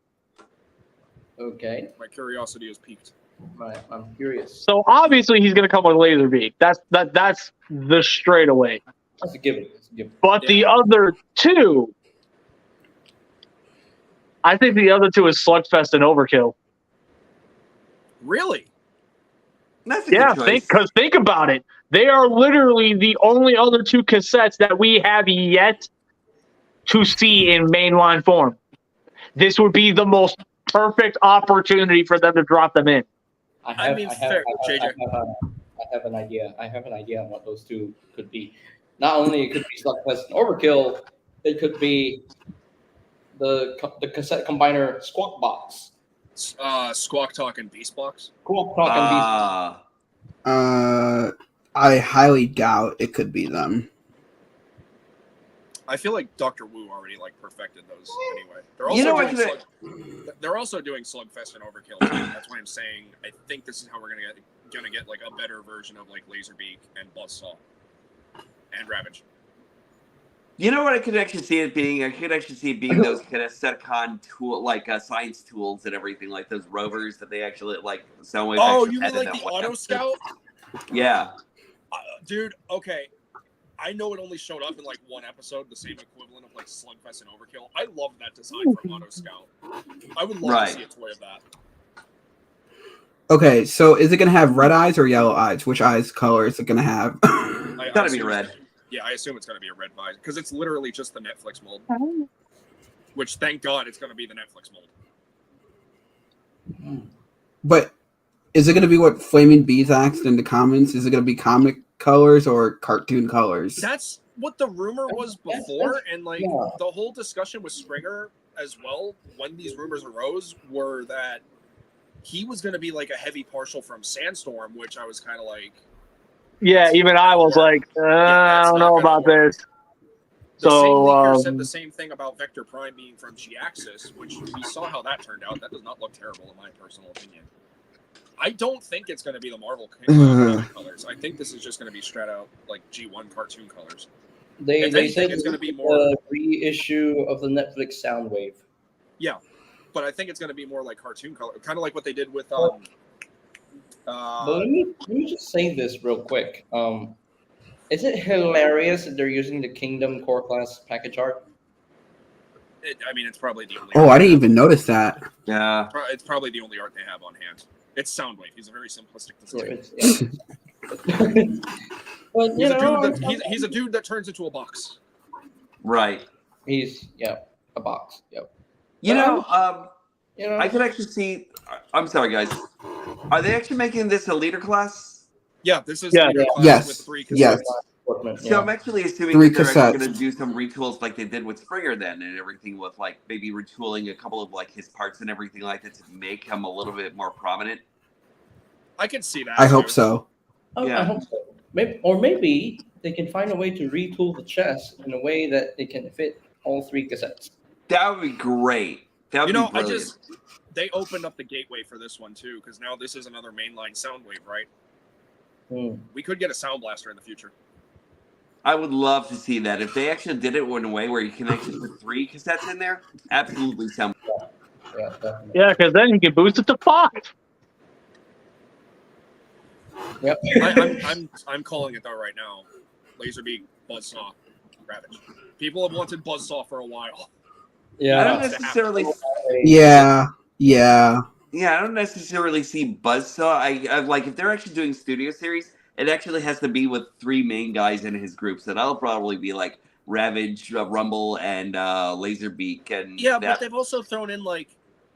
Okay, My curiosity is piqued. right. I'm curious. So obviously he's gonna come with Laserbeak. That's the straightaway. That's a given. That's a given. But the other two, I think the other two is Slugfest and Overkill. Really? That's a Yeah, good choice. think about it. They are literally the only other 2 cassettes that we have yet to see in mainline form. This would be the most perfect opportunity for them to drop them in. I mean, fair, JJ. I have an idea. I have an idea on what those two could be. Not only it could be Slugfest and Overkill, it could be the cassette combiner Squawk Box. Squawk Talk and Beast Box. Squawk Talk and Beast. I highly doubt it could be them. I feel like Dr. Wu already perfected those anyway. They're also You know what, doing they're also doing Slugfest and Overkill too. That's why I'm saying I think this is how we're gonna get a better version of Laserbeak and Buzzsaw and Ravage. You know what I could actually see it being? I could actually see it being those kind of Setcon tool, science tools and everything, like those rovers that they actually Soundwave. Oh, actually you had mean in like that the one Auto episode. Scout? Yeah. Dude, okay. I know it only showed up in one episode, the same equivalent of Slugfest and Overkill. I love that design from Auto Scout. I would love Right. to see a toy of that. Okay, so is it gonna have red eyes or yellow eyes? Which eyes color is it gonna have? I Gotta be assume red. Yeah, I assume it's going to be a red visor because it's literally just the Netflix mold. Which, thank God, it's going to be the Netflix mold. But is it gonna be what Flaming Bees asked in the comments? Is it gonna be comic colors or cartoon colors? That's what the rumor was before, and yeah. the whole discussion with Springer as well when these rumors arose were that he was going to be a heavy partial from Sandstorm, which I was kind of Yeah, even I was like, I don't know about this. The same So, leaker said the same thing about Vector Prime being from G-Axis, which we saw how that turned out. That does not look terrible in my personal opinion. I don't think it's going to be the Marvel colors. I think this is just going to be straight out like G1 cartoon colors. They anything, said it's gonna be a more- reissue of the Netflix Soundwave. Yeah, but I think it's going to be more like cartoon color, kind of like what they did with. But let me just say this real quick. Is it hilarious that they're using the Kingdom Core Class package art? I mean, it's probably the only. Oh, I didn't even notice that. Yeah. It's probably the only art they have on hand. It's Soundwave. He's a very simplistic designer. But He's a dude that turns into a box. Right. He's a box. Yep. You know, I could actually see. I'm sorry, guys. Are they actually making this a leader class? Yeah, this is Yeah. leader class Yes. with 3 cassettes. Yes. So I'm actually assuming 3 that they're actually cassettes. going to do some retools like they did with Springer then and everything with like maybe retooling a couple of like his parts and everything like that to make him a little bit more prominent. I can see that. I hope so. I Yeah. hope so. Maybe they can find a way to retool the chest in a way that they can fit all 3 cassettes. That would be great. That would be brilliant. They opened up the gateway for this one too, because now this is another mainline Soundwave, right? We could get a Sound Blaster in the future. I would love to see that. If they actually did it in a way where you can actually put 3 cassettes in there, absolutely sound. Yeah, definitely. yeah, because then you can boost it to 5. Yep. I'm calling it though right now. Laserbeak, Buzzsaw, Ravage. People have wanted Buzzsaw for a while. I Yeah. don't necessarily. Yeah. Yeah. Yeah, I don't necessarily see Buzzsaw. I like if they're actually doing studio series, it actually has to be with 3 main guys in his group. So that'll probably be like Ravage, Rumble, and Laserbeak. And Yeah, but they've also thrown in like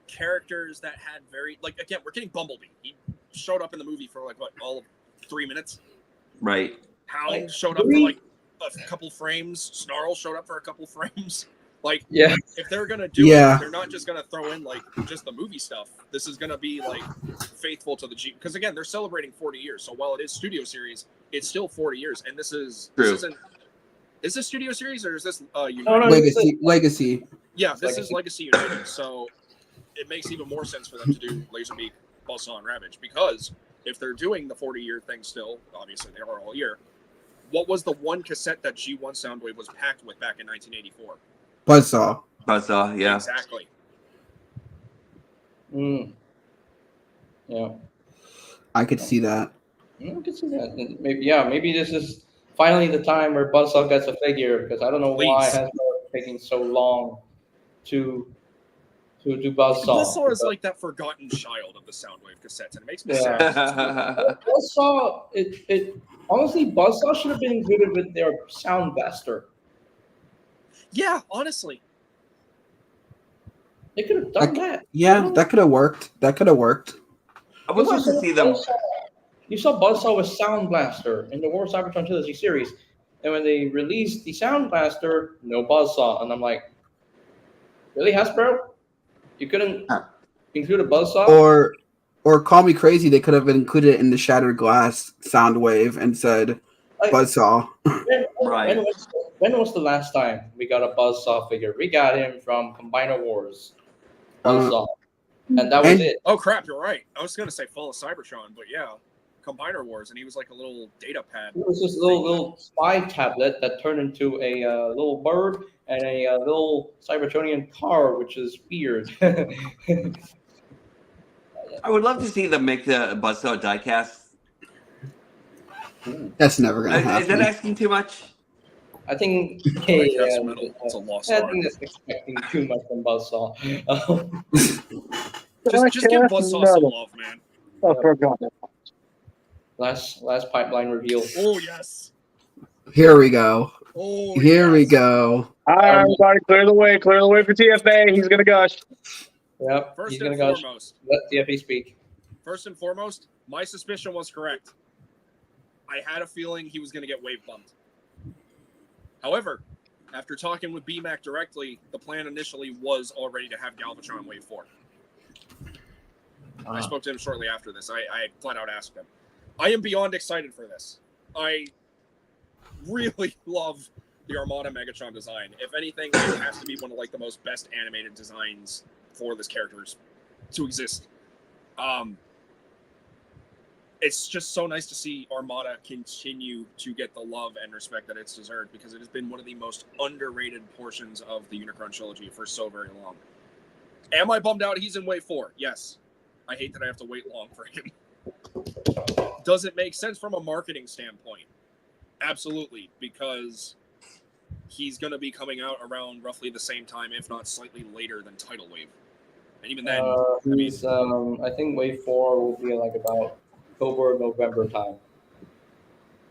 characters that had very like again, we're getting Bumblebee. He showed up in the movie for like what, all of 3 minutes. right. Hound showed up for like a couple frames. Snarl showed up for a couple frames. Like, Yeah. if they're gonna do it, they're not just gonna throw in like just the movie stuff. This is gonna be like faithful to the G. Because again, they're celebrating 40 years. So while it is studio series, it's still 40 years. And this True. isn't. Is this studio series or is this United? no, Legacy. Yeah, this Legacy. is Legacy United. So it makes even more sense for them to do Laserbeak, Buzzsaw, and Ravage because if they're doing the 40-year thing still, obviously they are all year. What was the one cassette that G1 Soundwave was packed with back in 1984? Buzzsaw. Buzzsaw, yeah. Exactly. Yeah. I could see that. I can see that. And maybe this is finally the time where Buzzsaw gets a figure because I don't know why it has been taking so long to do Buzzsaw. Buzzsaw is like that forgotten child of the Soundwave cassettes, and it makes me sad. Buzzsaw, it honestly, Buzzsaw should have been included with their Sound Blaster. Yeah, honestly. They could have done that. Yeah, that could have worked. I would love to see them. You saw Buzzsaw with Sound Blaster in the War of Cybertron Trilogy series, and when they released the Sound Blaster, no Buzzsaw, and I'm like, really, Hasbro? You couldn't include a Buzzsaw? Or call me crazy, they could have included it in the Shattered Glass Soundwave and said Buzzsaw. Right. When was the last time we got a Buzzsaw figure? We got him from Combiner Wars. Buzzsaw. And that was it. Oh crap, you're right. I was gonna say Fall of Cybertron, but yeah. Combiner Wars, and he was like a little data pad. It was this little spy tablet that turned into a little bird and a little Cybertronian car, which is weird. I would love to see them make the Buzzsaw diecast. That's never gonna Is that happen. asking too much? I think Diecast metal. It's a lost I art. think that's expecting too much from Buzzsaw. Just give Buzzsaw some love, man. I forgot. last pipeline reveal. Oh yes. Here we go. Oh Here we yes. go. All right, everybody, clear the way for TFA. He's gonna gush. Yep, First he's and gonna go. foremost, Let TFA speak. First and foremost, my suspicion was correct. I had a feeling he was going to get wave bumped. However, after talking with BMAC directly, the plan initially was already to have Galvatron wave 4. I spoke to him shortly after this. I flat out asked him. I am beyond excited for this. I really love the Armada Megatron design. If anything, it has to be one of like the most best animated designs for this characters to exist. It's just so nice to see Armada continue to get the love and respect that it's deserved, because it has been one of the most underrated portions of the Unicron trilogy for so very long. Am I bummed out he's in Wave 4? Yes. I hate that I have to wait long for him. Does it make sense from a marketing standpoint? Absolutely, because he's going to be coming out around roughly the same time, if not slightly later than Tidal Wave. And even then, I think Wave 4 will be like about October, November time.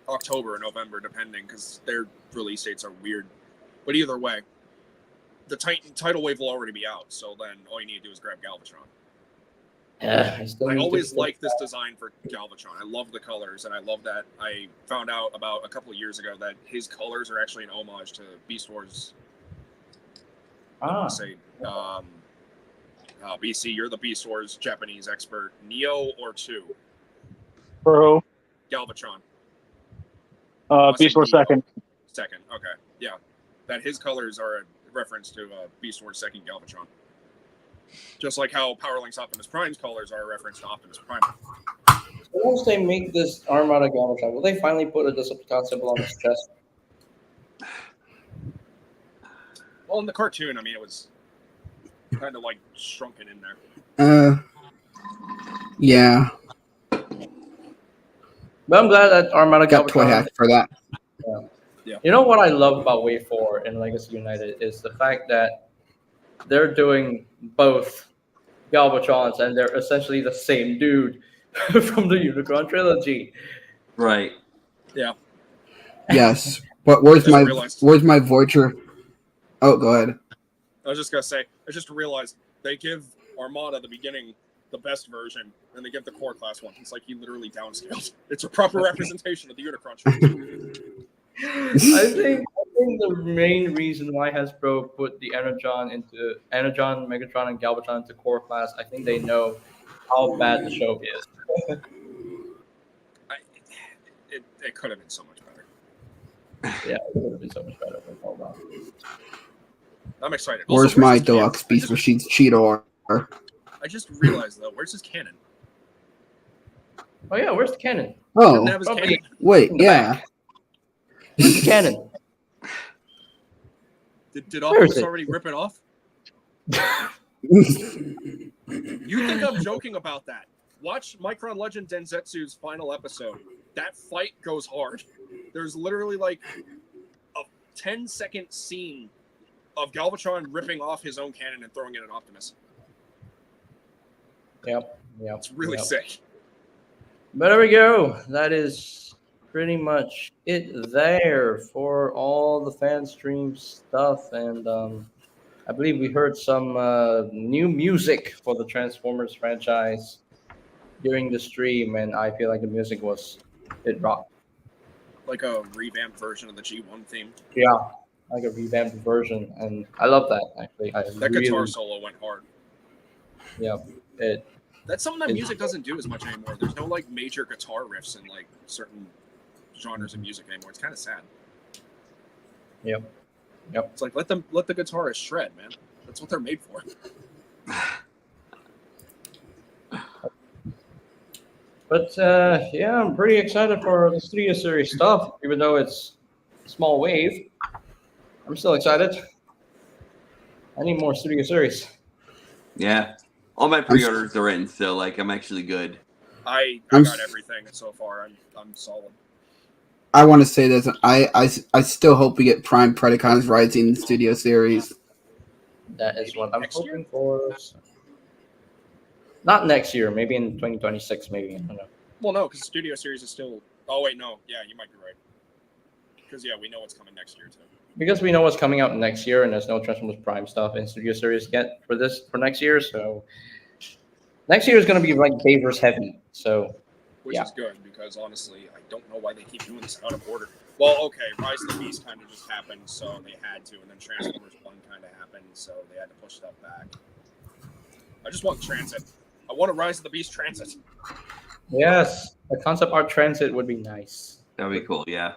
October or November, depending, because their release dates are weird. But either way, the Tidal Wave will already be out, so then all you need to do is grab Galvatron. I always liked this design for Galvatron. I love the colors, and I love that I found out about a couple of years ago that his colors are actually an homage to Beast Wars. BC, you're the Beast Wars Japanese expert. Neo or 2? For who? Galvatron. Beast Wars second. Second, okay. Yeah. That his colors are a reference to Beast Wars second Galvatron. Just like how Power Link's Optimus Prime's colors are a reference to Optimus Prime. So once they make this Armada Galvatron, will they finally put a Decepticon symbol on his chest? Well, in the cartoon, I mean, it was kind of like shrunken in there. Yeah. But I'm glad that Armada Got Galvatron. toy hack for that. Yeah. You know what I love about Wave 4 in Legacy United is the fact that they're doing both Galvatrons, and they're essentially the same dude from the Unicron trilogy. Right. Yeah. Yes. But where's my realized. Voyager? Oh, go ahead. I was just going to say, I just realized they give Armada the beginning the best version, and they give the core class one. It's like he literally downscaled. It's a proper representation of the Unicron trilogy. I think the main reason why Hasbro put the Energon, Megatron, and Galvatron into core class, I think they know how bad the show is. It could have been so much better. Yeah, it could have been so much better. Hold on. I'm excited. Where's Also, my his cannon? deluxe Beast Machines Cheetor? I just realized, though, where's his cannon? Oh yeah, where's the cannon? Oh, Didn't have his Probably- cannon. wait, in the yeah. Where's the cannon? Did Where is Optimus it? already rip it off? You think I'm joking about that? Watch Micron Legend Densetsu's final episode. That fight goes hard. There's literally like a 10-second scene of Galvatron ripping off his own cannon and throwing it at Optimus. Yep. It's really Yep. sick. But there we go. That is pretty much it there for all the fan stream stuff. And I believe we heard some new music for the Transformers franchise during the stream. And I feel like the music it rocked. Like a revamped version of the G1 theme. Yeah, like a revamped version. And I love that, actually. That guitar solo went hard. Yeah. That's something that music doesn't do as much anymore. There's no like major guitar riffs in like certain genres of music anymore. It's kind of sad. Yep. It's like let the guitarist shred, man. That's what they're made for. But yeah, I'm pretty excited for the Studio Series stuff, even though it's a small wave. I'm still excited. I need more Studio Series. Yeah. All my pre-orders are in, so like I'm actually good. I I'm got s- everything so far. I'm solid. I want to say this. I still hope we get Prime Predacons Rising Studio Series. That is what I'm Next year? hoping for. Not next year, maybe in 2026, maybe. I don't know. Well, no, because Studio Series is still. Oh wait, no. Yeah, you might be right. Because yeah, we know what's coming next year too. Because we know what's coming out next year, and there's no Transformers Prime stuff in Studio Series yet for next year. So next year is going to be like Bayverse heavy. So Which Yeah. is good because honestly, I don't know why they keep doing this out of order. Well, okay, Rise of the Beast kind of just happened, so they had to, and then Transformers 1 kind of happened, so they had to push stuff back. I just want Transit. I want a Rise of the Beast Transit. yes, a concept art transit would be nice. That'd be cool. Yeah.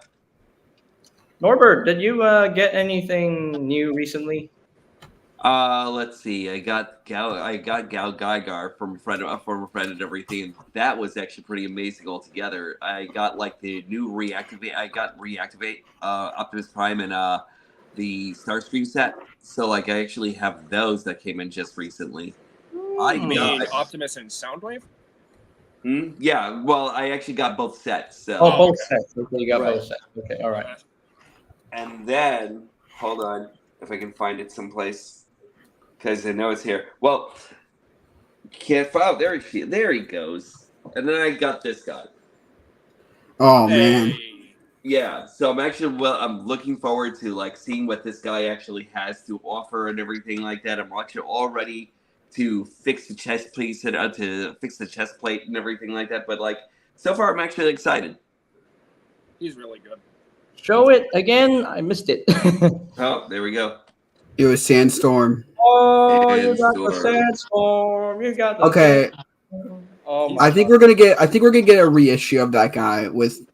Norbert, did you get anything new recently? Let's see. I got Gal Geiger from a former friend and everything. That was actually pretty amazing altogether. I got like the new reactivate. I got reactivate Optimus Prime and the Starscream set. So like I actually have those that came in just recently. You mean Optimus and Soundwave? Yeah. Well, I actually got both sets. So. Oh, both sets. Okay, you got Right. both sets. Okay, all right. And then hold on, if I can find it someplace, because I know it's here. Well, can't find. There he goes. And then I got this guy. Oh man. Yeah, so I'm looking forward to like seeing what this guy actually has to offer and everything like that. I'm actually all ready to fix the chest piece and to fix the chest plate and everything like that. But like so far, I'm actually excited. He's really good. Show it again. I missed it. Oh, there we go. It was Sandstorm. Oh, you got the Sandstorm. Sandstorm. You got the Okay. Sandstorm. Oh my I think we're gonna get a reissue of that guy with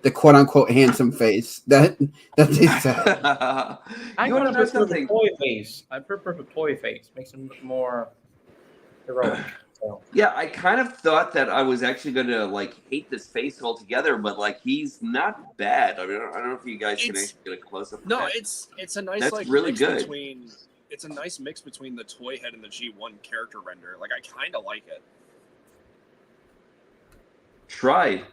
the quote unquote handsome face that they said. I You want to know prefer the something? toy face. I prefer the toy face. Makes him look more heroic. So. Yeah, I kind of thought that I was actually gonna like hate this face altogether, but like he's not bad. I mean, I don't know if you guys can actually get a close up. No, it's a nice That's like really mix good. between. It's a nice mix between the toy head and the G1 character render. Like I kind of like it. Tried.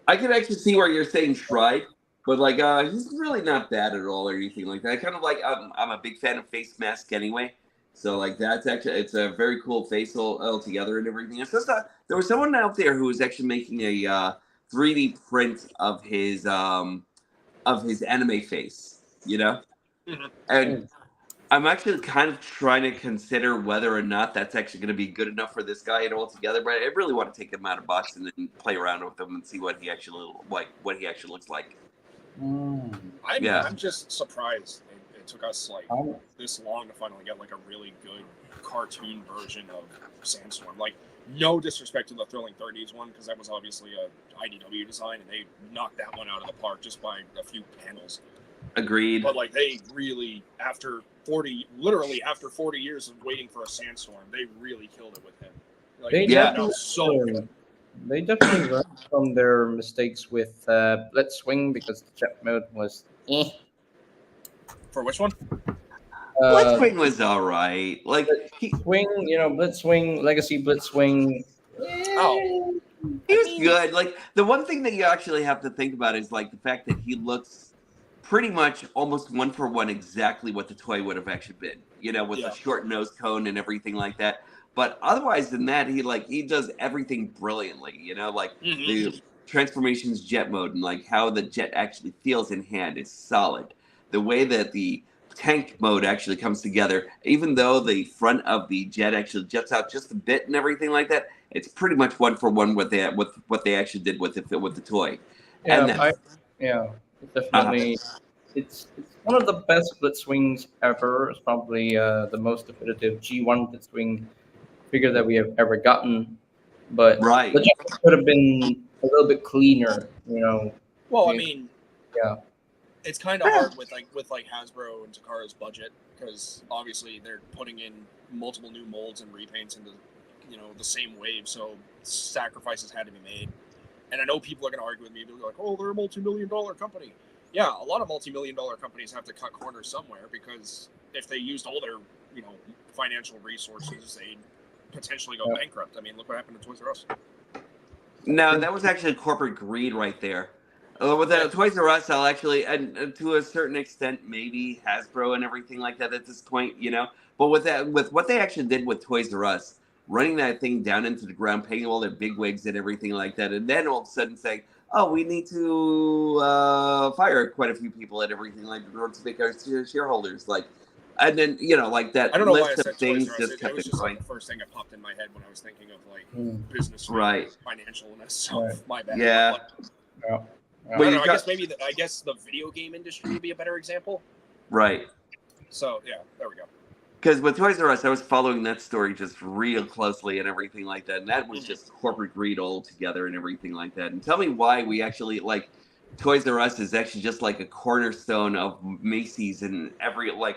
I can actually see where you're saying tried, but like he's really not bad at all or anything like that. I kind of like I'm a big fan of face mask anyway. So like that's actually it's a very cool face altogether and everything. It's just there was someone out there who was actually making a 3D print of his anime face, you know? Mhm. And I'm actually kind of trying to consider whether or not that's actually going to be good enough for this guy and altogether. But I really want to take him out of box and then play around with him and see what he actually looks like. I'm just surprised it took us like this long to finally get like a really good cartoon version of Sandstorm. Like, no disrespect to the Thrilling 30s one, because that was obviously a IDW design, and they knocked that one out of the park just by a few panels. Agreed. But like they really, after 40 years of waiting for a Sandstorm, they really killed it with him. Like, They yeah, definitely so good. They definitely learned from their mistakes with Blitzwing because the jet mode was For which one? Blitzwing was all right. Like Blitzwing, Legacy Blitzwing. Oh, he was good. Like the one thing that you actually have to think about is like the fact that he looks pretty much almost one for one exactly what the toy would have actually been. You know, with the short nose cone and everything like that. But otherwise than that, he does everything brilliantly. You know, like the transformations jet mode and like how the jet actually feels in hand is solid. The way that the tank mode actually comes together, even though the front of the jet actually jets out just a bit and everything like that, it's pretty much one for one what they actually did with the toy. Definitely. It's one of the best Blitzwings ever. It's probably the most definitive G1 Blitzwing figure that we have ever gotten. But the jet could have been a little bit cleaner, you know. Well, I mean, yeah. It's kind of hard with Hasbro and Takara's budget, because obviously they're putting in multiple new molds and repaints into the same wave, so sacrifices had to be made. And I know people are going to argue with me, they'll be like, "Oh, they're a multi-million-dollar company." Yeah, a lot of multi-million-dollar companies have to cut corners somewhere, because if they used all their financial resources, they'd potentially go bankrupt. I mean, look what happened to Toys R Us. No, that was actually corporate greed right there. With Toys R Us, I'll actually, and to a certain extent, maybe Hasbro and everything like that at this point, But with what they actually did with Toys R Us, running that thing down into the ground, paying all their big wigs and everything like that, and then all of a sudden saying, "Oh, we need to fire quite a few people and everything like that in order to make our shareholders like." And then like that I don't know list why I of said things Toys R Us. just It kept was it just going. like the first thing that popped in my head when I was thinking of like business, financialness. So my bad. Yeah. I don't know, I guess the video game industry would be a better example. Right. So yeah, there we go. because with Toys R Us, I was following that story just real closely and everything like that. And that was just corporate greed altogether and everything like that. And tell me why we actually like Toys R Us is actually just like a cornerstone of Macy's in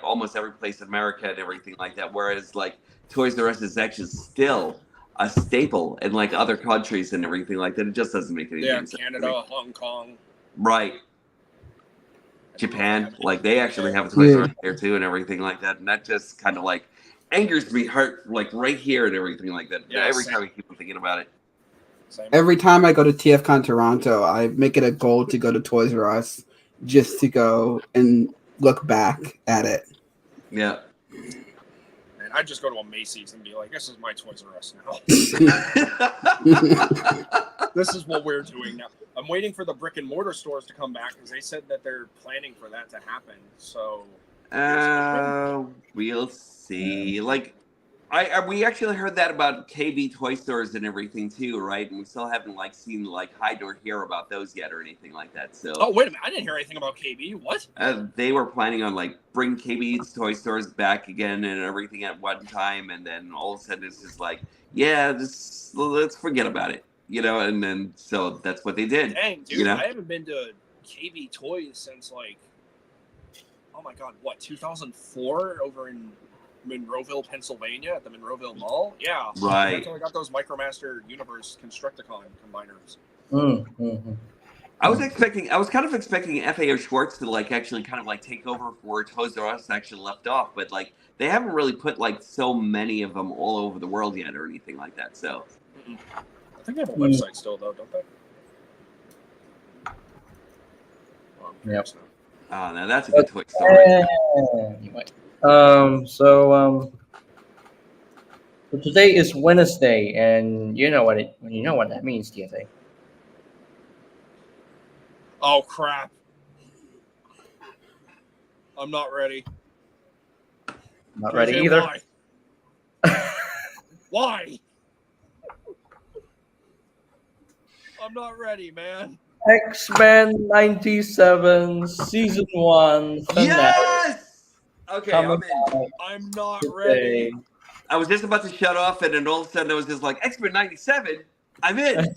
almost every place in America and everything like that. Whereas like Toys R Us is actually still a staple in like other countries and everything like that. It just doesn't make any sense. Canada, Hong Kong. Right. Japan, like they actually have a Toys R Us there too and everything like that. And that just kind of like angers me like right here and everything like that. Yeah, every same. time I keep on thinking about it. Same. Every time I go to TFCon Toronto, I make it a goal to go to Toys R Us just to go and look back at it. Yeah. And I'd just go to a Macy's and be like, this is my Toys R Us now. This is what we're doing now. I'm waiting for the brick and mortar stores to come back because they said that they're planning for that to happen. So we'll see. Like we actually heard that about KB toy stores and everything too, right? And we still haven't like seen like hide nor hear about those yet or anything like that. So oh wait a minute, I didn't hear anything about KB. What? they were planning on like bring KB's toy stores back again and everything at one time, and then all of a sudden it's just like, yeah, let's forget about it, you know. And then so that's what they did. Dang, dude, you know? I haven't been to KB Toys since like, oh my god, what, 2004 over in Monroeville, Pennsylvania at the Monroeville Mall? Yeah. Right. That's when I got those Micromaster Universe Constructicon combiners. Mm-hmm. I was kind of expecting FAO Schwartz to like actually kind of like take over where Toys R Us actually left off, but like they haven't really put like so many of them all over the world yet or anything like that. So I think they have a website still though, don't they? Well, I'm curious now. oh, now that's a good Toy Story. Anyway, so today is Wednesday, and you know what that means, TFA. Oh crap! I'm not ready. Not ready Okay, either. Why? Why? I'm not ready, man. X-Men 97 Season 1 finale. Yes. Okay, I'm Coming in. out I'm not today. ready. I was just about to shut off, and then all of a sudden I was just like, X-Men 97. I'm in.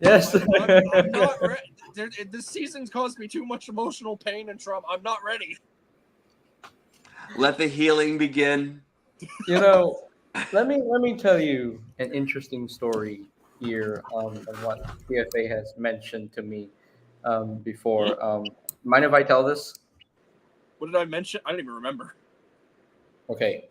Yes. I'm not ready. This season's caused me too much emotional pain and trauma. I'm not ready. Let the healing begin. You know, let me tell you an interesting story here on what TFA has mentioned to me before. Mind if I tell this? What did I mention? I don't even remember. Okay.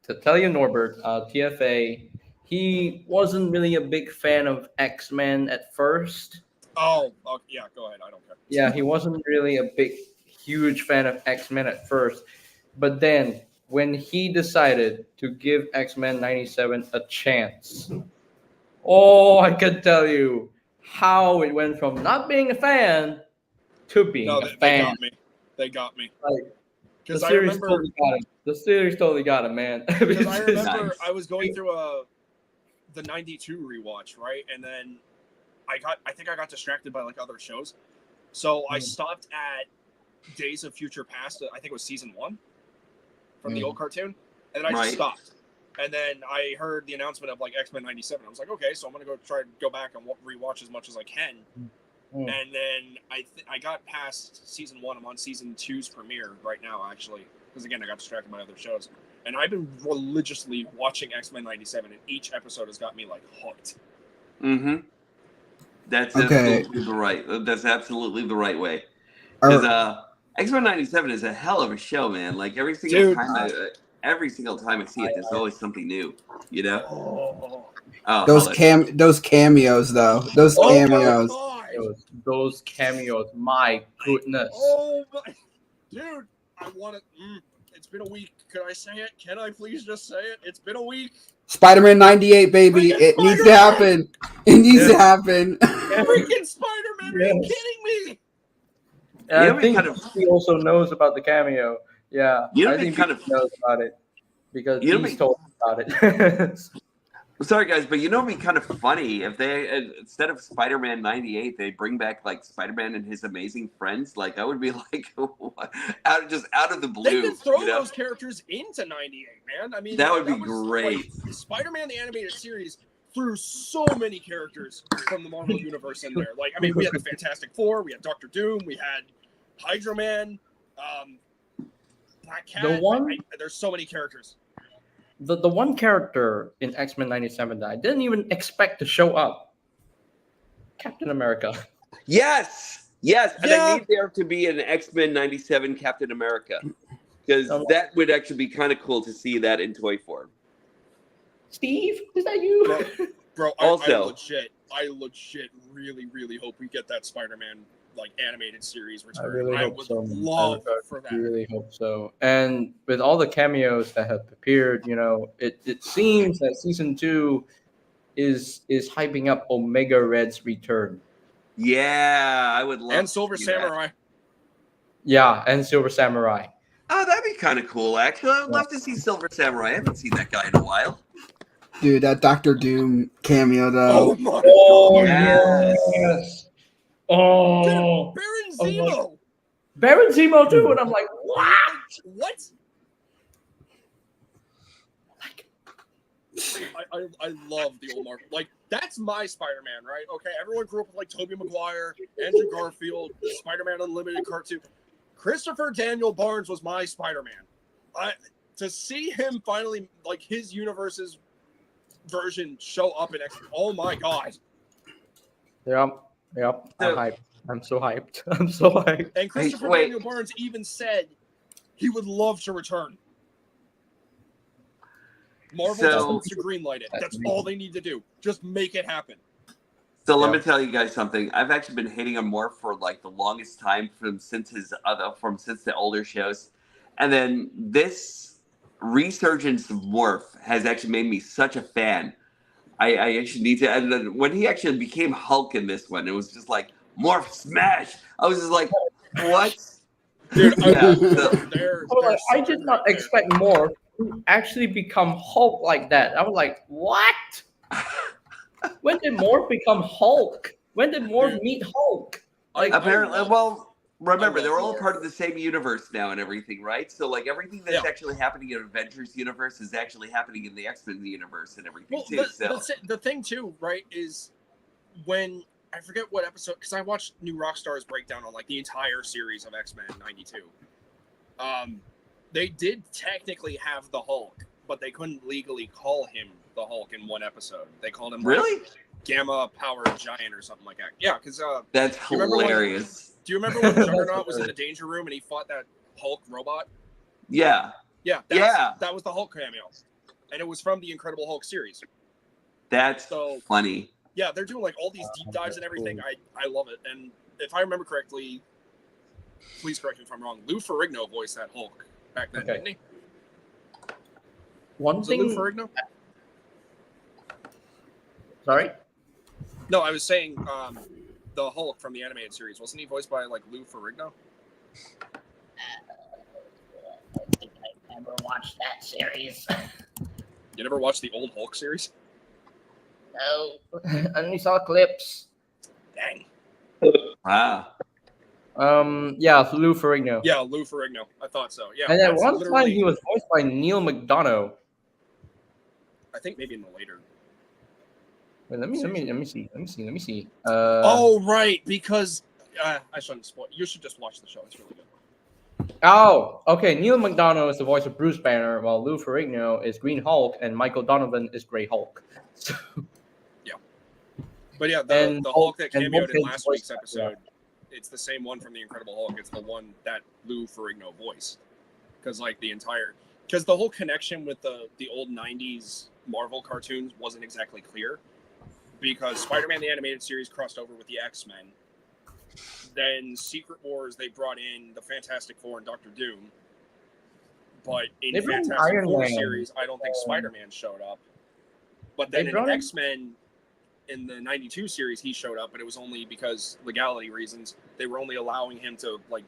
To tell you, Norbert, TFA, he wasn't really a big fan of X-Men at first. Oh, yeah, go ahead. I don't care. Yeah, he wasn't really a huge fan of X-Men at first. But then when he decided to give X-Men 97 a chance, oh, I can tell you how it went from not being a fan to being a fan. They got me. Like, Because the I series remember, totally got him. The series totally got him, man. because I remember Nice. I was going through the 92 rewatch, right? And then I think I got distracted by like other shows. So I stopped at Days of Future Past, I think it was season 1 from the old cartoon. And then I just stopped. And then I heard the announcement of like X-Men 97. I was like, okay, so I'm going to go back and rewatch as much as I can. And then I got past season 1. I'm on season 2's premiere right now, actually. Because again, I got distracted by other shows. And I've been religiously watching X-Men 97, and each episode has got me like hooked. Mm-hmm. That's Okay. absolutely the right. That's absolutely the right way. Because X-Men 97 is a hell of a show, man. Like every single time I see it, there's always something new. You know. Oh, those cameos though. Those cameos. Those cameos. My goodness. Oh my, dude! I want it. It's been a week. Could I say it? Can I please just say it? It's been a week. Spider-Man 98, baby. It needs to happen. It needs to happen. Freaking Spider-Man! Are you kidding me? I think he also knows about the cameo. Yeah, You know, I think he knows about it because You know he's told about it. Sorry, guys, but it'd be kind of funny if they instead of Spider-Man 98, they bring back like Spider-Man and his amazing friends. Like that would be like out of the blue. They could throw those characters into 98, man. I mean, that would be was, great. Like, Spider-Man the animated series threw so many characters from the Marvel universe in there. Like, I mean, we had the Fantastic Four, we had Doctor Doom, we had Hydra Man, Black Cat. There's so many characters. The one character in X-Men 97 that I didn't even expect to show up, Captain America. Yes, and I need there to be an X-Men 97 Captain America, because that would actually be kind of cool to see that in toy form. Steve, is that you? Bro, Also, I legit really, really hope we get that Spider-Man like animated series return. I really hope would so. love for that. I really hope so. And with all the cameos that have appeared, it seems that season 2 is hyping up Omega Red's return. Yeah, I would love. And Silver Samurai. Yeah, and Silver Samurai. Oh, that'd be kind of cool, actually. I'd love to see Silver Samurai. I haven't seen that guy in a while. Dude, that Doctor Doom cameo though. Oh my god! Yes. Oh, Dude, Baron Zemo. Baron Zemo too, and I'm like, what? What? I love the old Marvel. Like, that's my Spider-Man, right? Okay, everyone grew up with like Tobey Maguire, Andrew Garfield, Spider-Man Unlimited cartoon. Christopher Daniel Barnes was my Spider-Man. To see him finally, like, his universe's version show up in X-Men. Oh my god! Yep. I'm hyped. I'm so hyped. I'm so hyped. And Christopher Daniel Barnes even said he would love to return. Marvel just needs to greenlight it. That's all they need to do. Just make it happen. So let me tell you guys something. I've actually been hating on Morph for like the longest time since the older shows, and then this resurgence of Morph has actually made me such a fan. I actually need to. And then when he actually became Hulk in this one, it was just like Morph smash. I was just like, what? Dude, I did not expect Morph to actually become Hulk like that. I was like, what? When did Morph become Hulk? When did Morph meet Hulk? Like, apparently, well, remember they're all part of the same universe now and everything, right? So like everything that's actually happening in Avengers universe is actually happening in the X-Men universe and everything too. The thing too, right, is when I forget what episode, because I watched New Rockstar's breakdown on like the entire series of X-Men '92. They did technically have the Hulk, but they couldn't legally call him the Hulk in one episode. They called him like Gamma Powered Giant or something like that. Yeah, because that's hilarious. Do you remember when Juggernaut was in the danger room and he fought that Hulk robot? Yeah. That was the Hulk cameo, and it was from the Incredible Hulk series. That's funny. Yeah, they're doing like all these deep dives and everything. I love it. And if I remember correctly, please correct me if I'm wrong, Lou Ferrigno voiced that Hulk back then, didn't he? Was it Lou Ferrigno? Sorry? No, I was saying the Hulk from the animated series. Wasn't he voiced by like Lou Ferrigno? I think I never watched that series. You never watched the old Hulk series? No. I only saw clips. Dang. Wow. Yeah, Lou Ferrigno. Yeah, Lou Ferrigno. I thought so. Yeah. And at one time he was voiced by Neil McDonough. I think maybe in the later. Wait, let me see. Oh right, because I shouldn't spoil. You should just watch the show. It's really good. Oh, okay. Neil McDonough is the voice of Bruce Banner, while Lou Ferrigno is Green Hulk, and Michael Donovan is Grey Hulk. So, yeah, but yeah, the Hulk that cameoed in last week's episode, it's the same one from the Incredible Hulk. It's the one that Lou Ferrigno voiced, because the whole connection with the old '90s Marvel cartoons wasn't exactly clear. Because Spider-Man the Animated Series crossed over with the X-Men. Then Secret Wars, they brought in the Fantastic Four and Doctor Doom. But in the Fantastic Four series, I don't think Spider-Man showed up. But then in X-Men, in the 92 series, he showed up, but it was only because legality reasons. They were only allowing him to like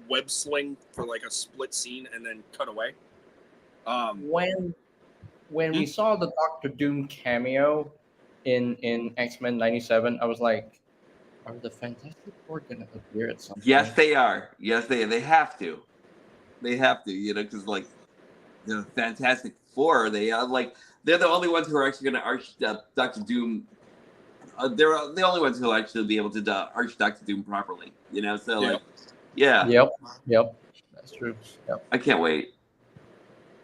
web sling for like a split scene and then cut away. when we saw the Doctor Doom cameo in X-Men '97, I was like, are the Fantastic Four gonna appear at some Yes, point? they are. Yes, they have to. They have to, because like the Fantastic Four, they're the only ones who are actually going to arch Doctor Doom. They're the only ones who will actually be able to arch Doctor Doom properly. So Yeah. like, yeah, Yep, that's true. Yep. I can't wait.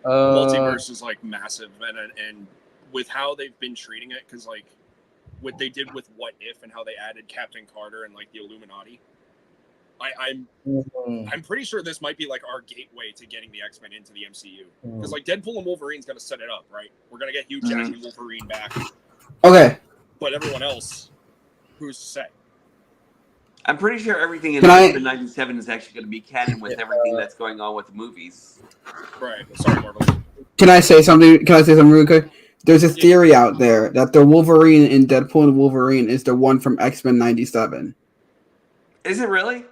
Multiverse is like massive, and with how they've been treating it, because like what they did with What If and how they added Captain Carter and like the Illuminati. I'm pretty sure this might be like our gateway to getting the X-Men into the MCU, because like Deadpool and Wolverine's gonna set it up, right? We're gonna get Hugh Jackman and Wolverine back, Okay. but everyone else, who's to say? I'm pretty sure everything in Can I- X-Men '97 is actually going to be canon with everything that's going on with the movies. Right. Sorry, Marvel. Can I say something? Really quick? There's a theory out there that the Wolverine in Deadpool and Wolverine is the one from X-Men '97. Is it really?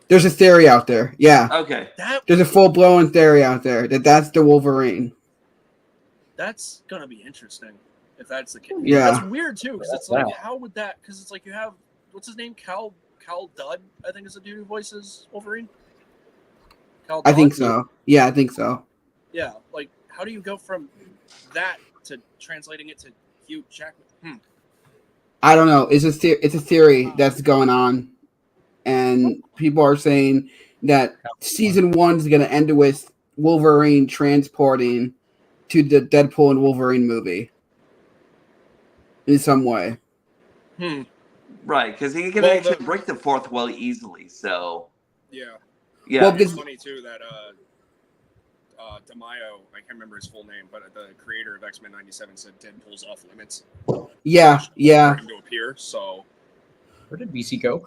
There's a theory out there. Yeah. Okay. There's a full-blown theory out there that that's the Wolverine. That's gonna be interesting if that's the case. Yeah. That's weird too, because it's like, how would that? Because it's like you have what's his name, Cal Dudd, I think is the dude who voices Wolverine. Cal I think Dodd? so. Yeah, I think so. Yeah, like how do you go from that to translating it to Hugh Jackman? I don't know. It's a theory that's going on, and people are saying that season 1 is going to end with Wolverine transporting to the Deadpool and Wolverine movie in some way. Right, because he can Well, actually break the fourth wall easily. So Yeah. yeah. Well, It's because funny too that DeMaio, I can't remember his full name, but the creator of X-Men '97 said Deadpool's off limits yeah, for him to appear. So Where did BC go?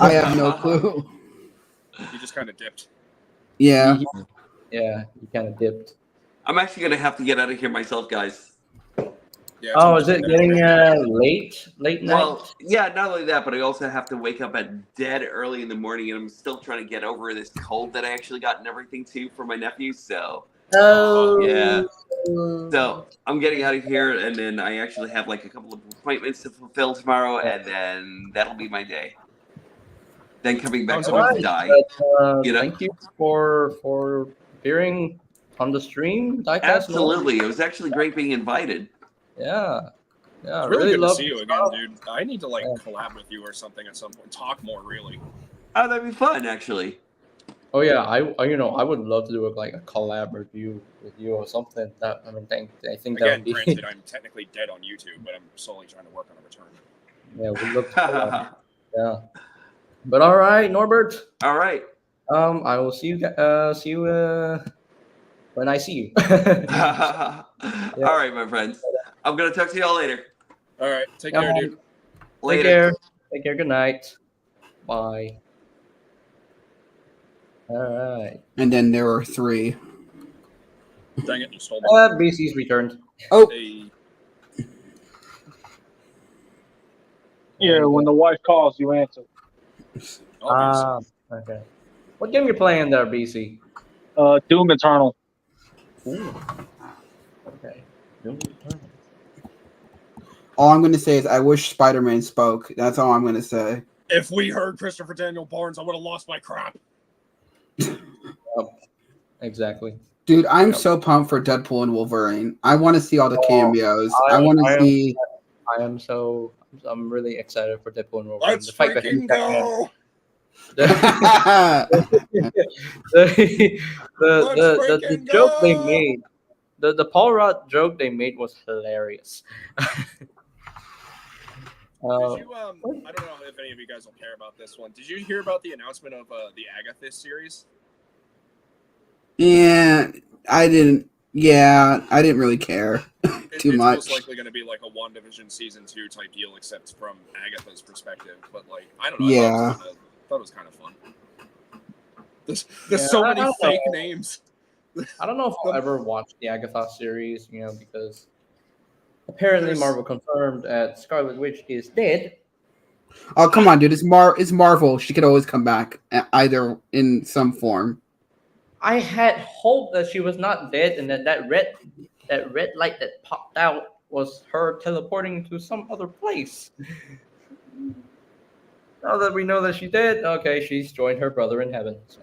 I have no clue. he just kind of dipped. Yeah. Yeah, he kind of dipped. I'm actually going to have to get out of here myself, guys. Yeah. Oh, is it getting late night? Well, yeah, not only that, but I also have to wake up at dead early in the morning, and I'm still trying to get over this cold that I actually got and everything too for my nephew. So Oh, yeah. So I'm getting out of here, and then I actually have like a couple of appointments to fulfill tomorrow, and then that'll be my day. Then coming back Sounds home alright. to die. Thank you for appearing on the stream. Diecast Absolutely, it was actually great being invited. Yeah. Yeah, I It's really good to love see you your again, stuff. dude. I need to like collab with you or something at some point. Talk more, really. Oh, that'd be fun, actually. Oh yeah, I would love to do like a collab review with you or something. That I think that Again, would be granted, I'm technically dead on YouTube, but I'm slowly trying to work on a return. yeah, we'd love to collab. Yeah. But all right, Norbert. All right. I will see you when I see you. All right, my friends. I'm gonna talk to y'all later. All right, take care, dude. Later. Take care. Take care. Good night. Bye. All right. And then there were 3. Dang it, you stole my. BC's returned. Oh, Hey, Yeah, when the wife calls, you answer. obvious. Okay. What game you playing there, BC? Doom Eternal. Ooh. Okay. all I'm going to say is I wish Spider-Man spoke. That's all I'm going to say. If we heard Christopher Daniel Barnes, I would have lost my crap. Exactly. Dude, I'm Yep. so pumped for Deadpool and Wolverine. I want to see all the cameos. I want to see. I'm really excited for Deadpool and Wolverine. Let's freaking go! The joke they made, the Paul Rudd joke they made was hilarious. Did you, I don't know if any of you guys will care about this one. Did you hear about the announcement of the Agatha series? Yeah, I didn't. Yeah, I didn't really care too It's much. most likely going to be like a WandaVision season 2 type deal, except from Agatha's perspective. But like, I don't know. Yeah. I thought it was kind of fun. There's so many fake names. I don't know if I'll ever watch the Agatha series, because apparently Marvel confirmed that Scarlet Witch is dead. Oh, come on, dude! It's Marvel. She could always come back, either in some form. I had hoped that she was not dead and that red that red light that popped out was her teleporting to some other place. Now that we know that she did, okay, she's joined her brother in heaven. So.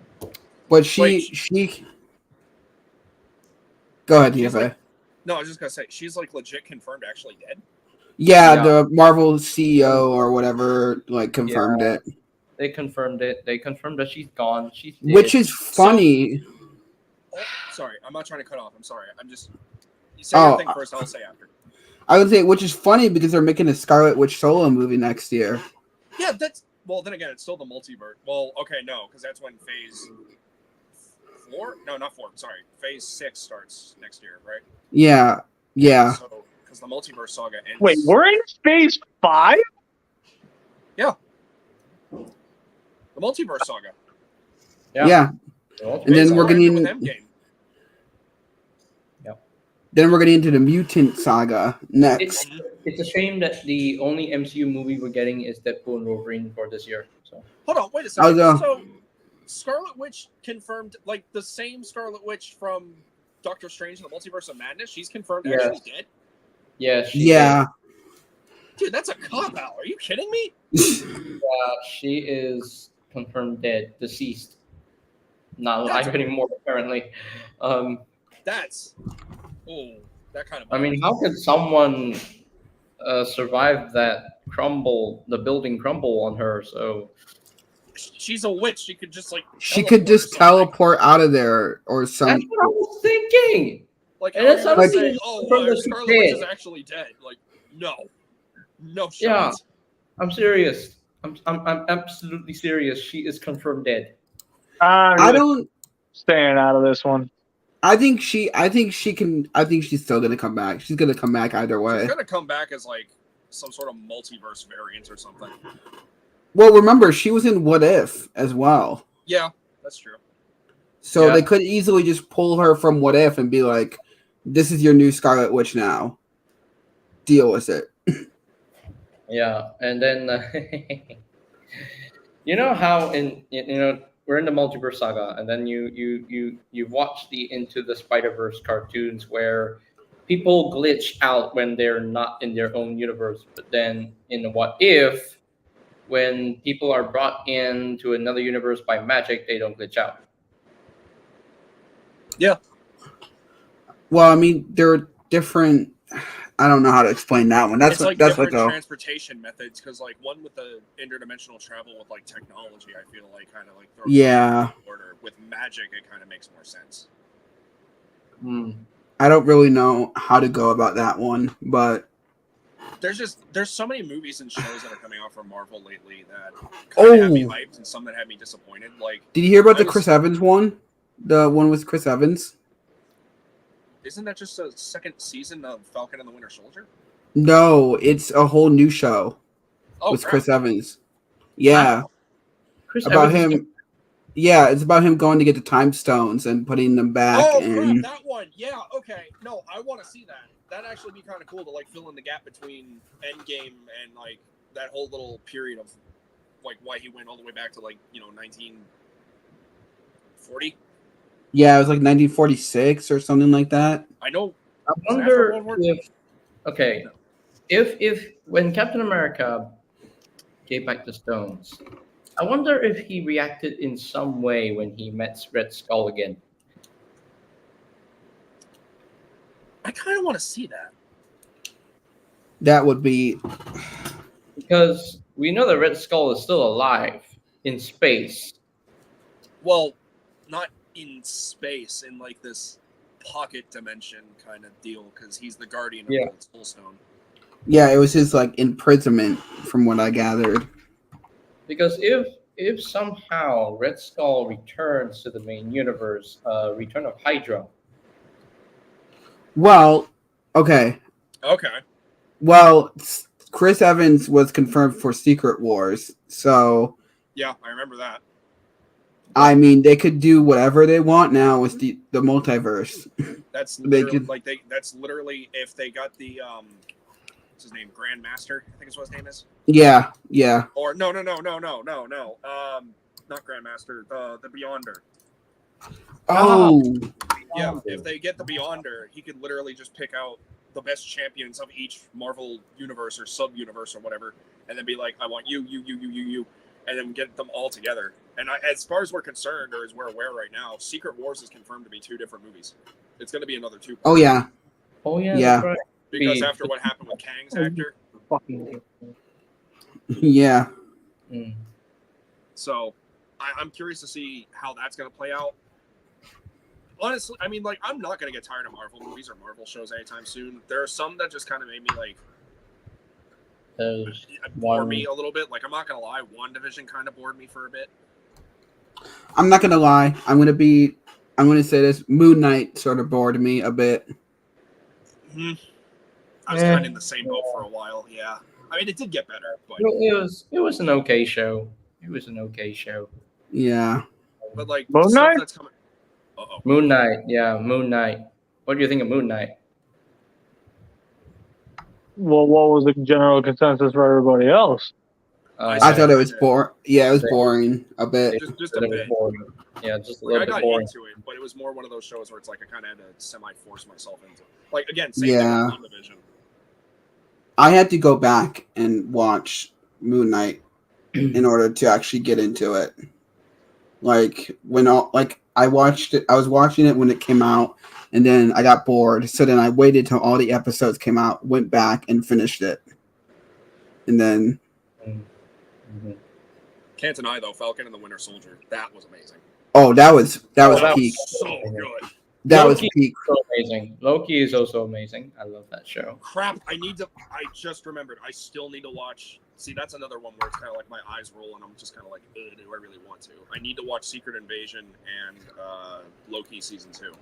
But Wait, she. Go ahead, She's DFA. like- No, I was just gonna say she's like legit confirmed actually dead. Yeah, Yeah. the Marvel CEO or whatever like confirmed it, They confirmed it. They confirmed that she's gone. She's dead. which is funny. Oh, sorry, I'm not trying to cut off. I'm sorry. I'm just you say your thing first. I'll say after. I would say, which is funny because they're making a Scarlet Witch solo movie next year. Yeah, that's well. Then again, it's still the multiverse. Well, okay, no, because that's when Phase 4. No, not 4. Sorry, Phase 6 starts next year, right? Yeah, yeah. So, because the multiverse saga ends. Wait, we're in phase 5? The multiverse saga. Yeah. Well, And then Phase we're 4 getting- ended with Endgame. Then we're getting into the mutant saga next. It's a shame that the only MCU movie we're getting is Deadpool and Wolverine for this year. So Hold on, wait a second. I'll go. So, Scarlet Witch confirmed, like the same Scarlet Witch from Doctor Strange and the Multiverse of Madness. She's confirmed Yes. actually dead. yeah, Yeah. Dude, that's a cop out. Are you kidding me? she is confirmed dead, deceased, not That's- alive anymore apparently. That's that kind of. I mean, how could someone survive that crumble, the building crumble on her? So She's a witch. She could just like. She could just teleport out of there or that's something. what I was thinking. Like, And how that's are you gonna something say, oh, from the Scarlet Witch dead. is actually dead. Like, no shot. Yeah. I'm serious. I'm absolutely serious. She is confirmed dead. I don't. Staying out of this one. I think she's still gonna come back. She's gonna come back either way. She's gonna come back as like some sort of multiverse variant or something. Well, remember she was in What If as well, Yeah, that's true. so Yeah. they could easily just pull her from What If and be like, "This is your new Scarlet Witch now. Deal with it." Yeah, and then you know how we're in the multiverse saga, and then you watch the Into the Spider-Verse cartoons where people glitch out when they're not in their own universe, but then in the What If, when people are brought into another universe by magic, they don't glitch out. Well, I mean, there are different. I don't know how to explain that one. That's It's like that's different like a transportation methods because like one with the interdimensional travel with like technology, I feel like kind of like throws Yeah. it in order. With magic, it kind of makes more sense. Hmm. I don't really know how to go about that one, but There's so many movies and shows that are coming out from Marvel lately that kind of had me Oh. hyped and some that had me disappointed. Like, did you hear about the I was- Chris Evans one? The one with Chris Evans? isn't that just a second season of Falcon and the Winter Soldier? No, it's a whole new show Oh, with crap. Chris Evans. Yeah, Chris about Evans is him. Yeah, it's about him going to get the time stones and putting them back. Oh crap, and that one. Yeah, okay. No, I want to see that. That'd actually be kind of cool to like fill in the gap between Endgame and like that whole little period of like why he went all the way back to like 1940. yeah, it was like 1946 or something like that. I know. I Was it after wonder World War II? if when Captain America gave back the stones, I wonder if he reacted in some way when he met Red Skull again. I kind of want to see that. That would be. Because we know that Red Skull is still alive in space. Well, not in space, in like this pocket dimension kind of deal, because he's the guardian of Yeah. the Soul Stone. Yeah, it was his like imprisonment, from what I gathered. Because if somehow Red Skull returns to the main universe, Return of Hydra. Well, okay. Okay. Well, Chris Evans was confirmed for Secret Wars, so Yeah, I remember that. I mean they could do whatever they want now with the multiverse. That's They literally, could- that's literally if they got the what's his name, Grandmaster, I think is what his name is. Yeah, yeah. Or no. Not Grandmaster, the Beyonder. Oh, Yeah, if they get the Beyonder, he could literally just pick out the best champions of each Marvel universe or sub-universe or whatever, and then be like, I want you, and then get them all together. And as far as we're concerned, or as we're aware right now, Secret Wars is confirmed to be 2 different movies. It's going to be another 2. Oh yeah. Oh yeah, Yeah. that's right. Because after what happened with Kang's actor, Fucking Yeah. Mm. so I'm curious to see how that's going to play out. Honestly, I mean, like, I'm not going to get tired of Marvel movies or Marvel shows anytime soon. There are some that just kind of made me, like, There's bore one- me a little bit. Like, I'm not going to lie, WandaVision kind of bored me for a bit. I'm not gonna lie. I'm gonna say this. Moon Knight sort of bored me a bit. I was kind of in the same boat for a while, yeah. I mean, it did get better, but It was an okay show. It was an okay show. Yeah. like Moon stuff Knight? that's coming. Uh-oh. Moon Knight, yeah, Moon Knight. What do you think of Moon Knight? Well, what was the general consensus for everybody else? I thought it was boring. Yeah, it was boring a bit. Just a bit. boring. Yeah, just a Like, I little bit got boring. into it, but it was more one of those shows where it's like I kind of had to semi-force myself into it. Like, again, same Yeah. thing with WandaVision. I had to go back and watch Moon Knight in order to actually get into it. Like I watched it. I was watching it when it came out, and then I got bored. So then I waited till all the episodes came out, went back and finished it, and then. Mhm. Can't deny, though, Falcon and the Winter Soldier. That was amazing. Oh, that was that was peak. So good. That was Loki. peak. So amazing. Loki is also amazing. I love that show. Crap, I just remembered. I still need to watch. See, that's another one where it's kind of like my eyes roll and I'm just kind of like, do I really want to? I need to watch Secret Invasion and Loki Season 2.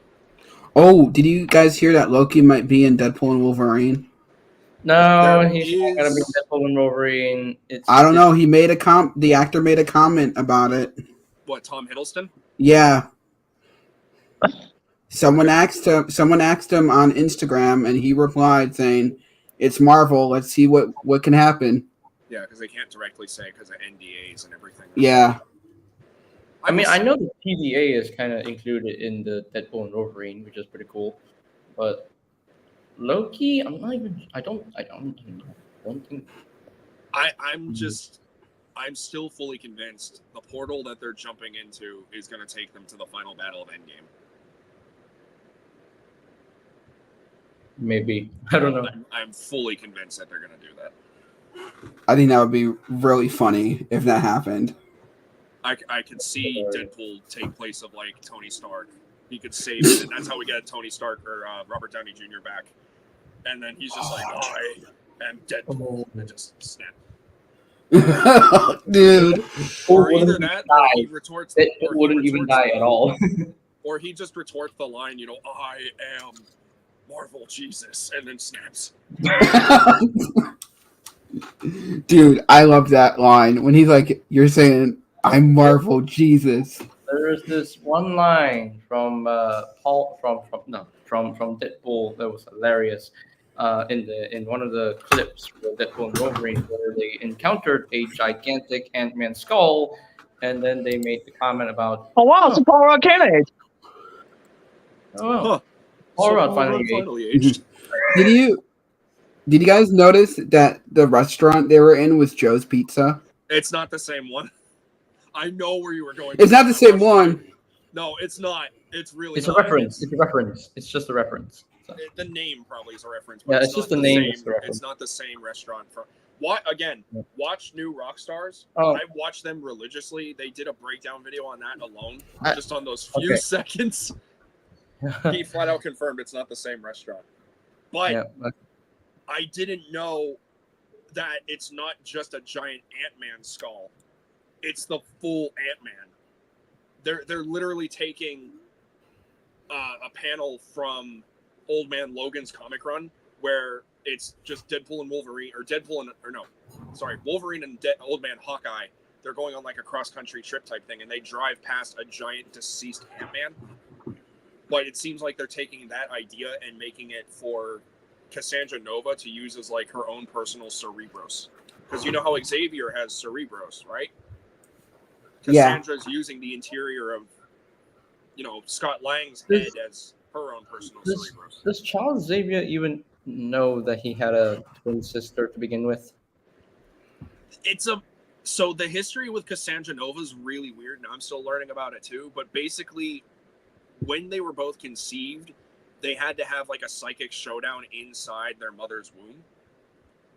Oh, did you guys hear that Loki might be in Deadpool and Wolverine? No, There he's not gonna be is- Deadpool and Wolverine. I don't know. He made the actor made a comment about it. What, Tom Hiddleston? Yeah. Someone asked him on Instagram, and he replied saying, "It's Marvel. Let's see what can happen." Yeah, because they can't directly say because of NDAs and everything. Yeah. I mean, I know the TVA is kind of included in the Deadpool and Wolverine, which is pretty cool. But Loki, I'm not even. I don't think. I'm still fully convinced the portal that they're jumping into is going to take them to the final battle of Endgame. Maybe I don't know. I'm fully convinced that they're going to do that. I think that would be really funny if that happened. I could see Deadpool take place of like Tony Stark. He could save it, and that's how we get Tony Stark or Robert Downey Jr. back. And then he's just like, I am Deadpool, and just snap. Dude. Or either that, or he retorts. Deadpool or he wouldn't even retorts- die at all. Or he just retorts the line, I am Marvel Jesus, and then snaps. Dude, I love that line when he's like, "You're saying I'm Marvel Jesus." There is this one line from from Deadpool that was hilarious. In one of the clips with Deadpool and Wolverine, where they encountered a gigantic Ant-Man skull, and then they made the comment about, Oh wow, it's a Paul Rudd candidate. "Oh, Huh. Paul Rudd So finally aged. Did you guys notice that the restaurant they were in was Joe's Pizza? It's not the same one. I know where you were going. It's not the same one. No, it's not. It's really It's a not. reference. It's a reference. It's just a reference." So, The name probably is a reference. Yeah, But it's just not the name same- is the reference. It's not the same restaurant. Watch New Rockstars. Oh. I watch them religiously. They did a breakdown video on that alone, I- just on those few okay. seconds. He flat out confirmed it's not the same restaurant. But yeah, I didn't know that it's not just a giant Ant-Man skull. It's the full Ant-Man. They're literally taking a panel from Old Man Logan's comic run where it's just Deadpool and Wolverine, Wolverine and Old Man Hawkeye. They're going on like a cross-country trip type thing, and they drive past a giant deceased Ant-Man. But it seems like they're taking that idea and making it for Cassandra Nova to use as like her own personal Cerebros. Because you know how Xavier has Cerebros, right? Yeah. Cassandra's using the interior of, Scott Lang's head as her own personal Does, Cerebros. does Charles Xavier even know that he had a twin sister to begin with? So the history with Cassandra Nova is really weird, and I'm still learning about it too. But basically, when they were both conceived, they had to have like a psychic showdown inside their mother's womb.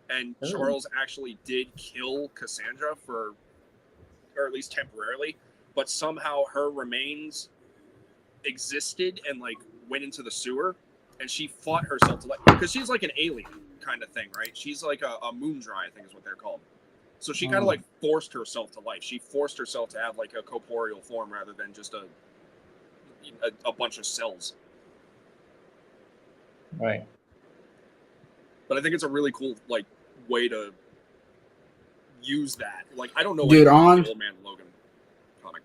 And Charles actually did kill Cassandra or at least temporarily, but somehow her remains existed and like went into the sewer, and she fought herself to life because she's like an alien kind of thing, right? She's like a Moondry, I think is what they're called. So she kind of like forced herself to life. She forced herself to have like a corporeal form rather than just a bunch of cells. Right. But I think it's a really cool like way to use that. Like I don't know, Dude, anything about the Old Man Logan comic.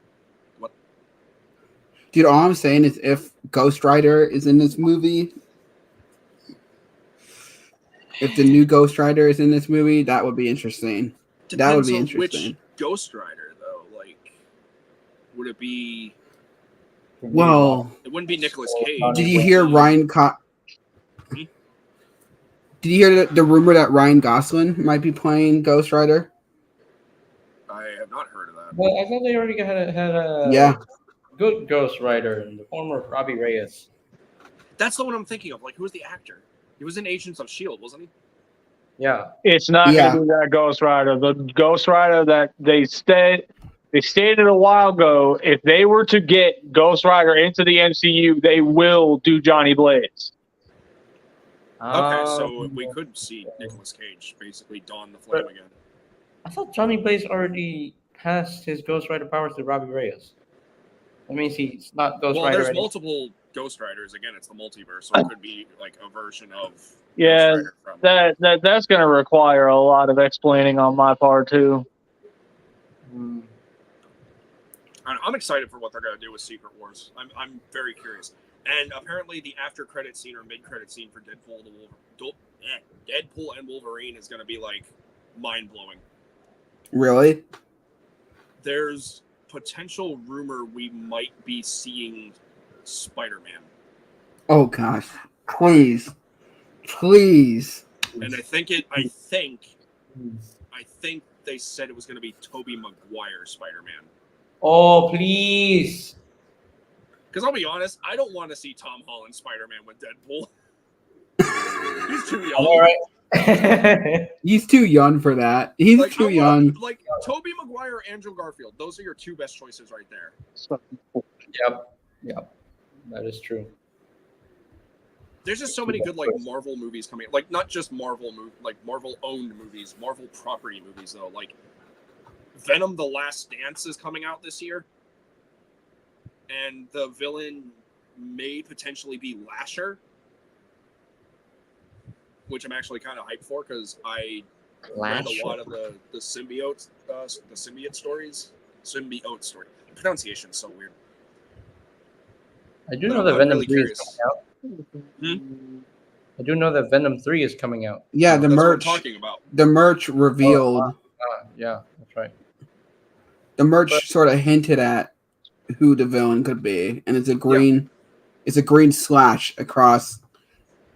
What? Dude, all I'm saying is if Ghost Rider is in this movie, if the new Ghost Rider is in this movie, that would be interesting. That would be Depends on interesting. which Ghost Rider though. Like, would it be? Well, It wouldn't be Nicolas Cage. did you hear Did you hear the rumor that Ryan Gosling might be playing Ghost Rider? I have not heard of that. Well, I thought they already had a Yeah. good Ghost Rider in the form of Robbie Reyes. That's the one I'm thinking of. Like, who was the actor? He was in Agents of S.H.I.E.L.D., wasn't he? Yeah. It's not Yeah. going to be that Ghost Rider. The Ghost Rider that they stated a while ago, if they were to get Ghost Rider into the MCU, they will do Johnny Blaze. Okay, so we could see Nicolas Cage basically don the flame again. I thought Johnny Blaze already passed his Ghost Rider powers to Robbie Reyes. That means he's not Ghost Well, Rider there's anymore. multiple Ghost Riders. Again, it's the multiverse, so it could be like a version of Yeah, Ghost Rider from... that's going to require a lot of explaining on my part too. I'm excited for what they're going to do with Secret Wars. I'm very curious. And apparently, the after credit scene or mid credit scene for Deadpool and Wolverine is going to be like mind blowing. Really? There's potential rumor we might be seeing Spider-Man. Oh gosh. Please. Please. And I think they said it was going to be Tobey Maguire Spider-Man. Oh, please. Because I'll be honest, I don't want to see Tom Holland Spider-Man with Deadpool. He's too young. All right. He's too young for that. He's Like, too young. Like Tobey Maguire or Andrew Garfield. Those are your two best choices right there. Yep. That is true. There's just so many good like Marvel movies coming. Like not just Marvel like Marvel owned movies, Marvel property movies though. Like Venom: The Last Dance is coming out this year, and the villain may potentially be Lasher, which I'm actually kind of hyped for because I read a lot of the symbiote stories. Symbiote story. The pronunciation's so weird. I do But know that I'm Venom really 3 curious. is coming out. I do know that Venom 3 is coming out. Yeah, the That's what I'm merch. talking about. The merch revealed. Yeah, that's right. The merch sort of hinted at who the villain could be, and it's a green. It's a green slash across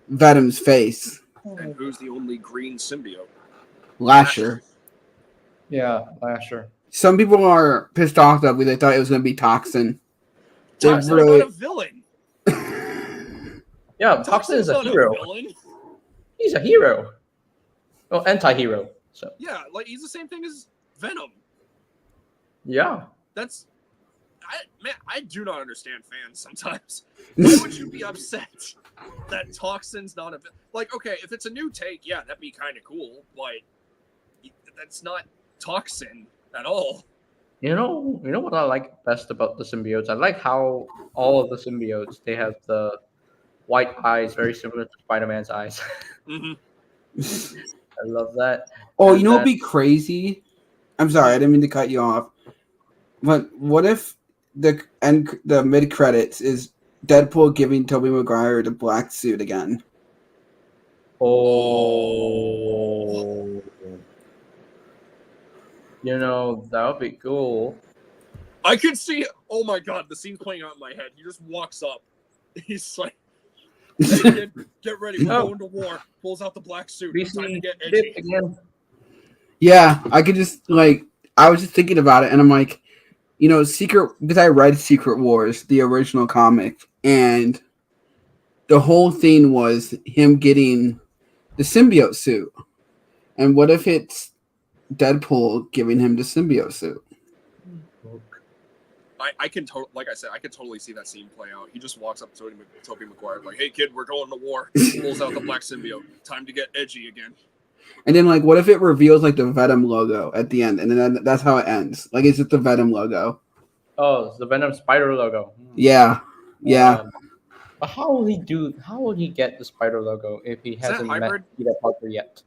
Venom's face. And who's the only green symbiote? Lasher. Yeah, Lasher. Some people are pissed off though because they thought it was going to be Toxin. They Toxin's really- not a villain. Yeah, Toxin is a not hero. villain. He's a hero. Well, anti-hero. So Yeah, like he's the same thing as Venom. yeah. I do not understand fans sometimes. Why would you be upset that Toxin's not a like? Okay, if it's a new take, yeah, that'd be kind of cool, but that's not Toxin at all. You know what I like best about the symbiotes? I like how all of the symbiotes they have the white eyes, very similar to Spider-Man's eyes. Mm-hmm. I love that. Oh, And you know what'd then- be crazy? I'm sorry, I didn't mean to cut you off. But what if the mid credits is Deadpool giving Tobey Maguire the black suit again? Oh. That would be cool. I could see. Oh my god, the scene's playing out in my head. He just walks up. He's like, Hey kid, get ready. We're Oh. going to war. Pulls out the black suit. We Time to see get Dip edgy. again. Yeah, I could just like I was just thinking about it, and I'm like, because I read Secret Wars, the original comic, and the whole thing was him getting the symbiote suit. And what if it's Deadpool giving him the symbiote suit? I can like I said, I could totally see that scene play out. He just walks up to Tobey Maguire like, "Hey kid, we're going to war." Pulls out the black symbiote. Time to get edgy again. And then like, what if it reveals like the Venom logo at the end, and then that's how it ends? Like, it's just the Venom logo. Oh, it's the Venom spider logo. Yeah. But how will he get the spider logo if he Is that hasn't met hybrid? Peter Parker yet?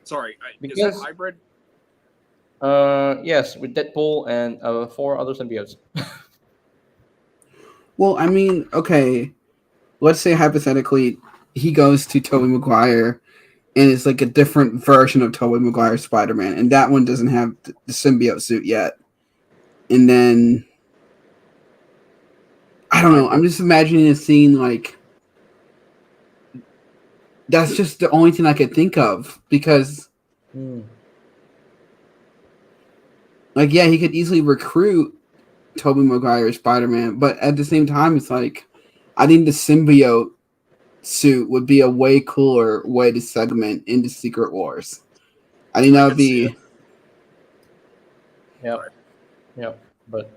Sorry, is Because- that hybrid? Yes, with Deadpool and 4 other symbiotes. Well, I mean, okay, let's say hypothetically he goes to Tobey Maguire, and it's like a different version of Tobey Maguire's Spider-Man, and that one doesn't have the symbiote suit yet. And then I don't know. I'm just imagining a scene like that's just the only thing I could think of because, like, yeah, he could easily recruit Tobey Maguire's Spider-Man, but at the same time, it's like I think the symbiote suit would be a way cooler way to segment into Secret Wars. I think that would be. Yep. But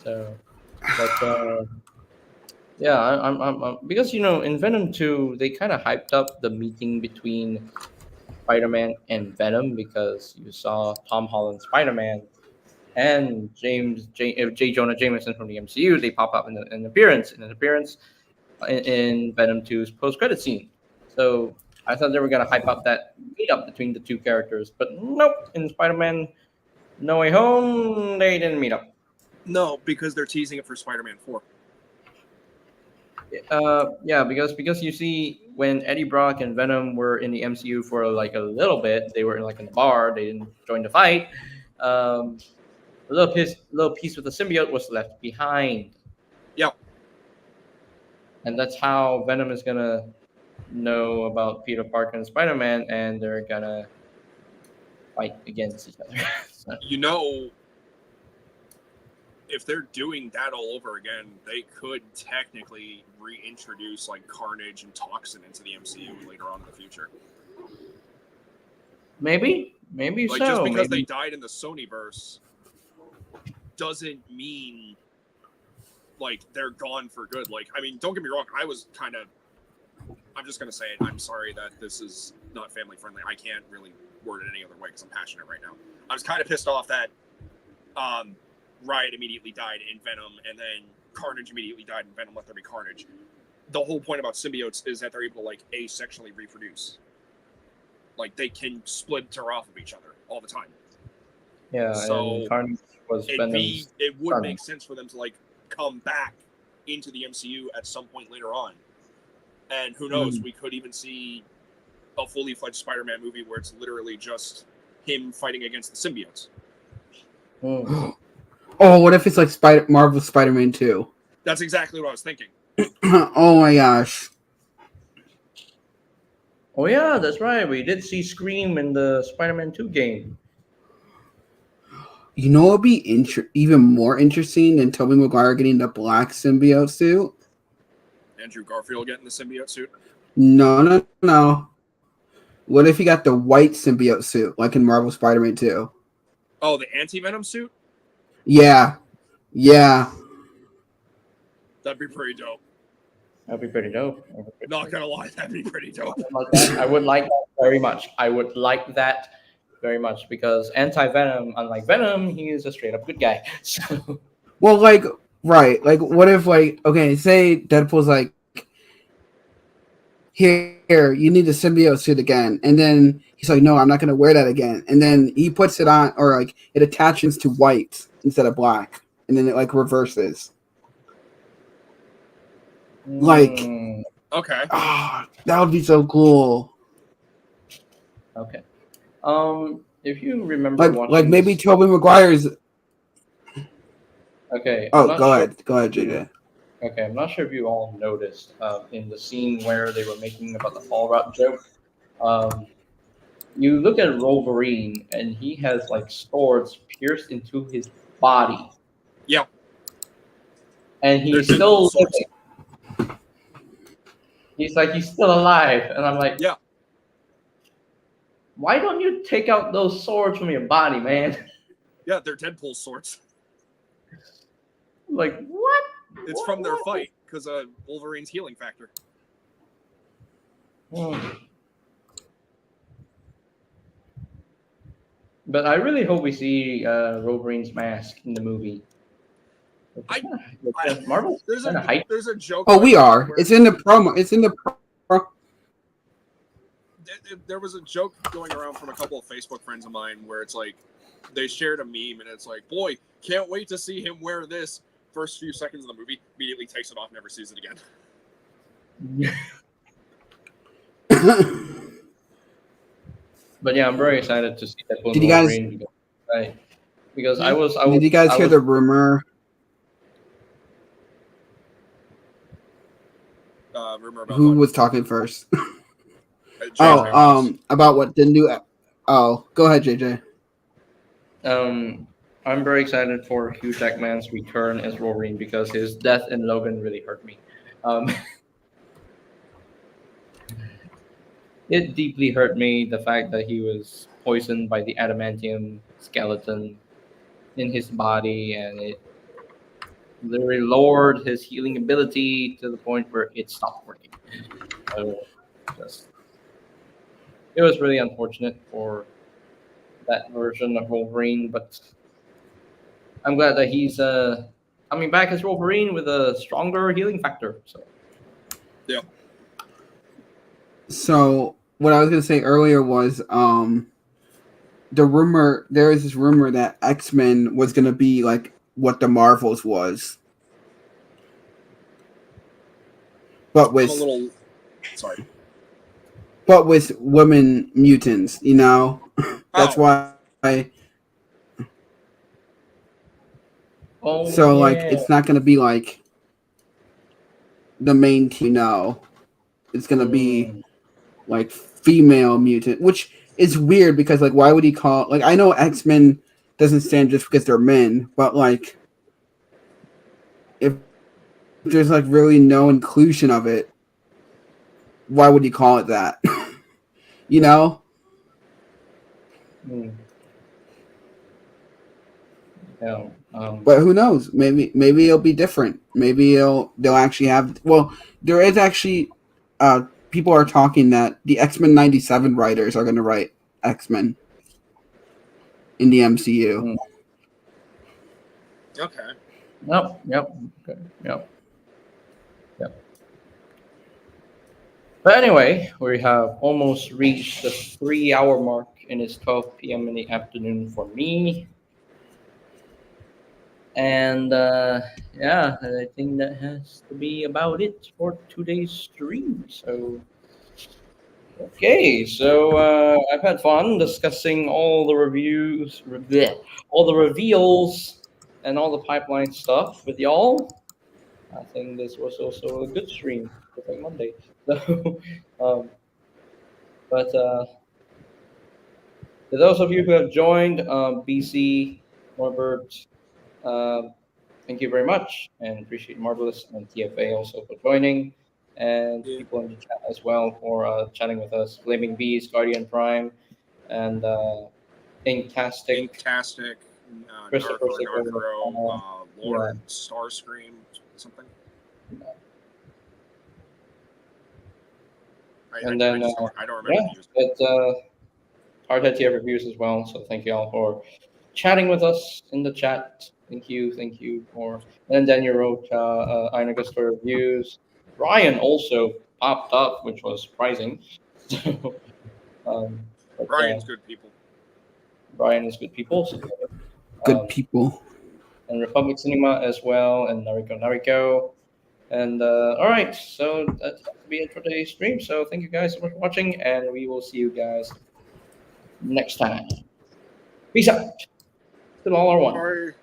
so, but yeah, I'm because in Venom 2 they kind of hyped up the meeting between Spider-Man and Venom because you saw Tom Holland's Spider-Man and J. Jonah Jameson from the MCU. They pop up in an appearance in Venom 2's post-credit scene. So I thought they were gonna hype up that meetup between the two characters, but nope. In Spider-Man No Way Home, they didn't meet up. No, because they're teasing it for Spider-Man 4. Yeah, because you see, when Eddie Brock and Venom were in the MCU for like a little bit, they were in the bar. They didn't join the fight. A little piece with the symbiote was left behind. Yep. And that's how Venom is gonna know about Peter Parker and Spider-Man, and they're gonna fight against each other. So, if they're doing that all over again, they could technically reintroduce Carnage and Toxin into the MCU later on in the future. maybe Just because they maybe. died in the Sonyverse doesn't mean they're gone for good. I mean, don't get me wrong, I'm just gonna say it. I'm sorry that this is not family friendly. I can't really word it any other way because I'm passionate right now. I was kind of pissed off that Riot immediately died in Venom, and then Carnage immediately died in Venom. Let There Be Carnage. The whole point about symbiotes is that they're able to asexually reproduce. They can splinter off of each other all the time. Yeah, So, and Carnage was Venom's It would son. make sense for them to come back into the MCU at some point later on. And who knows, we could even see a fully fledged Spider-Man movie where it's literally just him fighting against the symbiotes. Oh, what if it's like Marvel Spider-Man 2? That's exactly what I was thinking. Oh my gosh. Oh yeah, that's right. We did see Scream in the Spider-Man 2 game. You know what would be even more interesting than Tobey Maguire getting the black symbiote suit? Andrew Garfield getting the symbiote suit. No. What if he got the white symbiote suit, like in Marvel Spider-Man 2? Oh, the anti-Venom suit? Yeah. That'd be pretty dope. That'd be pretty dope. Not gonna lie, that'd be pretty dope. I would like that very much. I would like that very much because anti-Venom, unlike Venom, he is a straight-up good guy. So, Well, right. What if, okay, say Deadpool's like, here, you need the symbiote suit again. And then he's like, no, I'm not going to wear that again. And then he puts it on, or it attaches to white instead of black. And then it reverses. Okay. That would be so cool. Okay. If you remember watching maybe Tobey Maguire's Okay. Oh, go ahead, JJ. Okay, I'm not sure if you all noticed in the scene where they were making about the Fall Out joke. You look at Wolverine, and he has like swords pierced into his body, Yeah, and they're he's Deadpool still swords. living. He's still alive, and I'm like, Yeah, why don't you take out those swords from your body, man? yeah, they're Deadpool swords. Like what? It's What? from their fight because Wolverine's healing factor. Hmm. But I really hope we see Wolverine's mask in the movie. Marvel. There's a joke. Oh, we going around are. where- It's in the promo. It's in the pro. There was a joke going around from a couple of Facebook friends of mine where it's like they shared a meme and it's like, boy, can't wait to see him wear this. First few seconds of the movie, immediately takes it off, never sees it again. But yeah, I'm very excited to see that Did you guys- Wolverine because I was. Did you guys hear the rumor? Rumor about Who what? was talking first? J.J. About what the new. Oh, go ahead, JJ. I'm very excited for Hugh Jackman's return as Wolverine because his death in Logan really hurt me. It deeply hurt me, the fact that he was poisoned by the adamantium skeleton in his body, and it literally lowered his healing ability to the point where it stopped working. So it was really unfortunate for that version of Wolverine, but I'm glad that he's coming back as Wolverine with a stronger healing factor. So what I was gonna say earlier was the rumor. There is this rumor that X-Men was gonna be like what the Marvels was, but with Sorry. but with women mutants. You know, that's why. Oh, So like, yeah. it's not gonna be like the main team. No, it's gonna be like female mutant, which is weird because like, why would he call? Like, I know X-Men doesn't stand just because they're men, but like, if there's like really no inclusion of it, why would he call it that? You know? Yeah. But who knows? Maybe it'll be different. Maybe they'll actually have. Well, there is actually. People are talking that the X-Men '97 writers are going to write X-Men in the MCU. Okay. Yep. But anyway, we have almost reached the 3-hour mark, and it's 12 p.m. in the afternoon for me. And yeah, I think that has to be about it for today's stream. So, okay, so I've had fun discussing all the reviews, all the reveals, and all the pipeline stuff with y'all. I think this was also a good stream, just like Monday. So, but to those of you who have joined, BC, Norbert, thank you very much, and appreciate Marvelous and TFA also for joining, and people in the chat as well for chatting with us. Flaming Bees, Guardian Prime, and Inktastic, Christopher Narcro, Lord Starscream, something. And then I don't remember. it's Hardhead TF reviews as well. So thank you all for chatting with us in the chat. Thank you for. And then Daniel wrote Iron Augusta reviews. Ryan also popped up, which was surprising. But, Ryan's good people. Brian is good people. So, Good people. And Republic Cinema as well, and Nariko. And all right, so that's to be it for today's stream. So thank you guys so much for watching, and we will see you guys next time. Peace out. Still all are one. Bye.